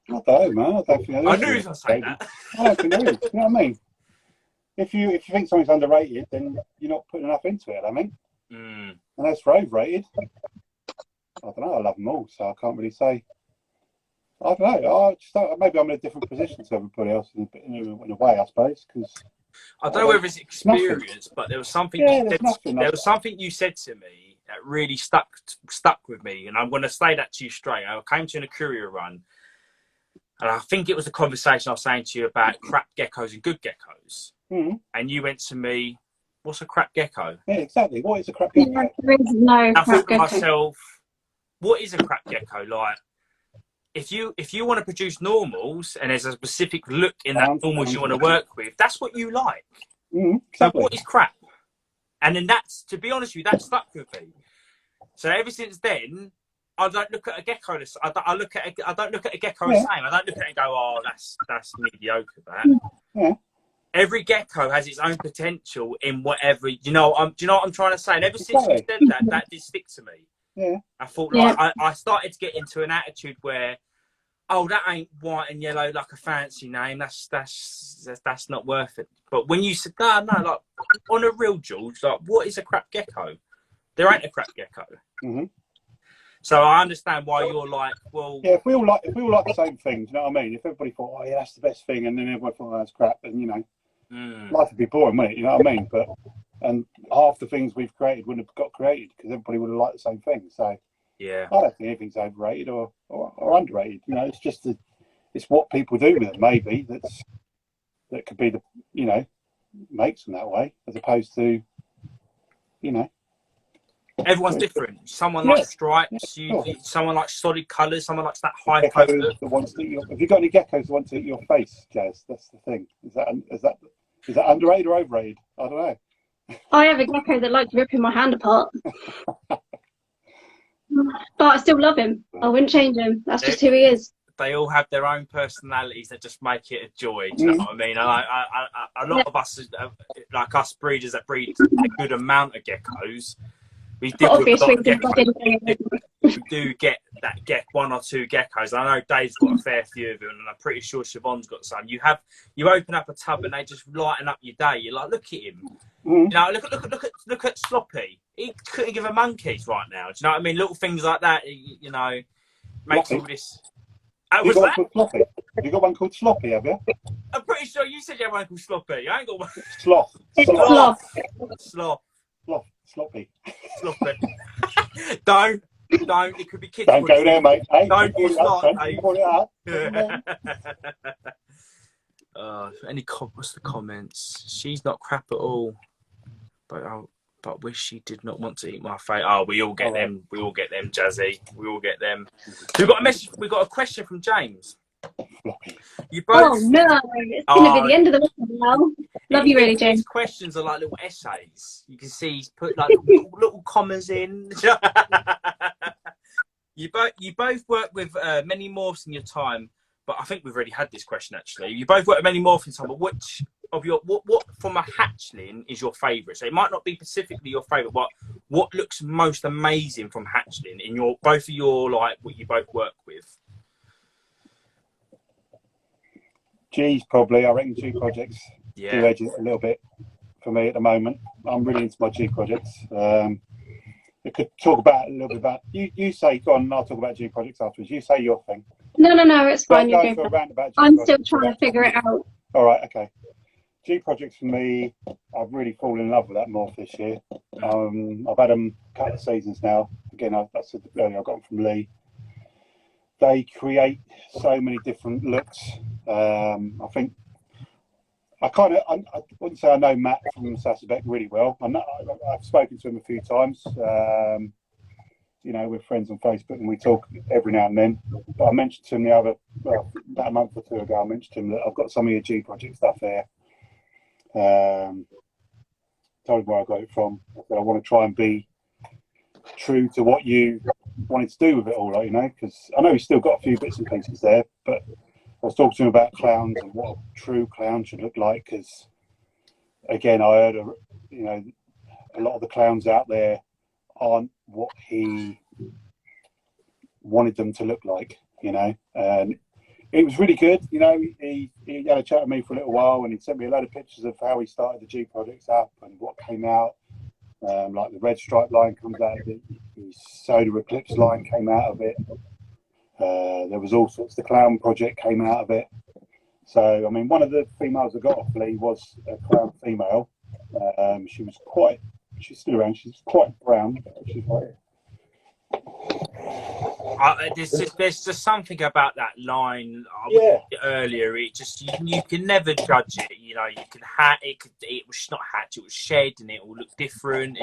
I don't know, man. I don't think there I is knew he was going to say underrated. that. I don't think there is. You know what I mean? If you think something's underrated, then you're not putting enough into it. I mean, and as for overrated, I don't know. I love them all, so I can't really say. I don't know. Maybe I'm in a different position to everybody else in a way, I suppose. Because I don't know whether it's experience, but there was something. Yeah, there was something you said to me that really stuck with me, and I'm going to say that to you straight. I came to you in a courier run, and I think it was a conversation I was saying to you about crap geckos and good geckos, and you went to me, "What's a crap gecko?" Yeah, exactly. What is a crap gecko? There is no I crap thought to gecko. myself, "What is a crap gecko like?" If you want to produce normals and there's a specific look in that normals you want to work with, that's what you like. Exactly. So what is crap? And then that's, to be honest with you, that stuck with me. So ever since then, I don't look at a gecko. I don't look at a gecko the same. I don't look at it and go, "Oh, that's mediocre." That. Yeah. Every gecko has its own potential in whatever do you know what I'm trying to say? And ever since you said that, that did stick to me. Yeah. I thought I started to get into an attitude where, oh, that ain't white and yellow like a fancy name. That's not worth it. But when you said no, like on a real George, like what is a crap gecko? There ain't a crap gecko. So I understand why you're like, well, yeah. If we all like the same things, you know what I mean? If everybody thought, "Oh, yeah, that's the best thing," and then everybody thought, "Oh, that's crap," then you know, life would be boring, wouldn't it? You know what I mean? And half the things we've created wouldn't have got created because everybody would have liked the same thing. So yeah, I don't think anything's overrated or underrated. You know, it's just it's what people do with it. Maybe that could be the makes them that way, as opposed to everyone's different. Someone likes stripes. Someone likes solid colours. Someone likes that high post. Have you got any geckos that want to eat your face, Jazz? That's the thing. Is that underrated or overrated? I don't know. I have a gecko that likes ripping my hand apart. But I still love him. I wouldn't change him. That's just who he is. They all have their own personalities that just make it a joy. Do you know what I mean? A lot of us, like us breeders that breed a good amount of geckos, we deal with a lot of geckos. We do get one or two geckos. I know Dave's got a fair few of them, and I'm pretty sure Siobhan's got some. You open up a tub and they just lighten up your day. You're like, look at him. You know, look at Sloppy. He couldn't give a monkeys right now. Do you know what I mean? Little things like that. You know, makes all this. Have you got one called Sloppy, have you? I'm pretty sure you said you had one called Sloppy. I ain't got one. Sloth. Sloppy. Don't. It could be kids. Don't go there, mate. Hey, don't you start, Dave. What's the comments? She's not crap at all. But wish she did not want to eat my face. Oh, we all get them. We all get them, Jazzy. We all get them. So we got a message. We got a question from James. You both. Oh no! It's gonna be the end of the week now. Love you, really, James. These questions are like little essays. You can see he's put like little commas in. You both work with many morphs in your time, but I think we've already had this question actually. You both work with many morphs in time, but which of your what from a hatchling is your favourite? So it might not be specifically your favourite, but what looks most amazing from hatchling in both of your like what you both work with? G's probably. I reckon G projects do edge it a little bit for me at the moment. I'm really into my G projects. We could talk about a little bit about you say go on and I'll talk about G projects afterwards. You say your thing. No, it's fine. You're going for a roundabout. I'm still trying to figure it out. All right, okay. G projects for me, I've really fallen in love with that morph this year. I've had them a couple of seasons now. Again, I said earlier, I got them from Lee. They create so many different looks. I think I wouldn't say I know Matt from Sassabeck really well. I've spoken to him a few times. You know, we're friends on Facebook and we talk every now and then. But I mentioned to him about a month or two ago, I mentioned to him that I've got some of your G Project stuff there. Told him where I got it from. I said I want to try and be true to what you wanted to do with it all, like, you know, because I know he's still got a few bits and pieces there, but I was talking to him about clowns and what a true clown should look like, because again, I heard, you know, a lot of the clowns out there aren't what he wanted them to look like, you know, and it was really good. You know, he had a chat with me for a little while and he sent me a load of pictures of how he started the G projects up and what came out. Like the red stripe line comes out of it, the soda eclipse line came out of it. There was all sorts. The clown project came out of it. So I mean, one of the females I got off Lee was a clown female. She's still around. She's quite brown. She's right here. There's just something about that line. Earlier, it just you can never judge it. You know, you can it was not hatch, it was shed, and it will look different.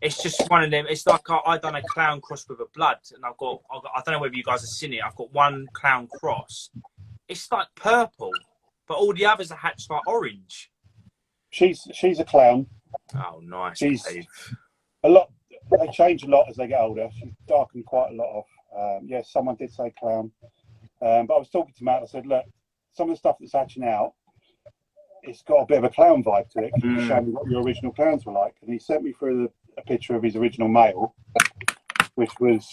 It's just one of them. It's like I done a clown cross with a blood, and I've got I don't know whether you guys have seen it. I've got one clown cross. It's like purple, but all the others are hatched like orange. She's a clown. Oh, nice. She's Dave. a lot. They change a lot as they get older. She's darkened quite a lot off. Yes, someone did say clown. But I was talking to Matt. I said, look, some of the stuff that's hatching out, it's got a bit of a clown vibe to it. Can you show me what your original clowns were like? And he sent me through a picture of his original male, which was,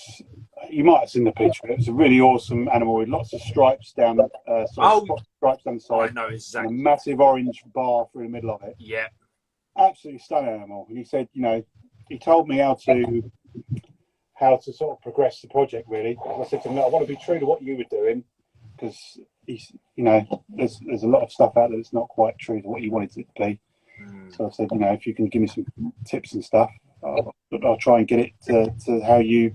you might have seen the picture. It was a really awesome animal with lots of stripes down, stripes down the side. I know exactly. And a massive orange bar through the middle of it. Yeah. Absolutely stunning animal. And he said, you know, he told me how to sort of progress the project, really. I said to him, I want to be true to what you were doing, because he's, you know, there's a lot of stuff out there that's not quite true to what you wanted it to be. So I said, you know, if you can give me some tips and stuff, I'll try and get it to how you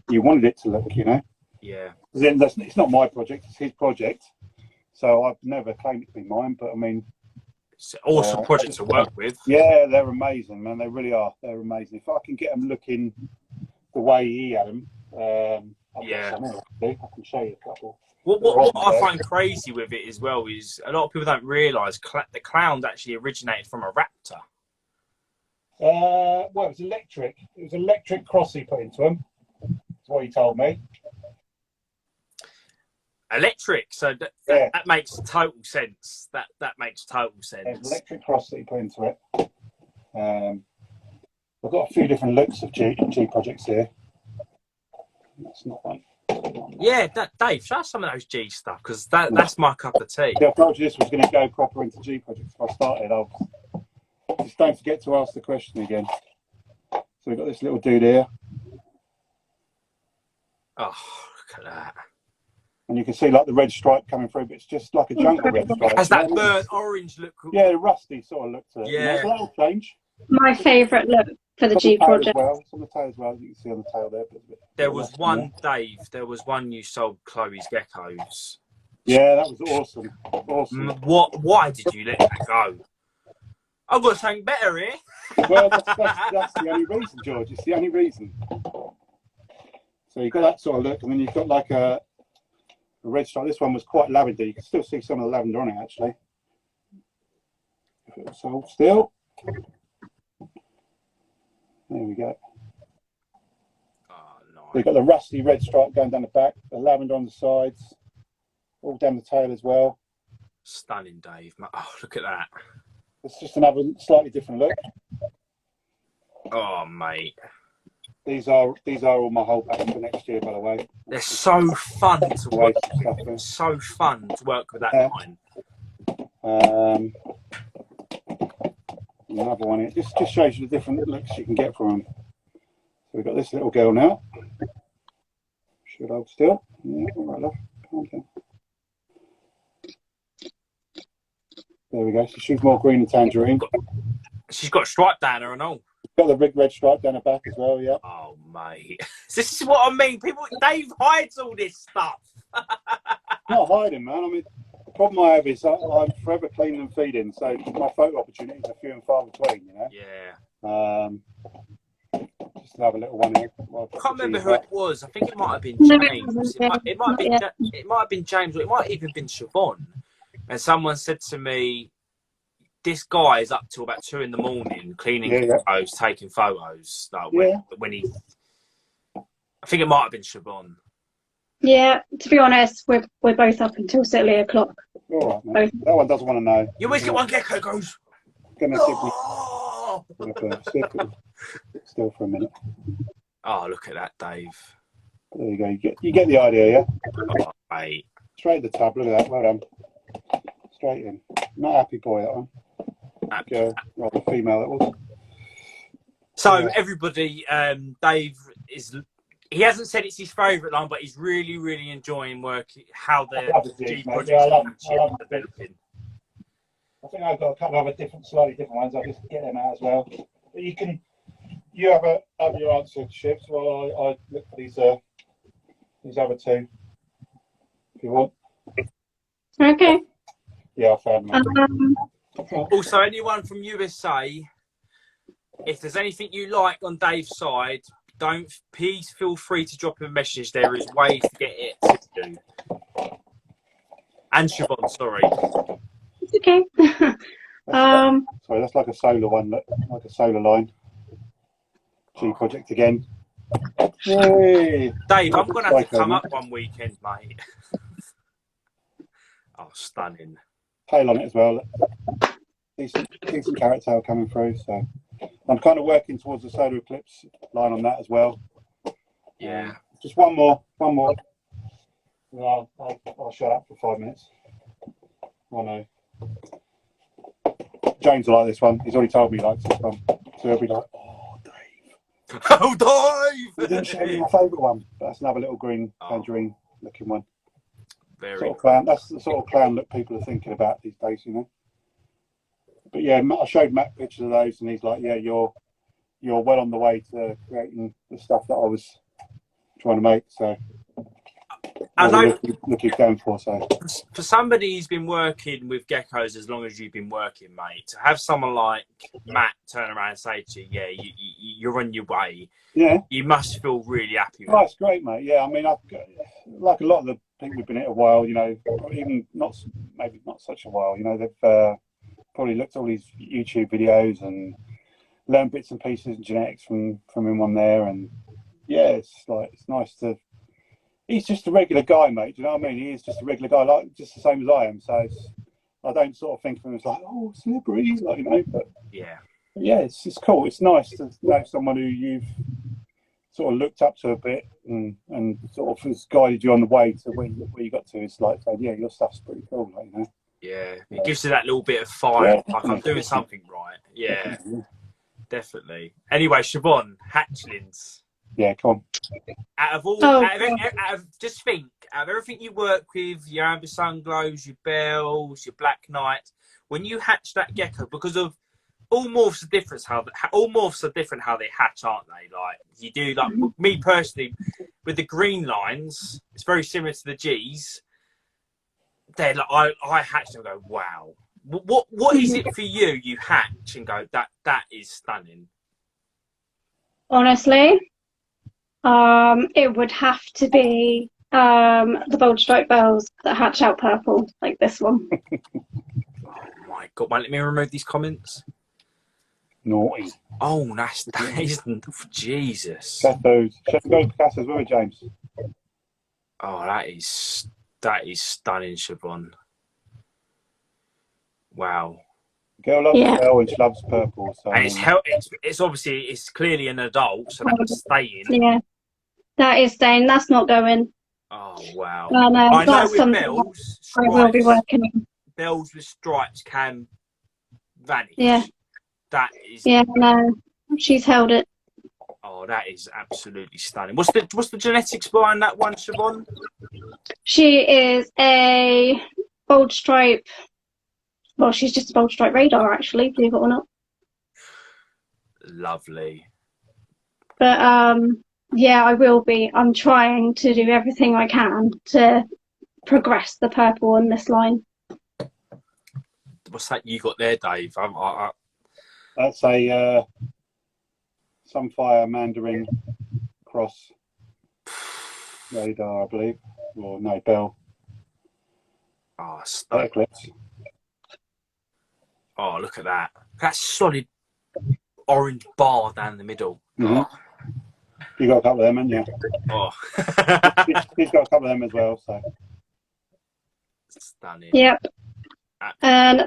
wanted it to look, you know. Yeah. It's not my project; it's his project. So I've never claimed it to be mine, but I mean, it's an awesome project to work with. Yeah, they're amazing, man. They really are. They're amazing. If I can get them looking the way he had them, I can show you a couple. What I find crazy with it as well is a lot of people don't realise the clowns actually originated from a raptor. Well, it was electric. It was electric cross he put into them. That's what he told me. Electric, so that makes total sense. That makes total sense. It was electric cross that he put into it. I've got a few different looks of G projects here. That's not one. Yeah, Dave, show us some of those G stuff, because that's my cup of tea. Yeah, I told you this was going to go proper into G projects if I started. Just don't forget to ask the question again. So we've got this little dude here. Oh, look at that. And you can see like the red stripe coming through, but it's just like a jungle red stripe. Has that burnt orange look? Yeah, the rusty sort of look to it. Yeah. You know, that'll change. My favourite look for the G project. Some of the tail as well. You can see on the tail there. There was one, Dave. There was one you sold Chloe's geckos. Yeah, that was awesome. Awesome. Why did you let that go? I've got something better here. Well, that's the only reason, George. It's the only reason. So you've got that sort of look, and then you've got like a red stripe. This one was quite lavender. You can still see some of the lavender on it, actually. If it was sold still. There we go. Oh, nice. We've got the rusty red stripe going down the back, the lavender on the sides, all down the tail as well. Stunning, Dave. Oh, look at that. It's just another slightly different look. Oh, mate. These are all my holdbacks for next year, by the way. They're so fun to work with. So fun to work with that line. Another one here. Just shows you the different looks you can get from them. So we've got this little girl now. Should hold still. Yeah, all right, love. Calm down. There we go. So she's more green and tangerine. She's got a stripe down her and all. Got the big red stripe down the back as well, yeah. Oh, mate. This is what I mean. Dave hides all this stuff. Not hiding, man. I mean, problem I have is I'm forever cleaning and feeding, so my photo opportunities are few and far between, you know. Yeah. Just to have a little one here. I can't remember who it was. I think it might have been No, it James. wasn't. It might have been it might have been James, or it might have even been Siobhan. And someone said to me, "This guy is up till about 2 in the morning cleaning photos, taking photos." Like when he, I think it might have been Siobhan. Yeah, to be honest, we're both up until silly o'clock. All right, that one doesn't want to know. You always get one gecko goes. Gonna still for a minute. Oh, look at that, Dave. There you go. You get the idea, yeah? Oh, mate. Straight at the tab. Look at that. Well done. Straight in. Not happy boy, that one. Rather female, that was. So, everybody, Dave is... He hasn't said it's his favourite line, but he's really, really enjoying working how the G project is developing. I think I've got a couple of other slightly different ones. I'll just get them out as well. But you have your answer shifts. Well, I look for these other two. If you want. Okay. Yeah, I found them. Also, anyone from USA, if there's anything you like on Dave's side, please feel free to drop him a message. There is ways to get it to do. And Siobhan, sorry. It's okay. Sorry, that's like a solar one, like a solar line. G project again. Yay. Dave, I'm going to have to come up one weekend, mate. Oh, stunning. Tail on it as well. Decent carrot tail coming through. So I'm kind of working towards the solar eclipse line on that as well. Yeah. Just one more. I'll shut up for 5 minutes. I know. James will like this one. He's already told me he likes this one. So he'll be like, "Oh, Dave." Oh, Dave! He didn't show me my favourite one. But that's another little green tangerine looking one. Very sort of clown. That's the sort of clown look people are thinking about these days, you know. But yeah, I showed Matt pictures of those, and he's like, "Yeah, you're well on the way to creating the stuff that I was trying to make." So I know look he's going for. So for somebody who's been working with geckos as long as you've been working, mate, to have someone like Matt turn around and say to you, "Yeah, you're on your way," yeah, you must feel really happy with it. It's great, mate. Yeah, I mean, like a lot of the people we've been at a while, you know, even maybe not such a while, you know, they've probably looked at all these YouTube videos and learned bits and pieces and genetics from him on there, and yeah, it's nice to. He's just a regular guy, mate. Do you know what I mean? He is just a regular guy, like just the same as I am. So I don't sort of think of him as like, oh, celebrity, like, you know. But yeah, it's cool. It's nice to know someone who you've sort of looked up to a bit and sort of has guided you on the way to where you got to. It's like, yeah, your stuff's pretty cool, like, you know. Yeah, it gives you that little bit of fire, like I'm doing something right. Yeah, definitely. Anyway, Siobhan, hatchlings. Yeah, come on. Out of just think, out of everything you work with, your amber sun glows, your bells, your black knights, when you hatch that gecko, because of all morphs are different how they hatch, aren't they? Like you do, like me personally, with the green lines, it's very similar to the G's. They're like I hatch and go, wow. What is it for you? You hatch and go, that is stunning. Honestly, it would have to be the bold stripe bells that hatch out purple, like this one. Oh my god! Let me remove these comments. Naughty. Oh, that isn't. Jesus. Geckos. Should we go to Picasso's with James? Oh, that is stunning, Siobhan. Wow. Girl loves bell and she loves purple. So and it's obviously it's clearly an adult, so that's staying. Yeah, that is staying. That's not going. Oh wow! I know with bells, I will be working on. Bells with stripes can vanish. Yeah. That is. Yeah, no, she's held it. Oh, that is absolutely stunning. What's the genetics behind that one, Siobhan? She is a bold stripe. Well, she's just a bold stripe radar, actually, believe it or not. Lovely. But yeah, I will be. I'm trying to do everything I can to progress the purple on this line. what's that you got there, Dave? That's a Sunfire Mandarin cross radar, I believe, or no, Bell. Oh, Eclipse. Oh, look at that! That solid orange bar down the middle. Mm-hmm. Oh. You got a couple of them, haven't you? Oh. He's got a couple of them as well. So Stunning. Yep. And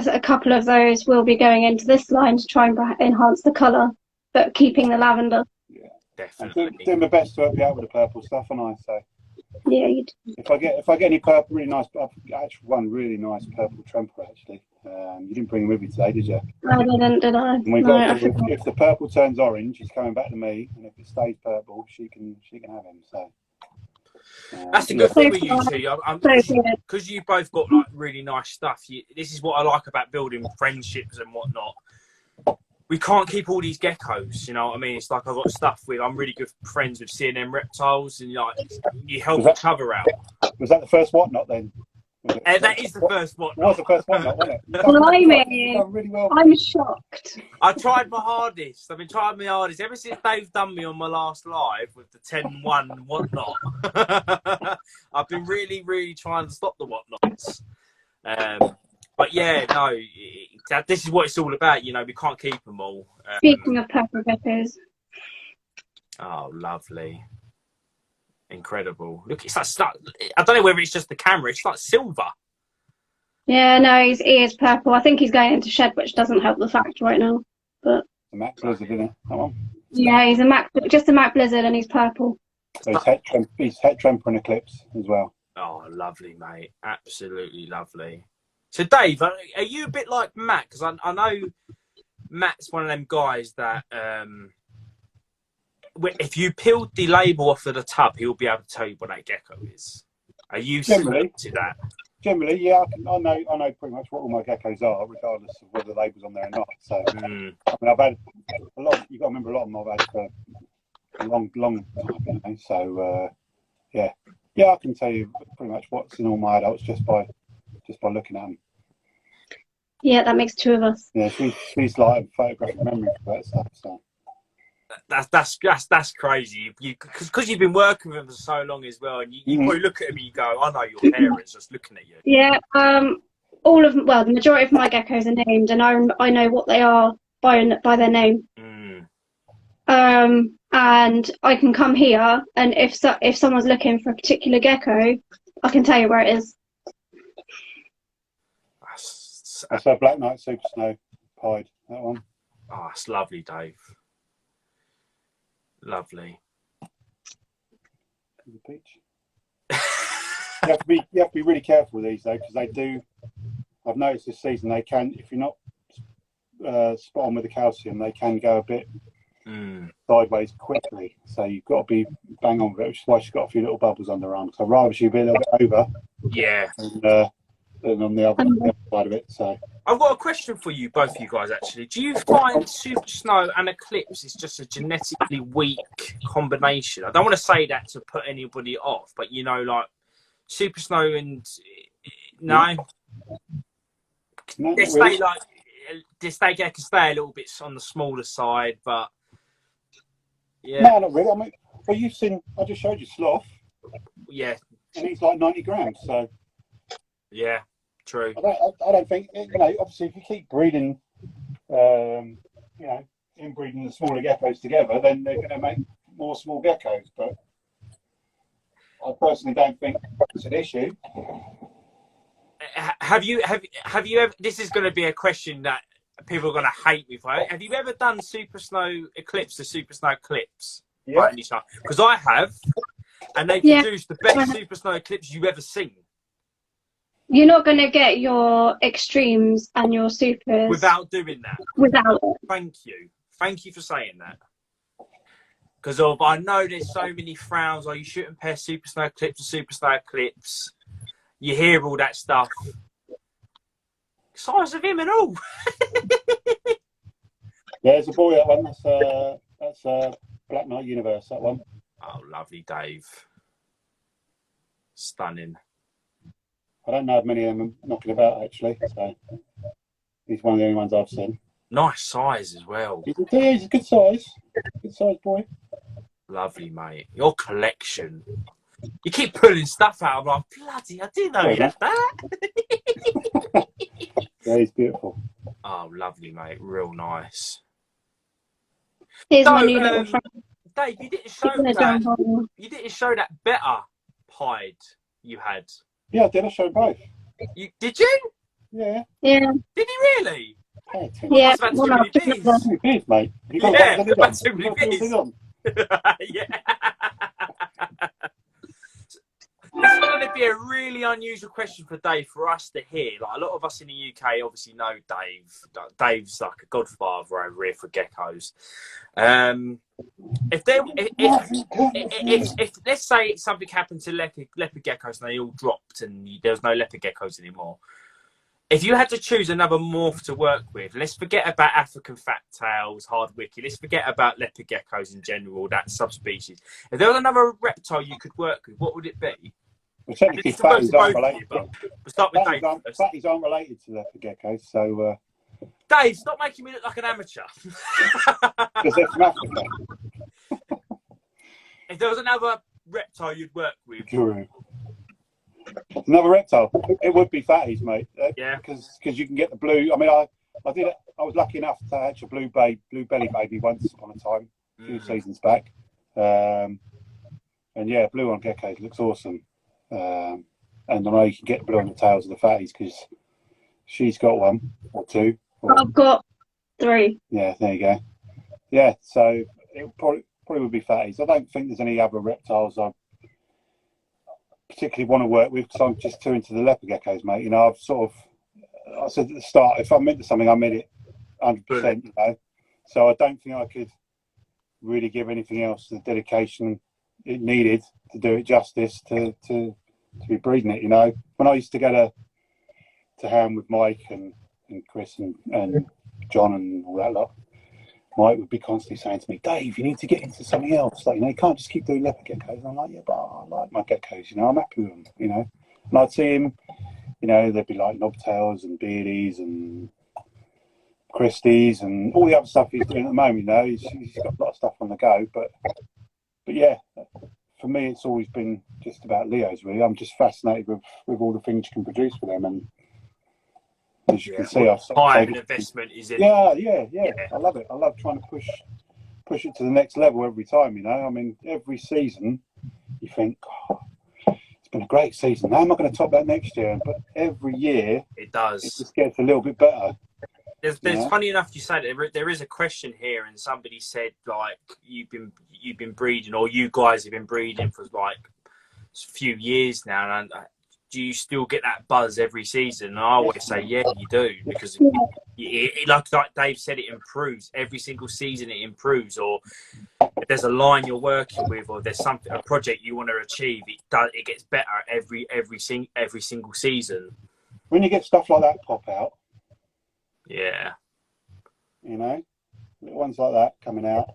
a couple of those will be going into this line to try and enhance the colour, but keeping the lavender. Yeah, definitely. I'm doing my best to help you out with the purple stuff, and so yeah, you do. If I get any purple, really nice. I've actually one really nice purple tremper actually. You didn't bring him with you today, did you? I didn't, did I? And we've No, got if the purple turns orange, he's coming back to me, and if it stays purple, she can have him. So. That's the good thing with you two. Because you both got like really nice stuff. This is what I like about building friendships and whatnot. We can't keep all these geckos, you know what I mean? It's like I've got stuff with. I'm really good friends with C&M reptiles, and like you help each other out. Was that the first whatnot then? That is the first whatnot. It was the first whatnot, wasn't it? Blimey, really well. I'm shocked. I tried my hardest. I've been trying my hardest ever since Dave done me on my last live with the 10-1 whatnot. I've been really, really trying to stop the whatnots. But yeah, no, this is what it's all about. You know, we can't keep them all. Speaking of purple geckos. Oh, lovely. Incredible. Look, it's like, I don't know whether it's just the camera. It's like silver. Yeah, no, he is purple. I think he's going into shed, which doesn't help the fact right now. But the Mac Blizzard, isn't it? That one. Yeah, he's just a Mac Blizzard, and he's purple. So he's het tremper and eclipse as well. Oh, lovely, mate. Absolutely lovely. So, Dave, are you a bit like Matt? Because I know Matt's one of them guys that if you peeled the label off of the tub, he'll be able to tell you what that gecko is. Are you similar to that? Generally, yeah, I know pretty much what all my geckos are, regardless of whether the label's on there or not. So, I mean, I've had a lot. You got to remember, a lot of them I've had for a long time. You know? So, yeah, I can tell you pretty much what's in all my adults just by looking at them. Yeah, that makes two of us. Yeah, she's like photographic memory for that stuff. So. That's crazy. Because you've been working with them for so long as well, and you probably look at them and you go, "I know your parents just looking at you." Yeah, the majority of my geckos are named, and I know what they are by their name. And I can come here, and if someone's looking for a particular gecko, I can tell you where it is. That's a Black Knight Super Snow Pied, that one. Oh, it's lovely, Dave. Lovely. The beach. You have to be really careful with these though, because they do. I've noticed this season they can, if you're not spot on with the calcium, they can go a bit sideways quickly. So you've got to be bang on with it, which is why she's got a few little bubbles on her arm. So I'd rather she be a little bit over. Yeah. Than on the other side of it. So I've got a question for you, both of you guys. Actually, do you find Super Snow and Eclipse is just a genetically weak combination? I don't want to say that to put anybody off, but you know, like Super Snow and no, they stay like they can stay a little bit on the smaller side, but yeah, no, not really. I mean, well, you've seen. I just showed you Sloth. Yeah, and he's like 90 grams. So yeah. True. I don't think, you know, obviously if you keep breeding, you know, inbreeding the smaller geckos together, then they're going to make more small geckos. But I personally don't think it's an issue. Have you ever, this is going to be a question that people are going to hate me for. Have you ever done Super Snow Eclipse to Super Snow Eclipse? Yeah. Because I have, and they produced the best Super Snow Eclipse you've ever seen. You're not going to get your extremes and your supers without doing that. Without it. Thank you for saying that. Because I know there's so many frowns. Are you shouldn't pair Super Snow Eclipse to Super Snow Eclipse? You hear all that stuff. Size of him and all. There's a boy, that one. That's Black Knight Universe, that one. Oh, lovely, Dave. Stunning. I don't know of many of them knocking about actually. So he's one of the only ones I've seen. Nice size as well. He's a good size boy. Lovely, mate. Your collection. You keep pulling stuff out. I'm like, bloody, I didn't know you had that. Yeah, he's beautiful. Oh, lovely, mate. Real nice. Here's So, my new little friend. Dave, you didn't show She's gonna that. jump on. You didn't show that better hide you had. Yeah, I did. I showed both. Did you? Yeah. Yeah. Did he really? Pay attention. Yeah. Must have had too many beers. Too many beers, mate. You got Yeah, the lid on. about too many You got the beers. lid on. Yeah. This is going to be a really unusual question for Dave for us to hear. Like a lot of us in the UK obviously know Dave. Dave's like a godfather over here for geckos. If let's say something happened to leopard geckos and they all dropped and there was no leopard geckos anymore. If you had to choose another morph to work with, let's forget about African fat tails, hardwicky. Let's forget about leopard geckos in general, that subspecies. If there was another reptile you could work with, what would it be? Well, technically, It's the work fatties for aren't both of related. you, but we'll start with Dave first. Fatties aren't related to leopard geckos, so Dave, stop making me look like an amateur. because they're from Africa. If there was another reptile you'd work with, Guru. Another reptile. It would be fatties, mate. Yeah. Because you can get the blue. I mean, I was lucky enough to hatch a blue belly baby once upon a time, a few seasons back. And yeah, blue on geckos looks awesome. And I know you can get blue on the tails of the fatties because she's got one or two. I've got 3. Yeah, there you go. Yeah, so it probably would be fatties. I don't think there's any other reptiles I particularly want to work with because I'm just too into the leopard geckos, mate. You know, I said at the start, if I'm into something, I'm in it 100%. You know, so I don't think I could really give anything else the dedication it needed to do it justice to be breeding it. You know, when I used to go to Ham with Mike and Chris and John and all that lot, Mike would be constantly saying to me, Dave, you need to get into something else. Like, you know, you can't just keep doing leopard geckos. And I'm like, yeah, but I like my geckos, you know, I'm happy with them, you know. And I'd see him, you know, there'd be like knobtails and beardies and Christies and all the other stuff he's doing at the moment, you know. He's got a lot of stuff on the go. But yeah, for me, it's always been just about Leos, really. I'm just fascinated with all the things you can produce with them. And as you can see, time and investment is in. Yeah. I love it. I love trying to push it to the next level every time. You know, I mean, every season you think, oh, it's been a great season. How am I going to top that next year? But every year it does. It just gets a little bit better. There's funny enough you said there is a question here, and somebody said like you've been breeding, or you guys have been breeding for like a few years now, and do you still get that buzz every season? And I always say, yeah, you do, because like Dave said, it improves every single season. It improves, or if there's a line you're working with, or there's a project you want to achieve, it gets better every single season. When you get stuff like that pop out, yeah, you know, little ones like that coming out,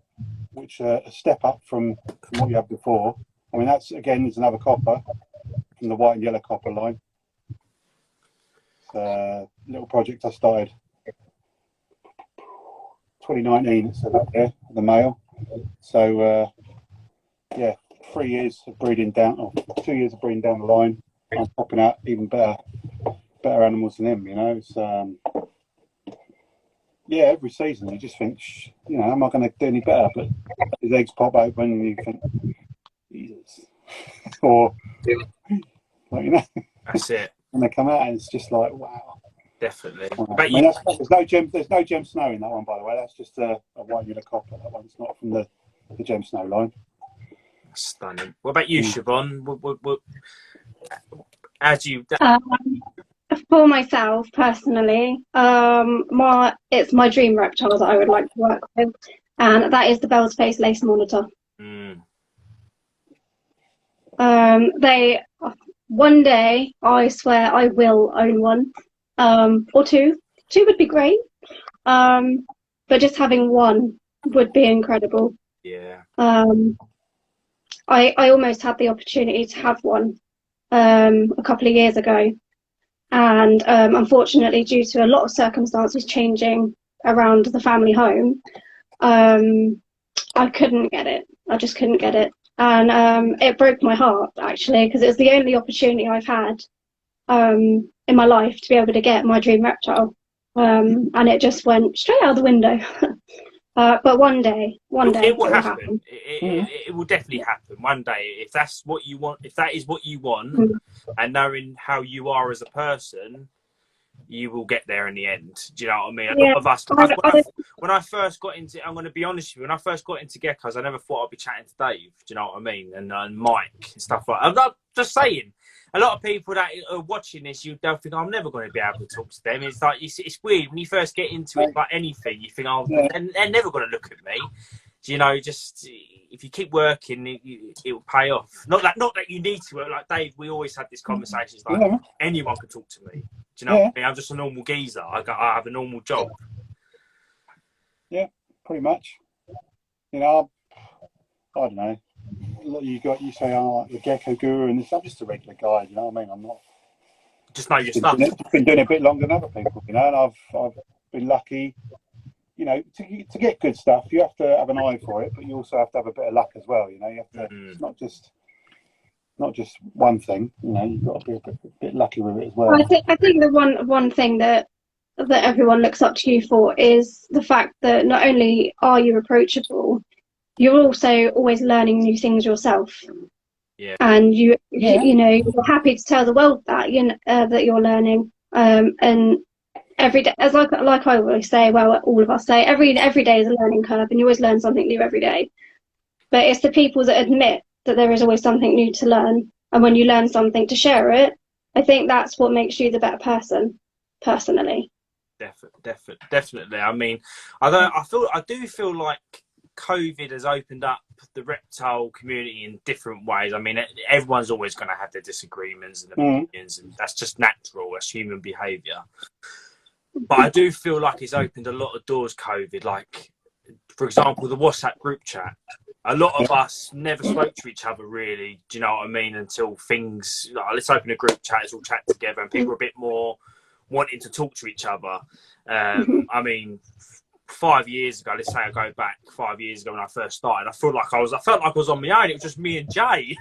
which are a step up from what you had before. I mean, that's again is another copper from the white and yellow copper line. It's a little project I started 2019. It's up there, the male. So yeah, 3 years of breeding down, or 2 years of breeding down the line. I'm popping out even better animals than him. You know, it's yeah, every season you just think, you know, am I going to do any better? But his eggs pop open and you think, Jesus. Or, well, you know, that's it. And they come out and it's just like, wow. Definitely. I mean, there's no gem snow in that one, by the way. That's just a white and yellow copper. That one's not from the gem snow line. Stunning. What about you, Siobhan? What as you... For myself, personally, it's my dream reptile that I would like to work with, and that is the Bell's Face Lace Monitor. One day, I swear, I will own one, or two. 2 would be great, but just having one would be incredible. Yeah. I almost had the opportunity to have one a couple of years ago, And unfortunately, due to a lot of circumstances changing around the family home, I couldn't get it. I just couldn't get it. And it broke my heart, actually, because it was the only opportunity I've had in my life to be able to get my dream reptile. And it just went straight out the window. But one day it will happen. happen. It will definitely happen one day. If that's what you want, if that is what you want, and knowing how you are as a person, you will get there in the end. Do you know what I mean? A lot of us. When I first got into, I'm going to be honest with you. When I first got into Geckos, I never thought I'd be chatting to Dave. Do you know what I mean? And Mike and stuff like that. I'm not just saying. A lot of people that are watching this, they'll think I'm never going to be able to talk to them. It's like it's weird when you first get into it, like anything. You think, oh, they're never going to look at me. You know, just if you keep working, it will pay off. Not that you need to work. Like Dave, we always had this conversation. It's like anyone can talk to me. Do you know what I mean? I'm just a normal geezer. I have a normal job. Yeah, pretty much. You know, I don't know. You say, oh, the gecko guru, and this. I'm just a regular guy. You know what I mean? I'm not. Just know your stuff. Been doing it a bit longer than other people, you know, and I've been lucky. You know, to get good stuff, you have to have an eye for it, but you also have to have a bit of luck as well. You know, you have to. It's not just one thing. You know, you've got to be a bit lucky with it as well. I think the one thing that everyone looks up to you for is the fact that not only are you approachable, you're also always learning new things yourself. Yeah. And you know, you're happy to tell the world that that you're learning. And every day, as like I always say, well, all of us say, every day is a learning curve, and you always learn something new every day. But it's the people that admit that there is always something new to learn, and when you learn something, to share it. I think that's what makes you the better person, personally. Definitely. I mean, I do feel like COVID has opened up the reptile community in different ways. I mean, everyone's always going to have their disagreements and opinions, and that's just natural. That's human behaviour. But I do feel like it's opened a lot of doors, COVID. Like, for example, the WhatsApp group chat. A lot of us never spoke to each other, really. Do you know what I mean? Until things, like, let's open a group chat, let's all chat together, and people are a bit more wanting to talk to each other. I mean, 5 years ago, let's say I go back 5 years ago when I first started, I felt like I was on my own. It was just me and Jay.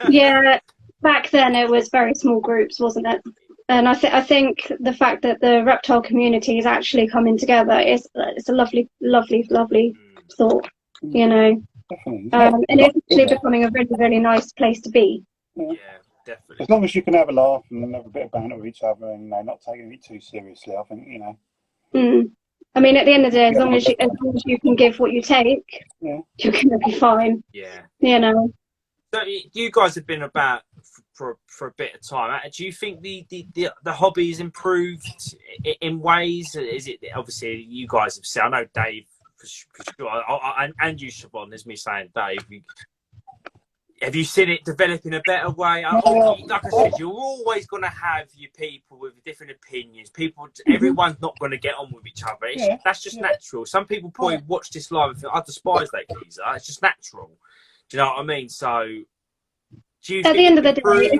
Yeah, back then it was very small groups, wasn't it? And I think the fact that the reptile community is actually coming together it's a lovely thought, you know. And it's actually becoming a really, really nice place to be. Yeah, definitely. As long as you can have a laugh and have a bit of banter with each other, and not taking it too seriously, I think, you know. I mean, at the end of the day, as long as you can give what you take, you're going to be fine. Yeah. You know. So you guys have been about for a bit of time. Do you think the hobby has improved in ways? Is it obviously you guys have said? I know Dave for sure, and you, Siobhan. There's me saying Dave. Have you seen it develop in a better way? Like I said, you're always going to have your people with different opinions. Everyone's not going to get on with each other. That's just natural. Some people probably watch this live and think, I despise that geezer. It's just natural. Do you know what I mean? So, at the end of the day,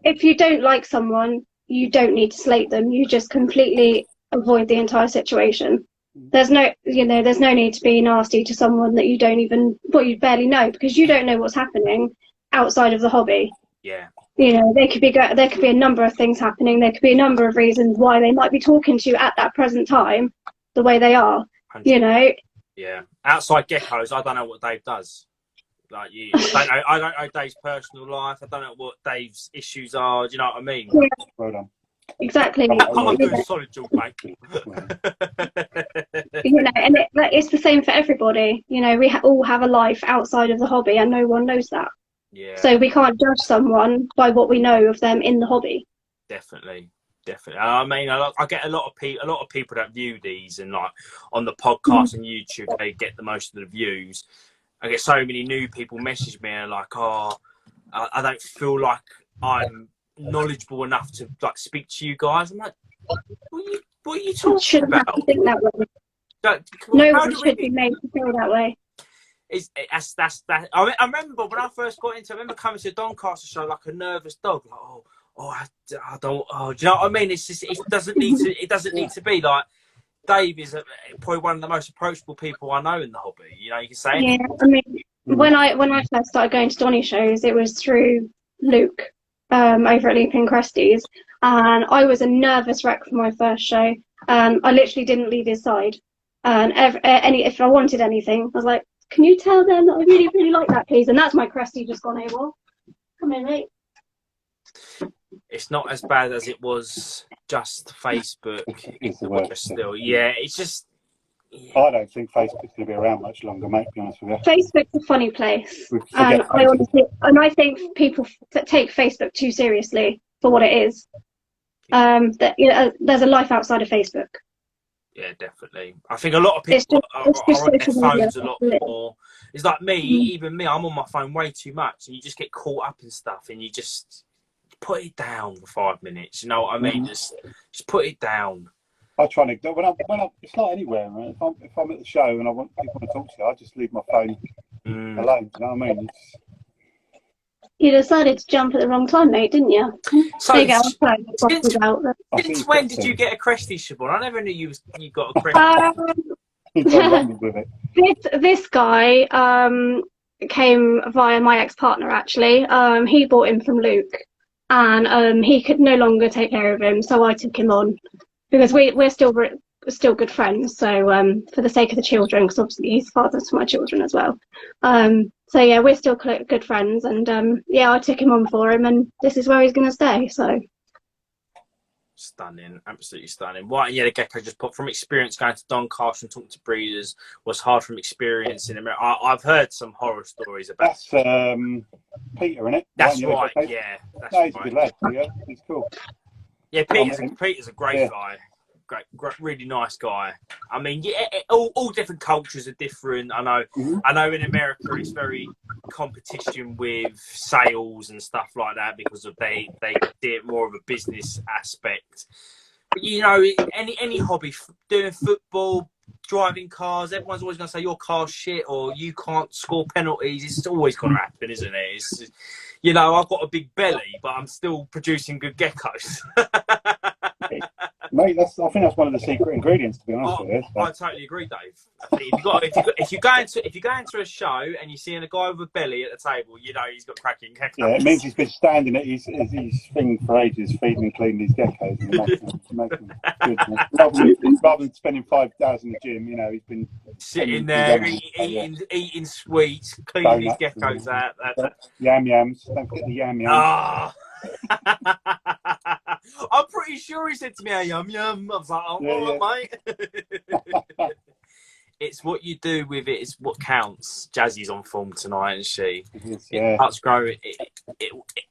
if you don't like someone, you don't need to slate them. You just completely avoid the entire situation. There's no need to be nasty to someone that you barely know, because you don't know what's happening outside of the hobby. Yeah. You know, there could be a number of things happening. There could be a number of reasons why they might be talking to you at that present time the way they are. 100%. You know. Yeah. Outside Geckos, I don't know what Dave does. Like, I don't know Dave's personal life. I don't know what Dave's issues are. Do you know what I mean? Yeah. Well done. Exactly. I'm doing a solid job, mate. You know, and it's the same for everybody. You know, we all have a life outside of the hobby, and no one knows that. Yeah. So we can't judge someone by what we know of them in the hobby. Definitely. I mean, I get a lot of people that view these, and like on the podcast and YouTube, they get the most of the views. I get so many new people message me and like, oh, I don't feel like I'm knowledgeable enough to like speak to you guys. I'm like, what are you talking about? Have to think that way. No one should be made to feel that way. That's I remember when I first got into it, I remember coming to the Doncaster show like a nervous dog, like, oh, oh, I don't. Oh, do you know what I mean? It's just it doesn't need to. It doesn't need to be like Dave is probably one of the most approachable people I know in the hobby. You know, you can say Yeah, anything. I mean, when I first started going to Donny shows, it was through Luke over at Leaping Cresties, and I was a nervous wreck for my first show. I literally didn't leave his side. And if I wanted anything, I was like, "Can you tell them that I really, really like that, please?" And that's my Cresty just gone AWOL. Come in, mate. It's not as bad as it was just Facebook. It's the worst. Still, yeah, it's just. Yeah. I don't think Facebook's going to be around much longer, mate. To be honest with you. Facebook's a funny place, and I think people take Facebook too seriously for what it is. That there's a life outside of Facebook. Yeah, definitely. I think a lot of people are on their phones a lot more. It's like me, even me. I'm on my phone way too much, and you just get caught up in stuff, and you just put it down for 5 minutes. You know what I mean? Just put it down. I try to when I'm it's not anywhere, man. If I'm at the show and I want people to talk to you, I just leave my phone alone. You know what I mean? You decided to jump at the wrong time, mate, didn't you? So there you go. Since when did you get a Cresty, Siobhan? I never knew you got a Cresty. This guy came via my ex-partner, actually. He bought him from Luke, and he could no longer take care of him, so I took him on. Because we're still good friends, so for the sake of the children, because obviously he's father to my children as well. So yeah, we're still good friends, and yeah, I took him on for him, and this is where he's going to stay. So stunning, absolutely stunning. Why? Yeah, the Gecko just put from experience going to Doncaster and talking to breeders was hard from experience in America. I've heard some horror stories about. That's Peter, isn't it? That's right. Yeah, he's a good lad. Yeah, he's cool. Yeah, Peter's a great guy. Great, really nice guy. I mean, yeah, all different cultures are different. I know in America it's very competition with sales and stuff like that because of they do it more of a business aspect. But you know, any hobby, doing football, driving cars, everyone's always going to say your car's shit or you can't score penalties. It's always going to happen, isn't it? It's, you know, I've got a big belly, but I'm still producing good geckos. Mate, I think that's one of the secret ingredients, to be honest with you. So. I totally agree, Dave. If you go into a show and you're seeing a guy with a belly at the table, you know he's got cracking geckos. Yeah, it means he's been standing at his thing for ages, feeding and cleaning his geckos and making good. Rather than spending 5,000 in the gym, you know, he's been sitting there eating sweets, cleaning his geckos out. Yams. Don't forget the yams. Ah. I'm pretty sure he said to me, "Hey, yum yum." I was like, "Oh, all right, mate." It's what you do with it is what counts. Jazzy's on form tonight, and she starts growing.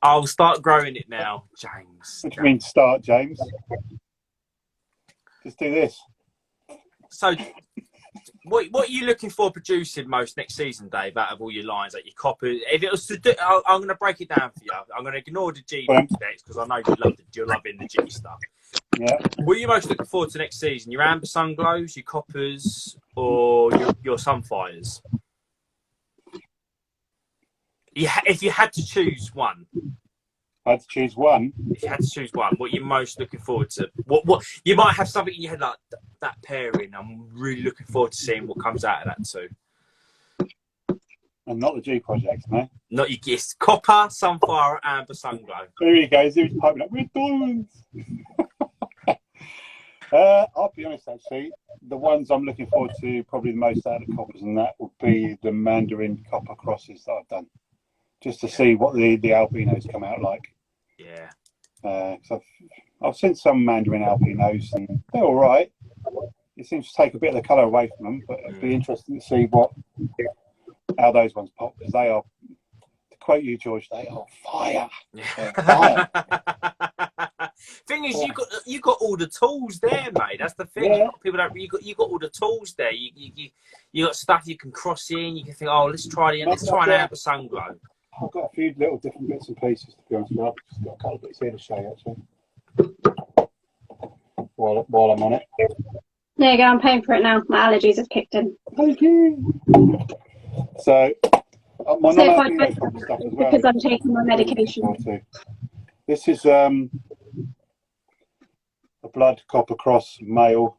I'll start growing it now, James. What do you mean start, James? Just do this. So, what are you looking for producing most next season, Dave? Out of all your lines, like your copper, if it was to do, I'm going to break it down for you. I'm going to ignore the G specs because I know you're loving the G stuff. Yeah. What are you most looking forward to next season? Your amber sunglows, your coppers, or your sunfires? If you had to choose one. I had to choose one. If you had to choose one, what are you most looking forward to? What you might have something in your head like that pairing. I'm really looking forward to seeing what comes out of that too. And not the G projects, no. Not your gifts. Copper, sunfire, amber, sunglow. There he goes. He's piping up with diamonds. I'll be honest, actually, the ones I'm looking forward to probably the most out of the coppers, and that would be the Mandarin copper crosses that I've done, just to see what the albinos come out like. Yeah. So I've seen some Mandarin albinos, and they're all right. It seems to take a bit of the colour away from them, but it'd be interesting to see how those ones pop, because they are, to quote you, George, they are fire. Fire. Thing is, you got all the tools there, mate. That's the thing. Yeah. People don't. You got all the tools there. You got stuff you can cross in. You can think, oh, let's try an amber sunglow. I've got a few little different bits and pieces, to be honest with you. I've just got a couple of bits here to show you, actually, while I'm on it. There you go, I'm paying for it now. My allergies have kicked in. Thank you. So, my So if I stuff as well. because I'm taking my medication. This is a blood copper cross male.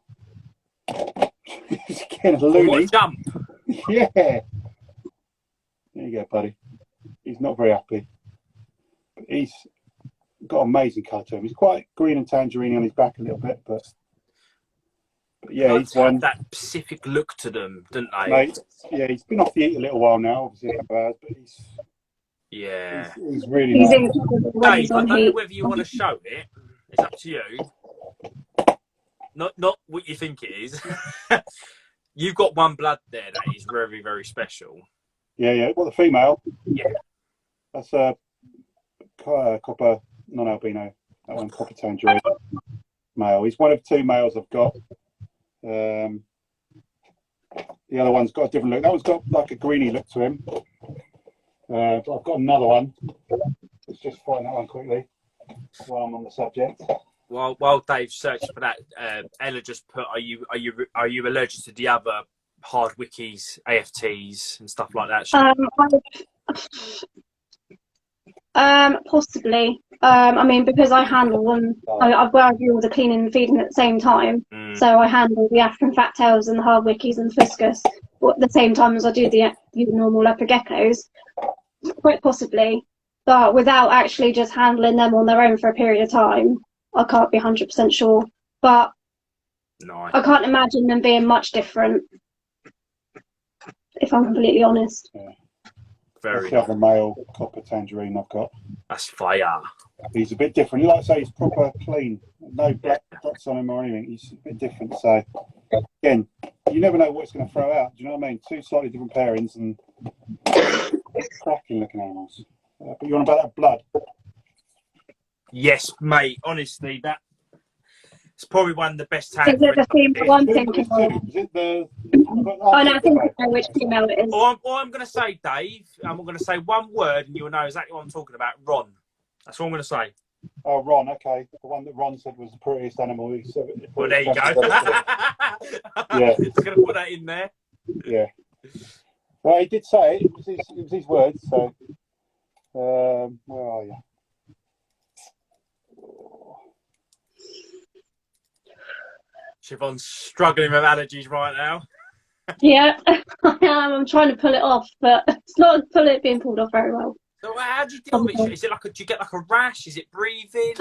He's getting a loony. What a jump! Yeah. There you go, buddy. He's not very happy. But he's got amazing colour to him. He's quite green and tangerine on his back a little bit, but yeah, Bloods he's one. have that Pacific look to them, don't they? Mate, yeah, he's been off the heat a little while now, obviously, but Yeah. he's really He's nice. incredible when Dave, he's I on don't know heat. whether you want to show it. It's up to you. Not what you think it is. You've got one blood there that is very, very special. Yeah. Well, the female. Yeah. That's a copper non-albino. That one, copper tangerine male. He's one of two males I've got. The other one's got a different look. That one's got like a greeny look to him. But I've got another one. Let's just find that one quickly while I'm on the subject. While Dave's searching for that, Ella just put, "Are you allergic to the other hard wikis, AFTs, and stuff like that?" Possibly. I mean, because I handle them, I do all the cleaning and feeding at the same time. So I handle the African fat tails and the hard wikis and the fiscus at the same time as I do the normal leopard geckos. Quite possibly, but without actually just handling them on their own for a period of time, I can't be 100% sure. But Nice. I can't imagine them being much different, if I'm completely honest. Yeah. Very That's the other male copper tangerine I've got. That's fire. He's a bit different. Like I say, he's proper clean. No black dots on him or anything. He's a bit different. So, again, you never know what it's going to throw out. Do you know what I mean? Two slightly different pairings and cracking looking animals. But you're on about that blood. Yes, mate. Honestly, it's probably one of the best Is tags. it the female I'm thinking of? Is it the... Oh, no, I think I know which female it is. All I'm going to say, Dave, I'm going to say one word and you'll know exactly what I'm talking about. Ron. That's what I'm going to say. Oh, Ron, okay. The one that Ron said was the prettiest animal. Well, there you go. Yeah. Just going to put that in there. Yeah. Well, he did say it. It was his words. So, where are you? Siobhan's struggling with allergies right now. Yeah, I am. I'm trying to pull it off, but it's not being pulled off very well. So how do you deal with it? Is it do you get like a rash? Is it breathing?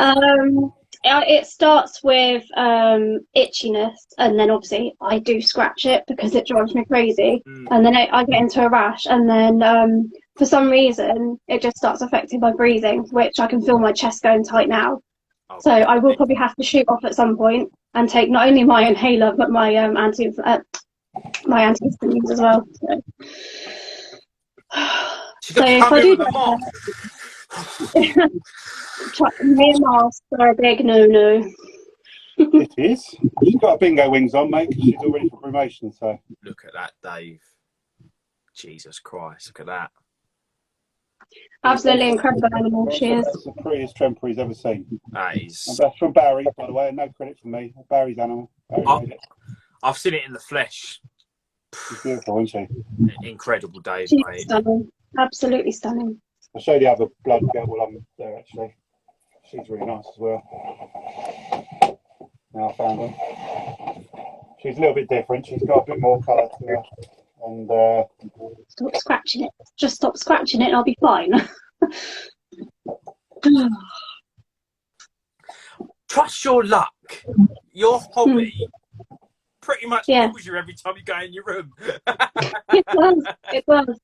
It starts with itchiness, and then obviously I do scratch it because it drives me crazy, and then I get into a rash, and then for some reason it just starts affecting my breathing, which I can feel my chest going tight now. Oh, so I will probably have to shoot off at some point and take not only my inhaler but my antihistamines as well. So if I do me and masks are a big no-no. It is. She's got her bingo wings on, mate, because she's all ready for promotion. So look at that, Dave. Jesus Christ, look at that. Absolutely incredible animal she is. That's the prettiest tremper he's ever seen. That is. And that's from Barry, by the way. No credit from me. Barry's animal. I've seen it in the flesh. She's beautiful, isn't she? Incredible, Dave. She's mate. stunning. Absolutely stunning. I'll show you the other blood girl while I'm there, actually. She's really nice as well. Now I found her. She's a little bit different. She's got a bit more colour to her. And stop scratching it. Just stop scratching it and I'll be fine. Trust your luck. Your hobby pretty much kills you every time you go in your room. It does. It does.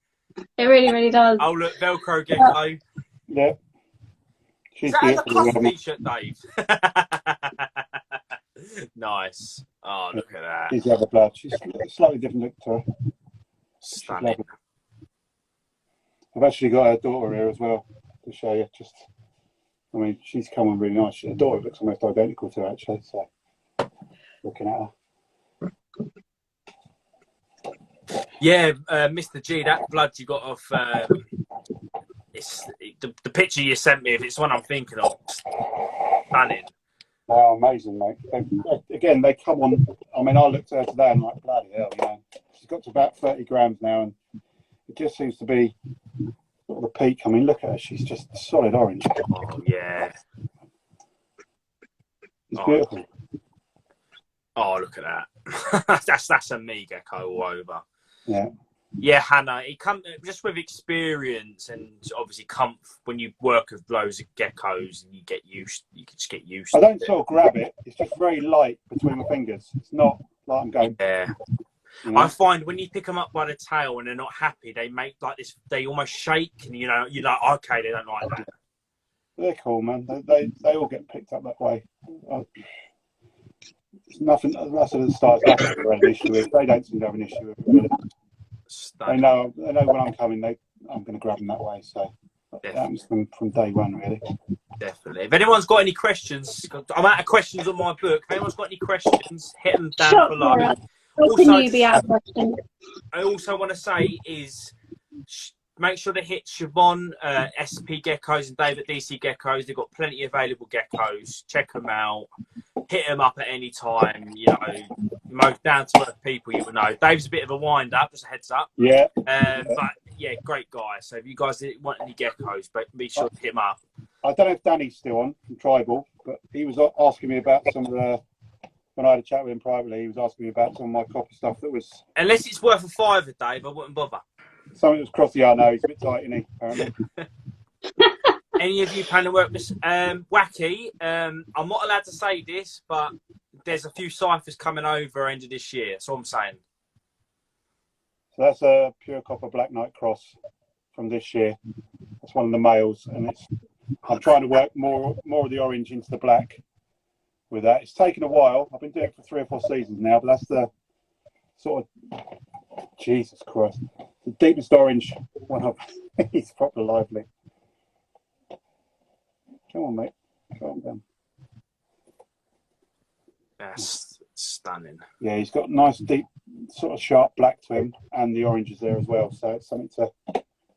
It really, really does. Oh, look, Velcro Gecko. Yeah. Is that a custom t-shirt, Dave? Nice. Oh, look at that. She's the other blood. She's slightly different look to her. Stunning. I've actually got her daughter here as well to show you. I mean, she's come on really nice. Her daughter looks almost identical to her, actually. So, looking at her. Yeah, Mr. G, that blood you got off. It's the picture you sent me. If it's one I'm thinking of, stunning. Oh, amazing, mate. Again, they come on. I mean, I looked at her today and like, bloody hell, you know. She's got to about 30 grams now, and it just seems to be sort of the peak. I mean, look at her. She's just solid orange. Oh, yeah. It's beautiful. Oh, look at that. that's a me gecko all over. Yeah. Yeah, Hannah, it comes just with experience and obviously comfort. When you work with loads of geckos, and you can just get used. I don't sort of grab it. It's just very light between my fingers. It's not like I'm going. Yeah. You know? I find when you pick them up by the tail and they're not happy, they make like this. They almost shake, and you're like, okay, they don't like that. They're cool, man. They all get picked up that way. It's nothing. That's at the start. It's nothing to have an issue with. They don't seem to have an issue with it. Really. They know when I'm coming. I'm going to grab them that way. So that happens from day one, really. Definitely. If anyone's got any questions, I'm out of questions on my book. If anyone's got any questions, hit them down below. Yeah. Also, I also want to say is make sure to hit Siobhan, SP Geckos, and David DC Geckos. They've got plenty of available geckos. Check them out. Hit them up at any time. Most down to earth people you will know. Dave's a bit of a wind up, just a heads up. Yeah. But yeah, great guy. So if you guys want any geckos, but be sure to hit him up. I don't know if Danny's still on from Tribal, but he was asking me about some of the. When I had a chat with him privately, he was asking me about some of my copper stuff that was. Unless it's worth a £5, Dave, I wouldn't bother. Something that was crossed the no, he's a bit tight, isn't he? Apparently. Any of you plan to work with Wacky? I'm not allowed to say this, but there's a few ciphers coming over end of this year. That's all I'm saying. So that's a pure copper Black Knight cross from this year. That's one of the males, and I'm trying to work more of the orange into the black with that. It's taken a while. I've been doing it for 3 or 4 seasons now, but that's the sort of Jesus Christ, the deepest orange one I've. He's proper lively. Come on, mate. Calm down. That's stunning. Yeah, he's got nice, deep, sort of sharp black to him, and the orange is there as well. So it's something to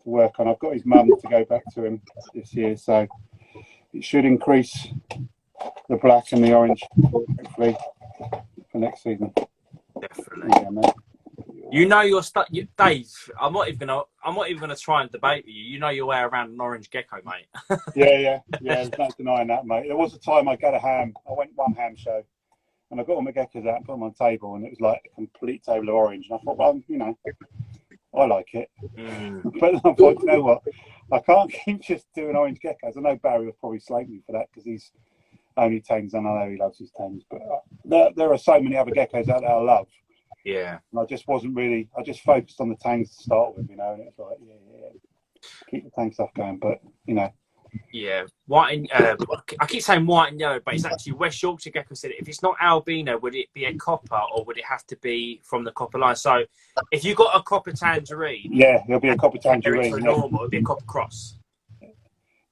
work on. I've got his mum to go back to him this year, so it should increase the black and the orange, hopefully, for next season. Definitely. Yeah, mate. You know your stuff, Dave. I'm not even gonna try and debate with you. You know your way around an orange gecko, mate. Yeah. There's no denying that, mate. There was a time I got a ham. I went one ham show, and I got all my geckos out and put them on the table, and it was like a complete table of orange. And I thought, well, I like it. But I thought, you know what? I can't keep just doing orange geckos. I know Barry will probably slate me for that because he's only tangs, and I know he loves his tangs. But there are so many other geckos out there I love. Yeah. And I just wasn't really. I just focused on the tangs to start with, and it's like, yeah, keep the tang stuff going. But Yeah, white and I keep saying white and yellow, but it's actually West Yorkshire Gecko said it. If it's not albino, would it be a copper or would it have to be from the copper line? So if you got a copper tangerine, yeah, there'll be a copper tangerine. Normal, it'll be a copper cross.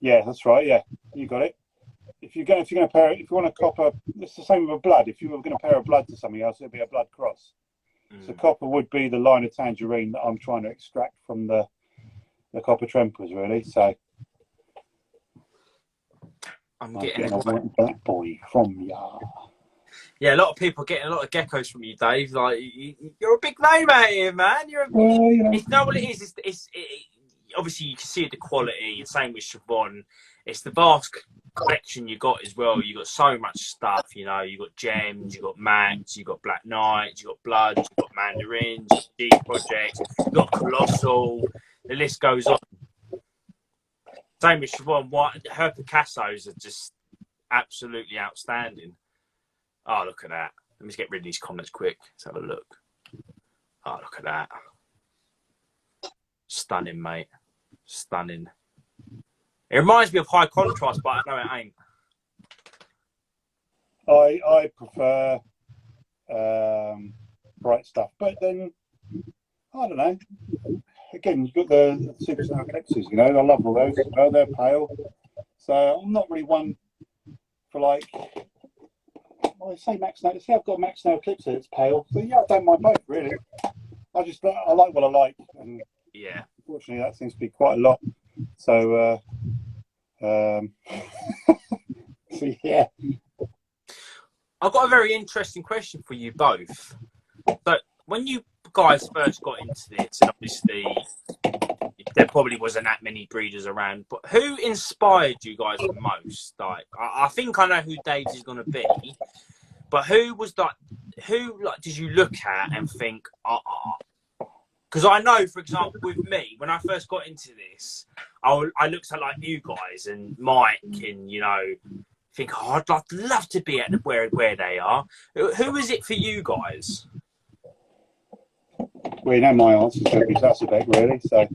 Yeah, that's right. Yeah, you got it. If you want a copper, it's the same with a blood. If you were going to pair a blood to something else, it'd be a blood cross. So copper would be the line of tangerine that I'm trying to extract from the copper trempers, really. So I'm getting a black boy from ya. Yeah, a lot of people are getting a lot of geckos from you, Dave. Like you're a big name out here, man. It's not what it is. It's obviously you can see the quality. The same with Siobhan. It's the vast collection you got as well. You got so much stuff. You got gems, you got mags, you got black knights, you got bloods, you got mandarins, G projects, you got colossal. The list goes on. Same with Siobhan. Her Picassos are just absolutely outstanding. Oh, look at that. Let me just get rid of these comments quick. Let's have a look. Oh, look at that. Stunning, mate. Stunning. It reminds me of high contrast, but I know it ain't. I prefer bright stuff. But then, I don't know. Again, you've got the Super Snow Eclipses, I love all those as well. They're pale. So I'm not really one for like... I say Max Snow. See, I've got Max Snow Eclipse. It's pale. So yeah, I don't mind both really. I like what I like, and yeah, unfortunately, that seems to be quite a lot. So, so yeah. I've got a very interesting question for you both. But when you guys first got into this, and obviously you there probably wasn't that many breeders around. But who inspired you guys the most? Like, I think I know who Dave's is going to be, but who did you look at and think, because I know, for example, with me, when I first got into this, I looked at like you guys and Mike, and think, I'd love to be at where they are. Who is it for you guys? Well, you know my answer is going to be Zasabek, really. So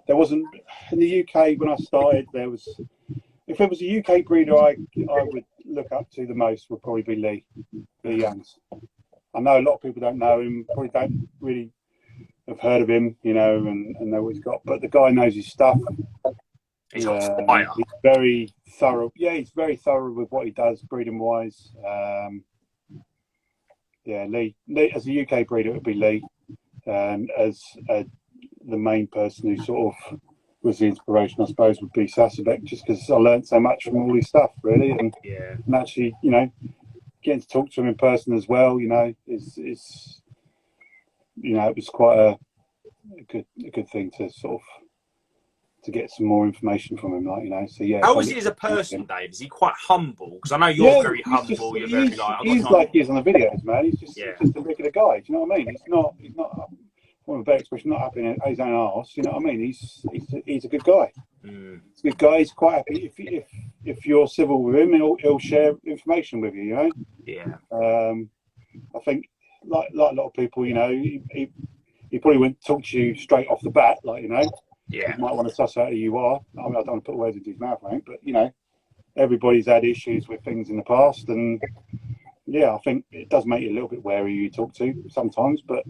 there wasn't in the UK when I started. If there was a UK breeder I would look up to the most, would probably be Lee Youngs. I know a lot of people don't know him, probably don't really have heard of him, and know what he's got. But the guy knows his stuff. He's on fire. He's very thorough. Yeah, he's very thorough with what he does, breeding wise. Lee as a UK breeder, it would be Lee. As the main person who sort of was the inspiration, I suppose, would be Zasabek, just because I learned so much from all his stuff, really, and actually, getting to talk to him in person as well, is it was quite a good thing to sort of to get some more information from him, So yeah. How is he as a person, Dave? Is he quite humble? Because I know you're very humble. You're very he's like he is on the videos, man. He's just a regular guy. Do you know what I mean? He's not for a better expression, not happy in his own arse. You know what I mean? He's a good guy. He's a good guy. He's quite happy. If you're civil with him, he'll share information with you. Yeah. I think like a lot of people, he probably wouldn't talk to you straight off the bat, Yeah. You might want to suss out who you are. I mean, I don't want to put words into his mouth, right? But everybody's had issues with things in the past, and I think it does make you a little bit wary who you talk to sometimes. But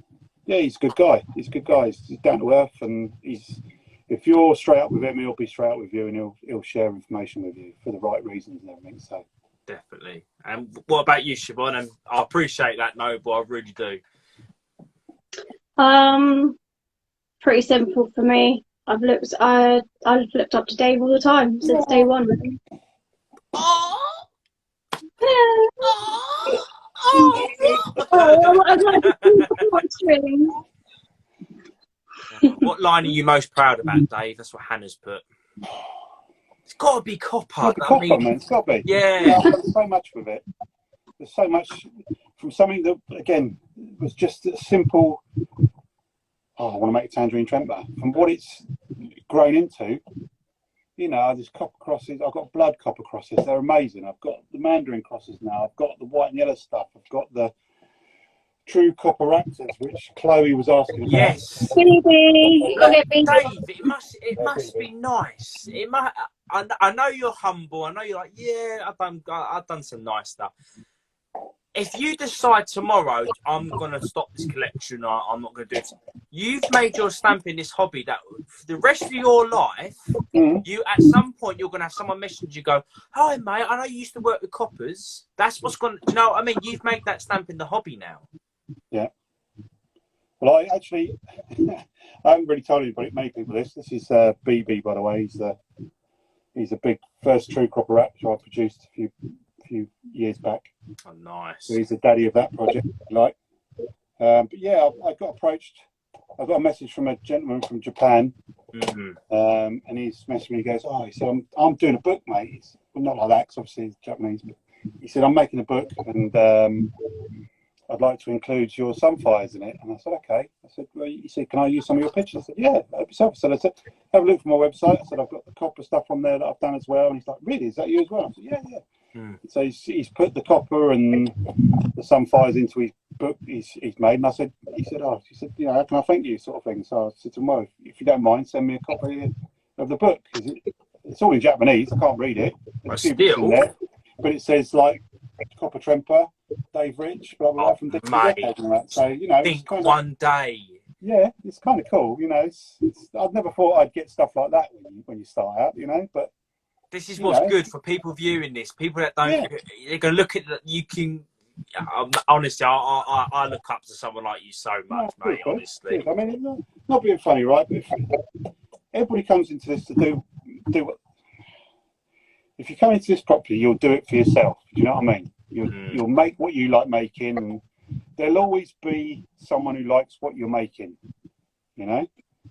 yeah, he's a good guy. He's down to earth, and if you're straight up with him, he'll be straight up with you, and he'll share information with you for the right reasons and everything. So definitely. And what about you, Siobhan? And I appreciate that, Noble. I really do. Pretty simple for me. I've looked up to Dave all the time since day one. What line are you most proud about, Dave? That's what Hannah's put. It's got to be copper. Man. It's got to be. Yeah. There's so much with it. There's so much from something that, again, was just a simple. I want to make a tangerine tremper. From what it's grown into, there's copper crosses. I've got blood copper crosses. They're amazing. I've got the mandarin crosses now. I've got the white and yellow stuff. I've got the true copper raptors, which Chloe was asking about. Yes. Dave, it must be nice. I know you're humble. I know you're like, I've done some nice stuff. If you decide tomorrow, I'm going to stop this collection, or I'm not going to do it, you've made your stamp in this hobby that for the rest of your life, you at some point, you're going to have someone message you, go, hi, mate, I know you used to work with coppers. That's what's going to, you know what I mean? You've made that stamp in the hobby now. Yeah. Well, I haven't really told many people this. This is BB, by the way. He's a big first true copper raptor I produced a few years back. Oh, nice. So he's the daddy of that project, But yeah, I got approached. I got a message from a gentleman from Japan, and he's messaged me. He goes, he said, I'm doing a book, mate. Well, not like that, because obviously he's Japanese, but he said, I'm making a book, and I'd like to include your sunfires in it. And I said, okay. I said, well, he said, can I use some of your pictures? I said, yeah, help yourself. I said, have a look for my website. I said, I've got the copper stuff on there that I've done as well. And he's like, really? Is that you as well? I said, yeah. So he's put the copper and the sunfires into his book he's made. And he said, how can I thank you, sort of thing. So I said to him, well, if you don't mind, send me a copy of the book. Because it's all in Japanese. I can't read it. There's a few bits in there, but it says like Copper Tremper, Dave Rich, blah blah blah, from different decades and that. So think one day. Yeah, it's kind of cool. I'd never thought I'd get stuff like that when you start out. But this is what's good for people viewing this. People that don't, they're going to look at that. You can. Honestly, I look up to someone like you so much, mate. Good, honestly, good. I mean, it's not being funny, right? But everybody comes into this to do what. If you come into this properly, you'll do it for yourself. Do you know what I mean? You'll make what you like making, and there'll always be someone who likes what you're making.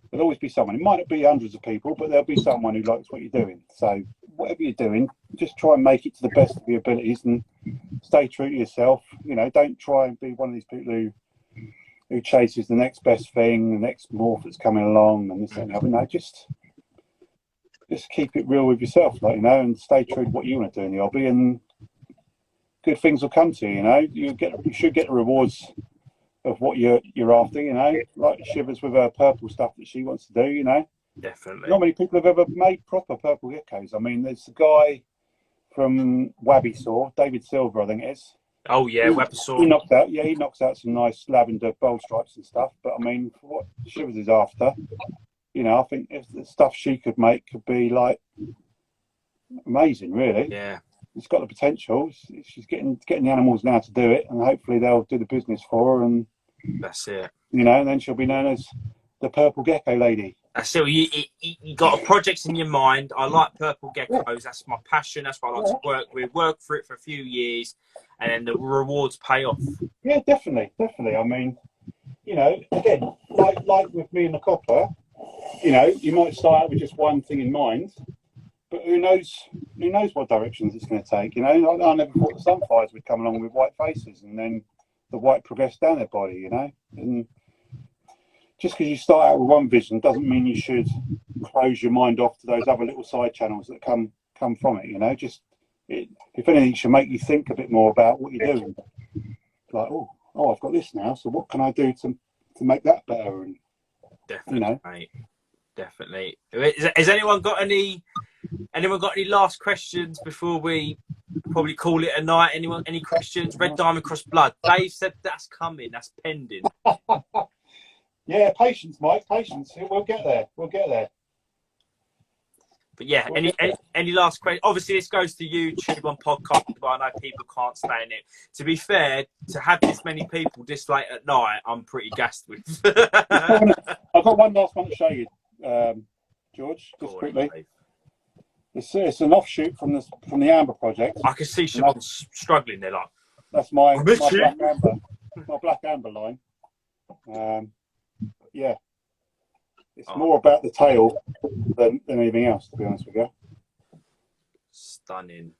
There'll always be someone. It might not be hundreds of people, but there'll be someone who likes what you're doing. So whatever you're doing, just try and make it to the best of your abilities and stay true to yourself. You know, don't try and be one of these people who chases the next best thing, the next morph that's coming along, and this and that. No, just keep it real with yourself, like, you know, and stay true to what you want to do in the hobby, and good things will come to you. You know, you should get the rewards of what you're after. You know, like Shivers with her purple stuff that she wants to do. You know, Definitely. not many people have ever made proper purple geckos. I mean, there's a guy from Wabby Saw, David Silver, I think it is. Oh yeah, He knocks out some nice lavender bold stripes and stuff. But I mean, for what Shivers is after, you know, I think if the stuff she could make could be like amazing, really. Yeah, it's got the potential. She's getting the animals now to do it, and hopefully they'll do the business for her. And that's it. You know, and then she'll be known as the Purple Gecko Lady. That's it. You got a project in your mind. I like purple geckos. That's my passion. That's what I like to work with. Work for it for a few years, and then the rewards pay off. Yeah, definitely. I mean, you know, again, like with me and the copper, you know, you might start out with just one thing in mind, but who knows what directions it's going to take. You know, I never thought the sunfires would come along with white faces, and then the white progressed down their body. You know, and just because you start out with one vision doesn't mean you should close your mind off to those other little side channels that come from it. You know, if anything, it should make you think a bit more about what you're doing. Like, oh, I've got this now, so what can I do to make that better? And definitely, you know, mate, definitely. Has anyone got any last questions before we probably call it a night? Anyone? Any questions? Red Diamond Cross Blood. Dave said that's coming. That's pending. Yeah, patience, Mike. Patience. We'll get there. But yeah, any last question? Obviously, this goes to YouTube on podcast, but I know people can't stay in it. To be fair, to have this many people this late at night, I'm pretty gassed with. I've got one last one to show you, George, just quickly. It's an offshoot from the Amber project. I can see Siobhan struggling there. Like, that's my black amber line. Yeah, it's more about the tail than anything else, to be honest with you. Stunning.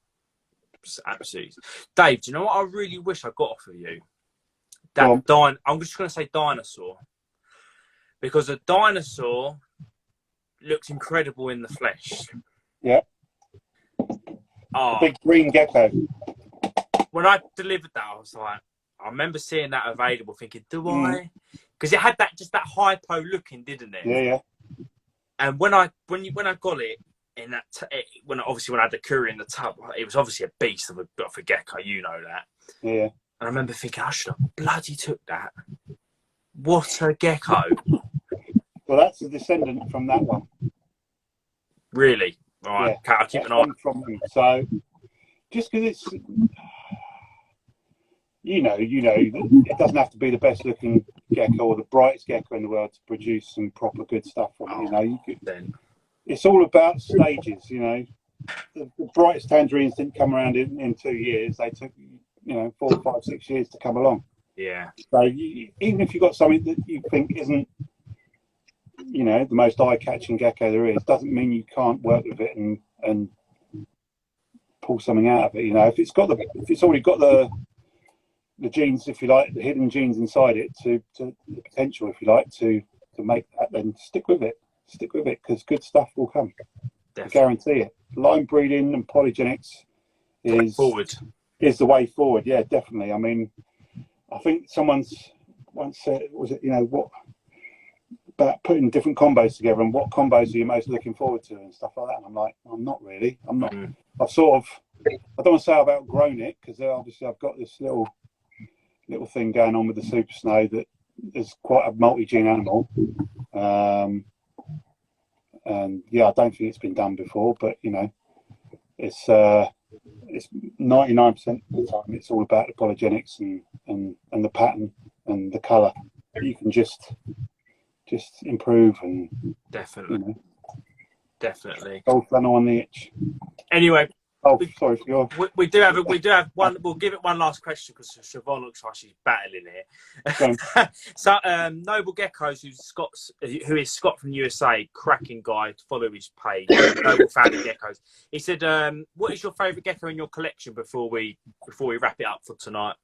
Absolutely. Dave, do you know what I really wish I got off of you? I'm just going to say dinosaur. Because a dinosaur looks incredible in the flesh. Yeah. Big green gecko. When I delivered that, I was like, I remember seeing that available, thinking, do I? Because it had that hypo looking, didn't it? Yeah. And when I got it in that, when I had the curry in the tub, it was obviously a beast of a gecko. You know that. Yeah. And I remember thinking, I should have bloody took that. What a gecko! Well, that's a descendant from that one. Really? All right. Yeah, I'll keep an eye from them. So, just because it's, you know, it doesn't have to be the best looking gecko or the brightest gecko in the world to produce some proper good stuff from it. You know, it's all about stages. You know, the brightest tangerines didn't come around in 2 years. They took, 4, 5, 6 years to come along. Yeah. So even if you've got something that you think isn't, the most eye-catching gecko there is, doesn't mean you can't work with it and pull something out of it. You know, if it's already got the genes, if you like, the hidden genes inside it to the potential, if you like, to make that, then stick with it because good stuff will come. Definitely. I guarantee it. Line breeding and polygenics is the way forward. Yeah, definitely. I mean, I think someone's once said, what about putting different combos together and what combos are you most looking forward to and stuff like that. And I'm like, I'm not really. I'm not. I don't want to say I've outgrown it because obviously I've got this little thing going on with the Super Snow that is quite a multi-gene animal. And yeah, I don't think it's been done before, but it's 99% of the time it's all about the polygenics and the pattern and the colour. You can just improve and definitely. Gold flannel on the itch. Anyway, Oh, sorry for your. We do have one. We'll give it one last question because Siobhan looks like she's battling here. So, Noble Geckos, who is Scott from USA, cracking guy. To follow his page, Noble Fan of Geckos. He said, "What is your favourite gecko in your collection?" Before we wrap it up for tonight.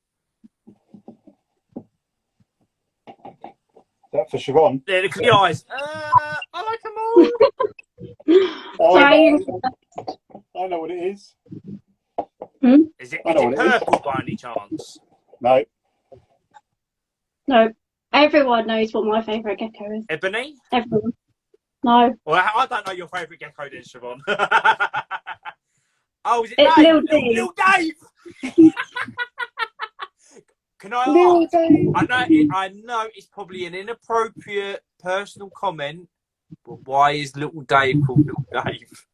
That for Siobhan. Yeah, look at the eyes. I like them all. I know what it is. Is it purple by any chance? No. No. Everyone knows what my favourite gecko is. Ebony? Everyone. No. Well, I don't know your favourite gecko then, Siobhan. Oh, is it It's Dave? Lil Dave. Little Dave! Can I ask? I know it's probably an inappropriate personal comment, but why is Little Dave called Little Dave?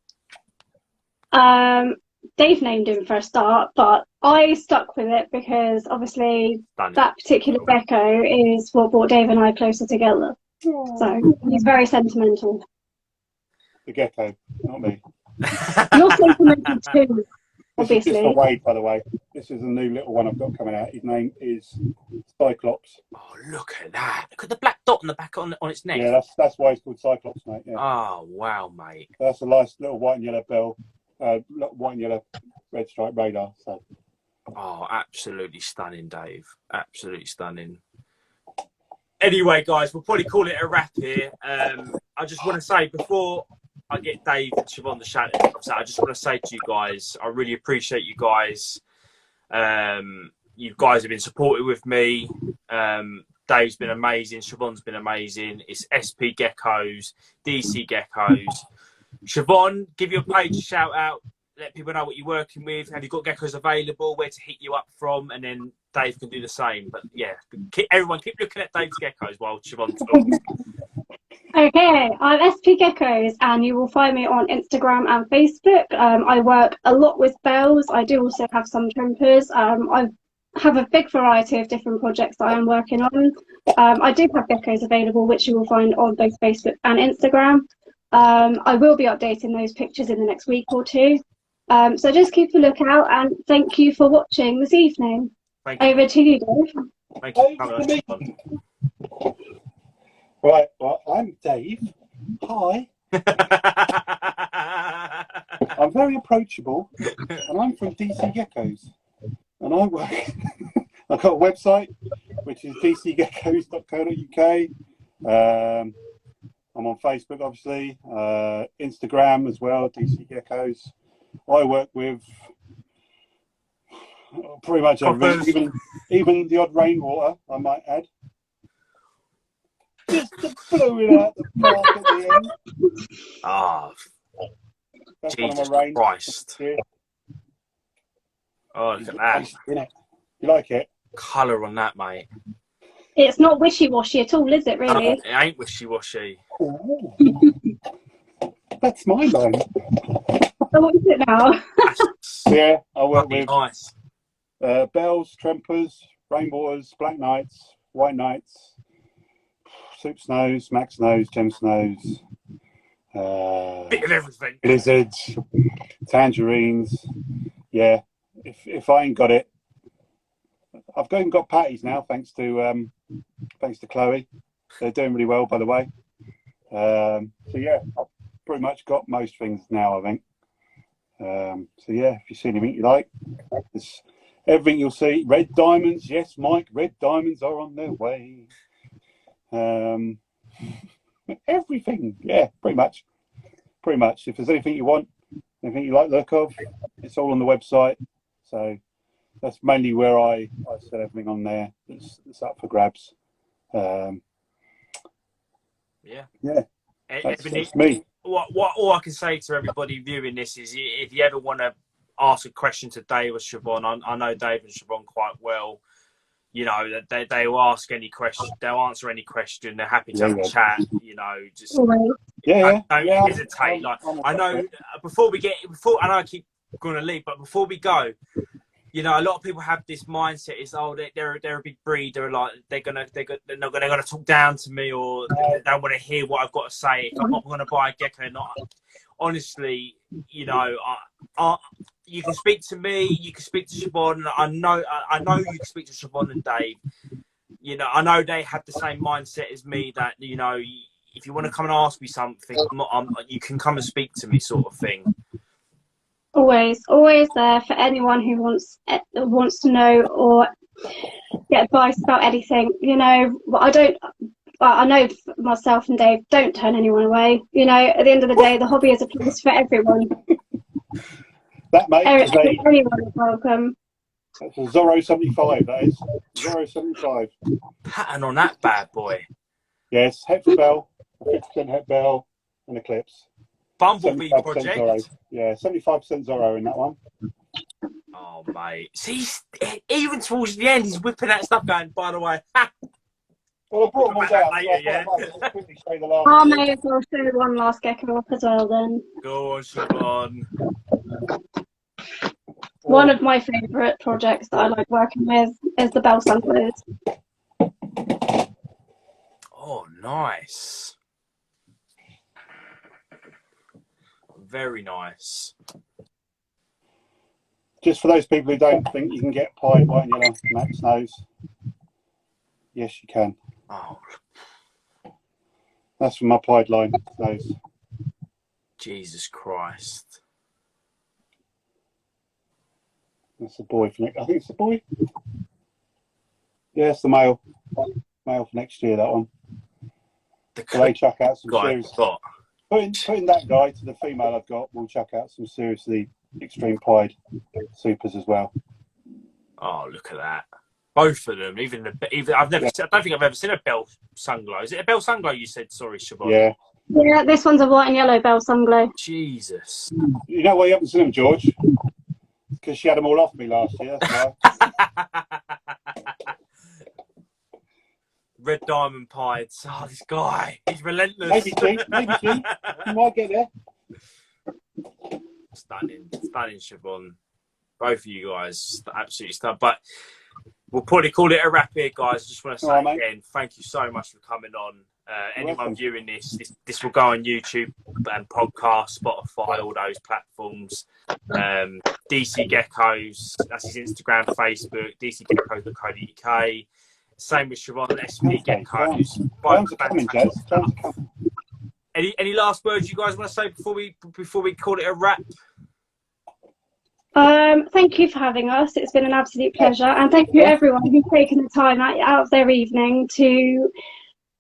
Dave named him for a start, but I stuck with it because obviously that particular gecko is what brought Dave and I closer together. So he's very sentimental. The gecko, not me. You're sentimental too, obviously. This is for Wade, by the way. This is a new little one I've got coming out. His name is Cyclops. Oh, look at that. Look at the black dot on the back on its neck. Yeah, that's why it's called Cyclops, mate. Yeah. Oh, wow, mate. That's a nice little white and yellow bell. White and yellow red stripe radar. So. Oh, absolutely stunning, Dave. Absolutely stunning. Anyway, guys, we'll probably call it a wrap here. I just want to say, before I get Dave and Siobhan the shout, I just want to say to you guys, I really appreciate you guys. You guys have been supportive with me. Dave's been amazing. Siobhan's been amazing. It's SP Geckos, DC Geckos. Siobhan, give your page a shout out. Let people know what you're working with. Have you got geckos available? Where to hit you up from? And then Dave can do the same. But yeah, everyone keep looking at Dave's geckos while Siobhan talks. Okay, I'm SP Geckos, and you will find me on Instagram and Facebook. I work a lot with bells. I do also have some trimpers. I have a big variety of different projects that I am working on. I do have geckos available, which you will find on both Facebook and Instagram. I will be updating those pictures in the next week or two. So just keep a lookout, and thank you for watching this evening. Over to you, Dave. Thank you. Right, well, I'm Dave. Hi. I'm very approachable, and I'm from DC Geckos. And I work. I've got a website, which is dcgeckos.co.uk. I'm on Facebook, obviously, Instagram as well, DC Geckos. I work with pretty much everything, even the odd rainwater, I might add. Just to blow it out the park at the end. Oh, that's Jesus one of my Christ. Oh, look at that. You like it? Colour on that, mate. It's not wishy-washy at all, is it, really? It ain't wishy-washy. Oh. That's my line. So what is it now? Yeah, I work with nice. bells, trempers, rainwaters, black knights, white knights, soup snows, max snows, gem snows, bit of everything. Blizzards, tangerines. Yeah, if I ain't got it, I've even got patties now, thanks to Chloe. They're doing really well, by the way. So yeah, I've pretty much got most things now, I think. So yeah, if you see anything you like, it's everything you'll see. Red diamonds, yes, Mike. Red diamonds are on their way. Everything, yeah, pretty much. If there's anything you want, anything you like the look of, it's all on the website. So that's mainly where I set everything on there. It's up for grabs. Yeah. That's me. What all I can say to everybody viewing this is, if you ever want to ask a question to Dave or Siobhan, I know Dave and Siobhan quite well. You know, they will ask any question, they'll answer any question. They're happy to have a chat. You know, just don't hesitate. I know before I know I keep going to leave, but before we go, you know, a lot of people have this mindset is, oh, they're a big breed. They're like they're gonna talk down to me, or they don't want to hear what I've got to say. If I'm not going to buy a gecko, honestly, you know, you can speak to me, you can speak to Siobhan. I know you can speak to Siobhan and Dave. You know, I know they have the same mindset as me that, you know, if you want to come and ask me something, you can come and speak to me, sort of thing. Always there for anyone who wants to know or get advice about anything. You know, I know myself and Dave don't turn anyone away. You know, at the end of the day, the hobby is a place for everyone. That mate, Anyone is welcome. that's a Zorro 75. That is Zorro 75. Pattern on that bad boy. Yes, het for bell, 50% het bell, and Eclipse. Bumblebee project. Zorro. Yeah, 75% Zorro in that one. Oh mate, see, even towards the end, he's whipping that stuff going. By the way, Well, I brought them all down. Later, yeah. Just quickly show the last. I may as well show one last gecko up as well then. go on, Siobhan. One of my favourite projects that I like working with is the bell samplers. Oh, nice. Very nice. Just for those people who don't think you can get pied white and yellow Max knows. Yes, you can. Oh, That's from my pied line. Those. Jesus Christ. That's the boy for next. I think it's the boy. Yeah, it's the male. Male for next year. That one. So they chuck out some serious. Putting that guy to the female I've got, we'll chuck out some seriously extreme pied supers as well. Oh, look at that. Both of them. Even I've never. I don't think I've ever seen a bell sunglow. Is it a bell sunglow? You said, sorry, Siobhan. Yeah. Yeah, this one's a white and yellow bell sunglow. Jesus. You know why you haven't seen them, George? Because she had them all off me last year. That's why. Red diamond pied. Oh, this guy. He's relentless. Maybe two. You might get there. Stunning, Siobhan. Both of you guys, absolutely stunning. But we'll probably call it a wrap here, guys. I just want to say again, thank you so much for coming on. Anyone viewing this will go on YouTube and podcast, Spotify, all those platforms. DC Geckos, that's his Instagram, Facebook, dcgeckos.co.uk. Same with Siobhan, SP Geckos. Any last words you guys want to say before we call it a wrap? Thank you for having us. It's been an absolute pleasure, and thank you everyone who's taken the time out of their evening to,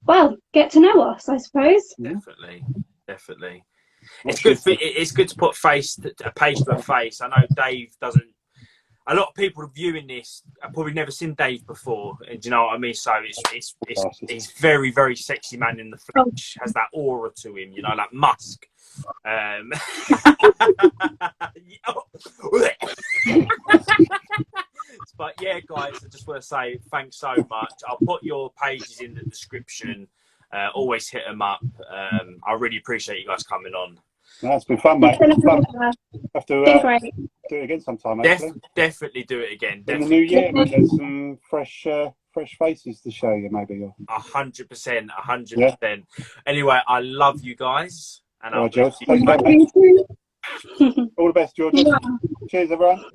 well, get to know us, I suppose. Definitely. It's good to put a face to a face. I know Dave doesn't. A lot of people viewing this have probably never seen Dave before, and do you know what I mean? So he's very, very sexy man in the flesh. Has that aura to him, you know, like Musk. But yeah, guys, I just want to say thanks so much. I'll put your pages in the description. Always hit them up. I really appreciate you guys coming on. No, it's been fun, mate. Have to do it again sometime. Definitely do it again. In the new year, there's some fresh faces to show you, maybe. 100%, 100%. Anyway, I love you guys, and I'll George, all the best, George. Cheers, everyone.